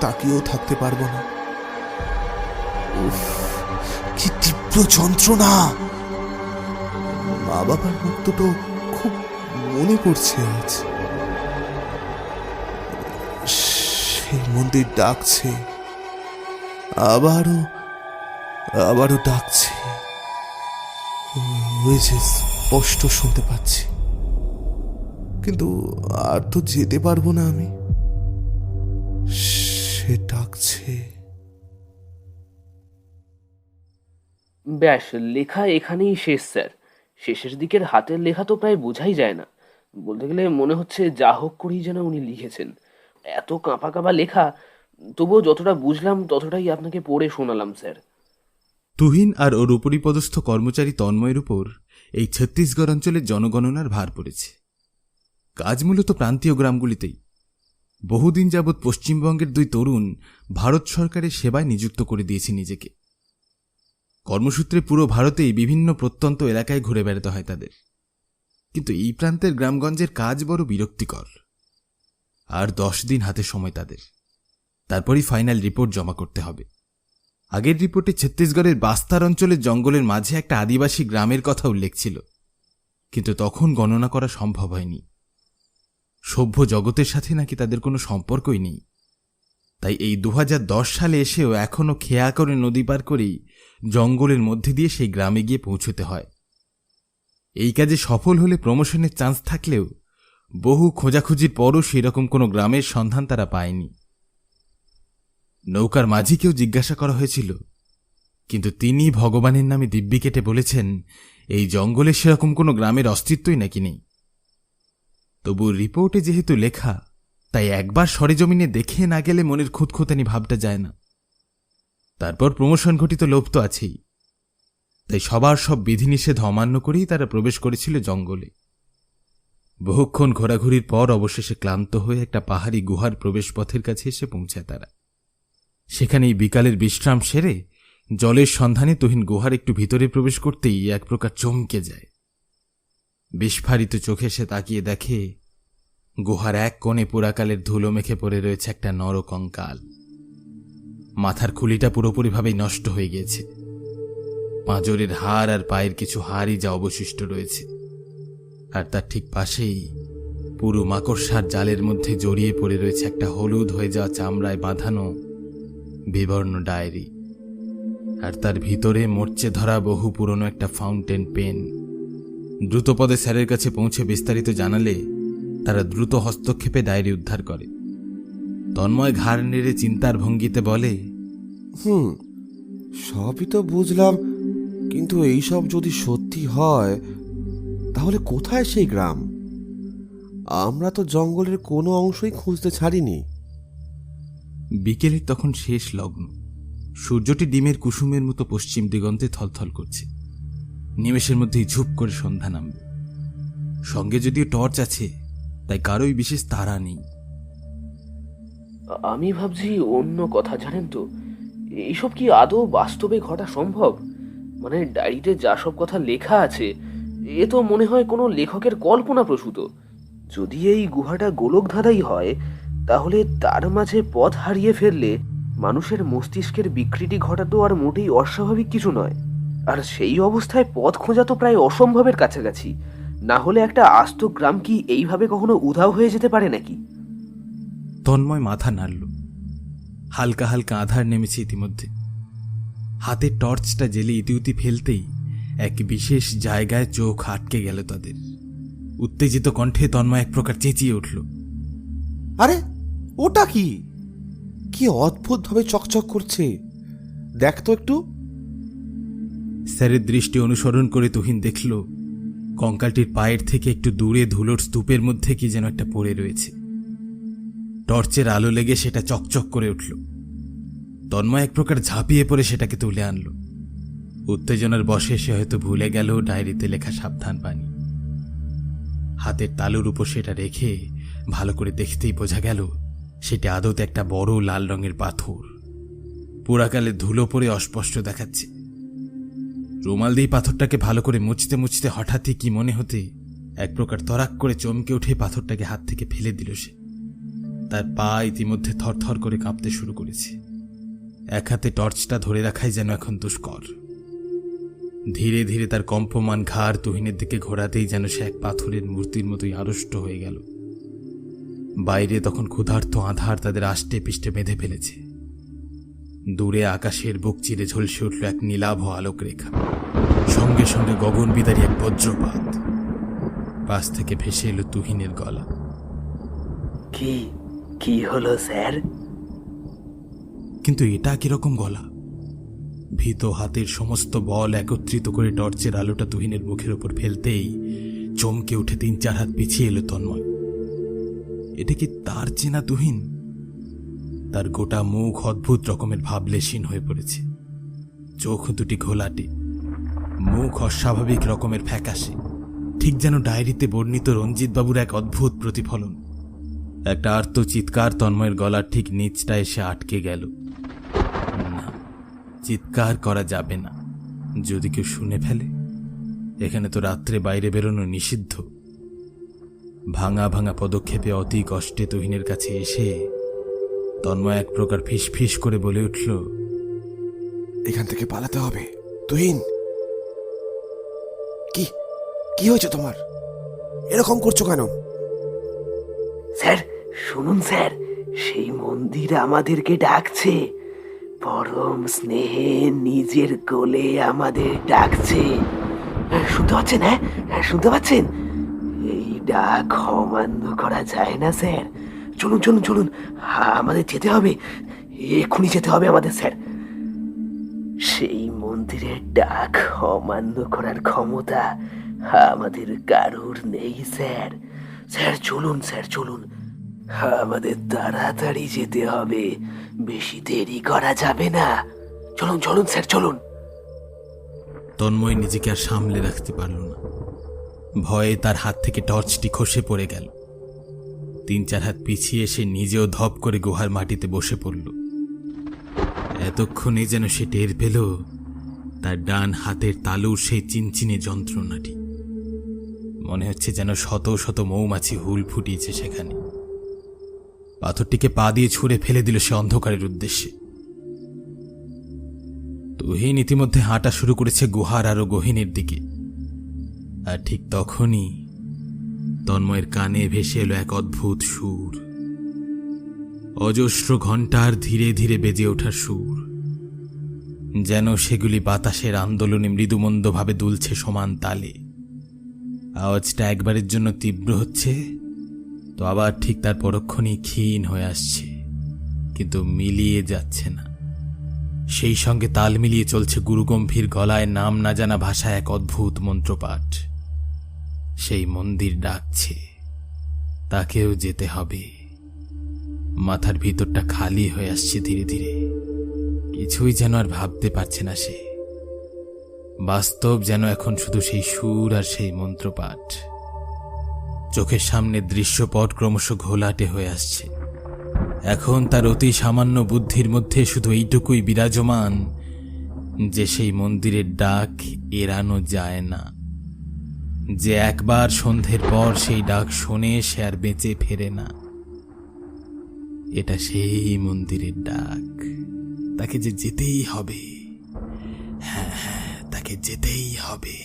তাকিয়েও থাকতে পারবো না। উফ, কি তীব্র যন্ত্রণা! মা বাবার মুখ দুটো খুব মনে পড়ছে আজ। সেই মন্দির ডাকছে, আবারও ডাকছে। ওই যে স্পষ্ট শুনতে পাচ্ছি, কিন্তু আর তো যেতে পারবো না আমি। সে ডাকছে। ব্যাস, লেখা এখানেই শেষ স্যার। শেষের দিকের হাতের লেখা তো প্রায় বোঝাই যায় না। বলতে গেলে মনে হচ্ছে যা হোক করেই যেন উনি লিখেছেন। এত কাঁপা কাঁপা লেখা, তবুও যতটা বুঝলাম ততটাই আপনাকে পড়ে শোনালাম স্যার। তুহিন আর ওর উপরিপদস্থ কর্মচারী তন্ময়ের উপর এই ছত্তিশগড় অঞ্চলের জনগণনার ভার পড়েছে। কাজ মূলত প্রান্তীয় গ্রামগুলিতেই। বহুদিন যাবৎ পশ্চিমবঙ্গের দুই তরুণ ভারত সরকারের সেবায় নিযুক্ত করে দিয়েছে নিজেকে। কর্মসূত্রে পুরো ভারতেই বিভিন্ন প্রত্যন্ত এলাকায় ঘুরে বেড়াতে হয় তাদের। কিন্তু এই প্রান্তের গ্রামগঞ্জের কাজ বড় বিরক্তিকর। আর 10 দিন হাতে সময় তাদের, তারপরই ফাইনাল রিপোর্ট জমা করতে হবে। আগের রিপোর্টে ছত্তিশগড়ের বাস্তার অঞ্চলের জঙ্গলের মাঝে একটা আদিবাসী গ্রামের কথা উল্লেখ ছিল, কিন্তু তখন গণনা করা সম্ভব হয়নি। সভ্য জগতের সাথে নাকি তাদের কোনো সম্পর্কই নেই। তাই এই 2010 সালে এসেও এখনও খেয়া করে নদী পার করেই জঙ্গলের মধ্যে দিয়ে সেই গ্রামে গিয়ে পৌঁছতে হয়। এই কাজে সফল হলে প্রমোশনের চান্স থাকলেও বহু খোঁজাখুঁজির পরও সেরকম কোনো গ্রামের সন্ধান তারা পায়নি। নৌকার মাঝিকেও জিজ্ঞাসা করা হয়েছিল, কিন্তু তিনি ভগবানের নামে দিব্যি কেটে বলেছেন এই জঙ্গলে সেরকম কোনো গ্রামের অস্তিত্বই নাকি নেই। তবু রিপোর্টে যেহেতু লেখা, তাই একবার সরেজমিনে দেখে না গেলে মনের খুঁতখুঁতানি ভাবটা যায় না। তারপর প্রমোশন ঘটিত লোভ তো আছেই। তাই সবার সব বিধিনিষেধ অমান্য করেই তারা প্রবেশ করেছিল জঙ্গলে। বহুক্ষণ ঘোরাঘুরির পর অবশেষে ক্লান্ত হয়ে একটা পাহাড়ি গুহার প্রবেশপথের কাছে এসে পৌঁছায় তারা। সেখানেই বিকালের বিশ্রাম সেরে জলের সন্ধানে তুহিন গুহার একটু ভিতরে প্রবেশ করতেই এক প্রকার চমকে যায়। বিস্ফারিত চোখে সে তাকিয়ে দেখে গুহার এক কোণে পুরাকালের ধুলো মেখে পড়ে রয়েছে একটা নরকঙ্কাল। মাথার খুলিটা পুরোপুরিভাবেই নষ্ট হয়ে গিয়েছে। পাঁজরের হাড় আর পায়ের কিছু হাড়ই যা অবশিষ্ট রয়েছে। আর তার ঠিক পাশেই পুরো মাকড়সার জালের মধ্যে জড়িয়ে পড়ে রয়েছে একটা হলুদ হয়ে যাওয়া চামড়ায় বাঁধানো বিবর্ণ ডায়েরি। আর তার ভিতরে মরচে ধরা বহু পুরনো একটা ফাউন্টেন পেন। দ্রুতপদে স্যারের কাছে পৌঁছে বিস্তারিত জানালে তারা দ্রুত হস্তক্ষেপে ডায়েরি উদ্ধার করে। তন্ময় ঘাড় নেড়ে চিন্তার ভঙ্গিতে বলে, সবই তো বুঝলাম, কিন্তু এইসব যদি সত্যি হয় তাহলে কোথায় সেই গ্রাম? আমরা তো জঙ্গলের কোনো অংশই খুঁজতে ছাড়িনি। বিকেলের তখন শেষ লগ্ন। সূর্যটি ডিমের কুসুমের মতো পশ্চিম দিগন্তে থলথল করছে। নিমেষের মধ্যেই ঝুপ করে সন্ধ্যা নামবে। সঙ্গে যদিও টর্চ আছে, তাই কারোই বিশেষ তাড়া নেই। আমি ভাবছি অন্য কথা, জানেন তো, এইসব কি আদৌ বাস্তবে ঘটা সম্ভব? মানে ডায়েরিতে যা সব কথা লেখা আছে, এ তো মনে হয় কোনো লেখকের কল্পনা প্রসূত। যদি এই গুহাটা গোলকধাঁধাই হয়, তাহলে তার মাঝে পথ হারিয়ে ফেললে মানুষের মস্তিষ্কের বিকৃতি ঘটা তো আর মোটেই অস্বাভাবিক কিছু নয়। আর সেই অবস্থায় পথ খোঁজা তো প্রায় অসম্ভবের কাছাকাছি। না হলে একটা আস্ত গ্রাম কি এইভাবে কখনো উধাও হয়ে যেতে পারে নাকি? তন্ময় মাথা নাড়ল। হালকা হালকা আধার নেমেছে ইতিমধ্যে। হাতের টর্চটা জেলে ইতিউতি ফেলতেই এক বিশেষ জায়গায় চোখ আটকে গেল তাদের। উত্তেজিত কণ্ঠে তন্ময় এক প্রকার চেঁচিয়ে উঠল, আরে ওটা কি? কি অদ্ভুতভাবে চকচক করছে, দেখ তো একটু। স্যারের দৃষ্টি অনুসরণ করে তুহিন দেখল কঙ্কালটির পায়ের থেকে একটু দূরে ধুলোর স্তূপের মধ্যে কি যেন একটা পড়ে রয়েছে। টর্চের আলো লেগে সেটা চকচক করে উঠল। তন্ময় এক প্রকার ঝাঁপিয়ে পড়ে সেটাকে তুলে আনল। উত্তেজনার বশে সে হয়তো ভুলে গেল ডায়েরিতে লেখা সাবধান বাণী। হাতের তালুর উপর সেটা রেখে ভালো করে দেখতেই বোঝা গেল সেটা আদতে একটা বড় লাল রঙের পাথর। পুরাকালে ধুলো পড়ে অস্পষ্ট দেখাচ্ছে। রুমাল দিয়ে পাথরটাকে ভালো করে মুছতে মুছতে হঠাৎই কি মনে হতে এক প্রকার তরাক করে চমকে উঠে পাথরটাকে হাত থেকে ফেলে দিল সে। তার পা ইতিমধ্যে থরথর করে কাঁপতে শুরু করেছে। এক হাতে টর্চটা ধরে রাখাই যেন এখন দুষ্কর। ধীরে ধীরে তার কম্পমান ঘাড় তুহিনের দিকে ঘোরাতেই যেন সে এক পাথরের মূর্তির মতোই আড়ষ্ট হয়ে গেল। বাইরে তখন ক্ষুধার্ত আধার তাদের আষ্টে পিষ্টে বেঁধে ফেলেছে। দূরে আকাশের বুক চিরে ঝলসে উঠল এক নীলাভ আলোক রেখা। সঙ্গে সঙ্গে গগন বিদারী এক বজ্রপাত। পাশ থেকে ভেসে এলো তুহিনের গলা, কি কি হলো স্যার? কিন্তু এটা কিরকম গলা? ভীত হাতের সমস্ত বল একত্রিত করে টর্চের আলোটা তুহিনের মুখের উপর ফেলতেই চমকে উঠে 3-4 হাত পিছিয়ে এলো তন্ময়। এটা কি তার চেনা তুহিন? তার গোটা মুখ অদ্ভুত রকমের ভাবলেশীন হয়ে পড়েছে। চোখ দুটি ঘোলাটে, মুখ অস্বাভাবিক রকমের ফ্যাকাশে, ঠিক যেন ডায়েরিতে বর্ণিত রঞ্জিতবাবুর এক অদ্ভুত প্রতিফলন। একটা আর্ত চিৎকার তন্ময়ের গলার ঠিক নিচটা এসে আটকে গেল। না, চিৎকার করা যাবে না, যদি কেউ শুনে ফেলে। এখানে তো রাত্রে বাইরে বেরোনো নিষিদ্ধ। ভাঙা ভাঙা পদক্ষেপে অতি কষ্টে তুহিনের কাছে এসে তন্ময় এক প্রকার ফিস ফিস করে বলে উঠল, এখান থেকে পালাতে হবে। তুহিন, কি কি হয়েছে তোমার? এরকম করছো কেন? স্যার শুনুন স্যার, সেই মন্দির আমাদেরকে ডাকছে। পরম স্নেহে নিজের কোলে আমাদের ডাকছে। শুনতে পাচ্ছেন? হ্যাঁ শুনতে পাচ্ছেন? এই ডাক অমান্য করা যায় না স্যার। চলুন চলুন চলুন, আমাদের যেতে হবে, এক্ষুনি যেতে হবে আমাদের স্যার। সেই মন্দিরের ডাক অমান্য করার ক্ষমতা আমাদের কারোর নেই স্যার। স্যার চলুন, স্যার চলুন, আমাদের তাড়াতাড়ি যেতে হবে, বেশি দেরি করা যাবে না। চলুন চলুন স্যার চলুন। তন্ময় নিজেকে আর সামলে রাখতে পারল না। ভয়ে তার হাত থেকে টর্চটি খসে পড়ে গেল। 3-4 হাত পিছিয়ে সে নিজেও ধপ করে গুহার মাটিতে বসে পড়ল। এতক্ষণে যেন সে টের পেল তার ডান হাতের তালুর সেই চিনচিনে যন্ত্রণাটি। মনে হচ্ছে যেন শত শত মৌমাছি হুল ফুটিয়েছে সেখানে। পাথরটিকে পা দিয়ে ছুঁড়ে ফেলে দিল সে অন্ধকারের উদ্দেশ্যে। তুহিন ইতিমধ্যে হাঁটা শুরু করেছে গুহার আরো গহীনের দিকে। আর ঠিক তখনই তন্ময়ের কানে ভেসে এলো এক অদ্ভুত সুর, অজস্র ঘণ্টার ধীরে ধীরে বেজে ওঠার সুর, যেন সেগুলি বাতাসের আন্দোলনে মৃদুমন্দভাবে দুলছে সমান তালে। আওয়াজটা একবারের জন্য তীব্র হচ্ছে, তো আবার ঠিক তার পরক্ষণেই ক্ষীণ হয়ে আসছে, কিন্তু মিলিয়ে যাচ্ছে না। সেই সঙ্গে তাল মিলিয়ে চলছে গুরুগম্ভীর গলায় নাম না জানা ভাষায় এক অদ্ভুত মন্ত্রপাঠ। সেই মন্দির ডাকছে, তাকেও যেতে হবে। মাথার ভিতরটা খালি হয়ে আসছে ধীরে ধীরে। কিছুই যেন আর ভাবতে পারছে না সে। বাস্তব যেন এখন শুধু সেই সুর আর সেই মন্ত্রপাঠ। চোখের সামনে দৃশ্যপট ক্রমশ ঘোলাটে হয়ে আসছে। এখন তার অতি সামান্য বুদ্ধির মধ্যে শুধু এইটুকুই বিরাজমান যে সেই মন্দিরের ডাক এড়ানো যায় না, যে একবার সন্ধ্যের পর সেই ডাক শোনে সে আর বেঁচে ফেরে না। এটা সেই মন্দিরের ডাক, তাকে যে যেতেই হবে। হ্যাঁ হ্যাঁ, তাকে যেতেই হবে।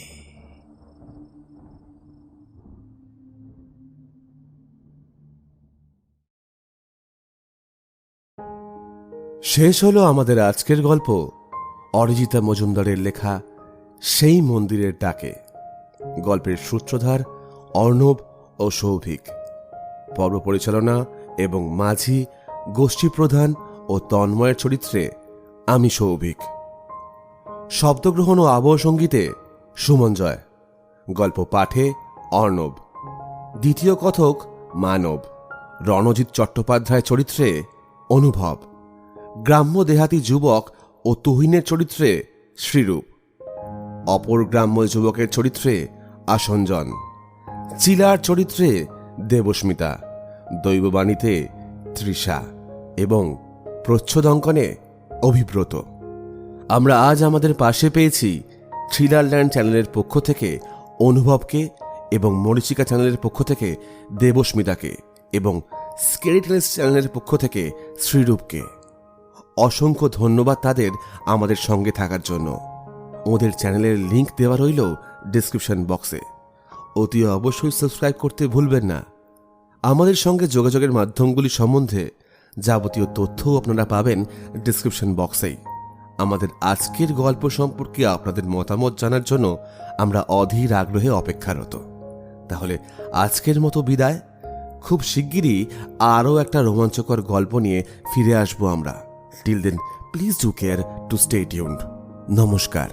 শেষ হলো আমাদের আজকের গল্প, অরিজিতা মজুমদারের লেখা সেই মন্দিরের ডাকে। গল্পের সূত্রধার অর্ণব ও সৌভিক, পর্ব পরিচালনা এবং মাঝি, গোষ্ঠী প্রধান ও তন্ময়ের চরিত্রে আমি সৌভিক, শব্দগ্রহণ ও আবহ সঙ্গীতে সুমন জয়, গল্প পাঠে অর্ণব, দ্বিতীয় কথক মানব, রণজিৎ চট্টোপাধ্যায় চরিত্রে অনুভব, গ্রাম্য দেহাতি যুবক ও তুহিনের চরিত্রে শ্রীরূপ, অপর গ্রাম্য যুবকের চরিত্রে আসঞ্জন, চিলার চরিত্রে দেবস্মিতা, দৈববাণীতে তৃষা এবং প্রচ্ছদঙ্কনে অভিব্রত। আমরা আজ আমাদের পাশে পেয়েছি থ্রিলারল্যান্ড চ্যানেলের পক্ষ থেকে অনুভবকে এবং মরিচিকা চ্যানেলের পক্ষ থেকে দেবস্মিতাকে এবং স্কেরি টেলস চ্যানেলের পক্ষ থেকে শ্রীরূপকে। অসংখ্য ধন্যবাদ তাদের আমাদের সঙ্গে থাকার জন্য। ওদের চ্যানেলের লিংক দেওয়া রইল ডিসক্রিপশন বক্সে। অতি অবশ্যই সাবস্ক্রাইব করতে ভুলবেন না। আমাদের সঙ্গে যোগাযোগের মাধ্যমগুলি সম্বন্ধে যাবতীয় তথ্যও আপনারা পাবেন ডিসক্রিপশন বক্সেই। আমাদের আজকের গল্প সম্পর্কে আপনাদের মতামত জানার জন্য আমরা অধীর আগ্রহে অপেক্ষারত। তাহলে আজকের মতো বিদায়। খুব শিগগিরই আরও একটা রোমাঞ্চকর গল্প নিয়ে ফিরে আসবো আমরা। Till then, please do care to stay tuned. নমস্কার।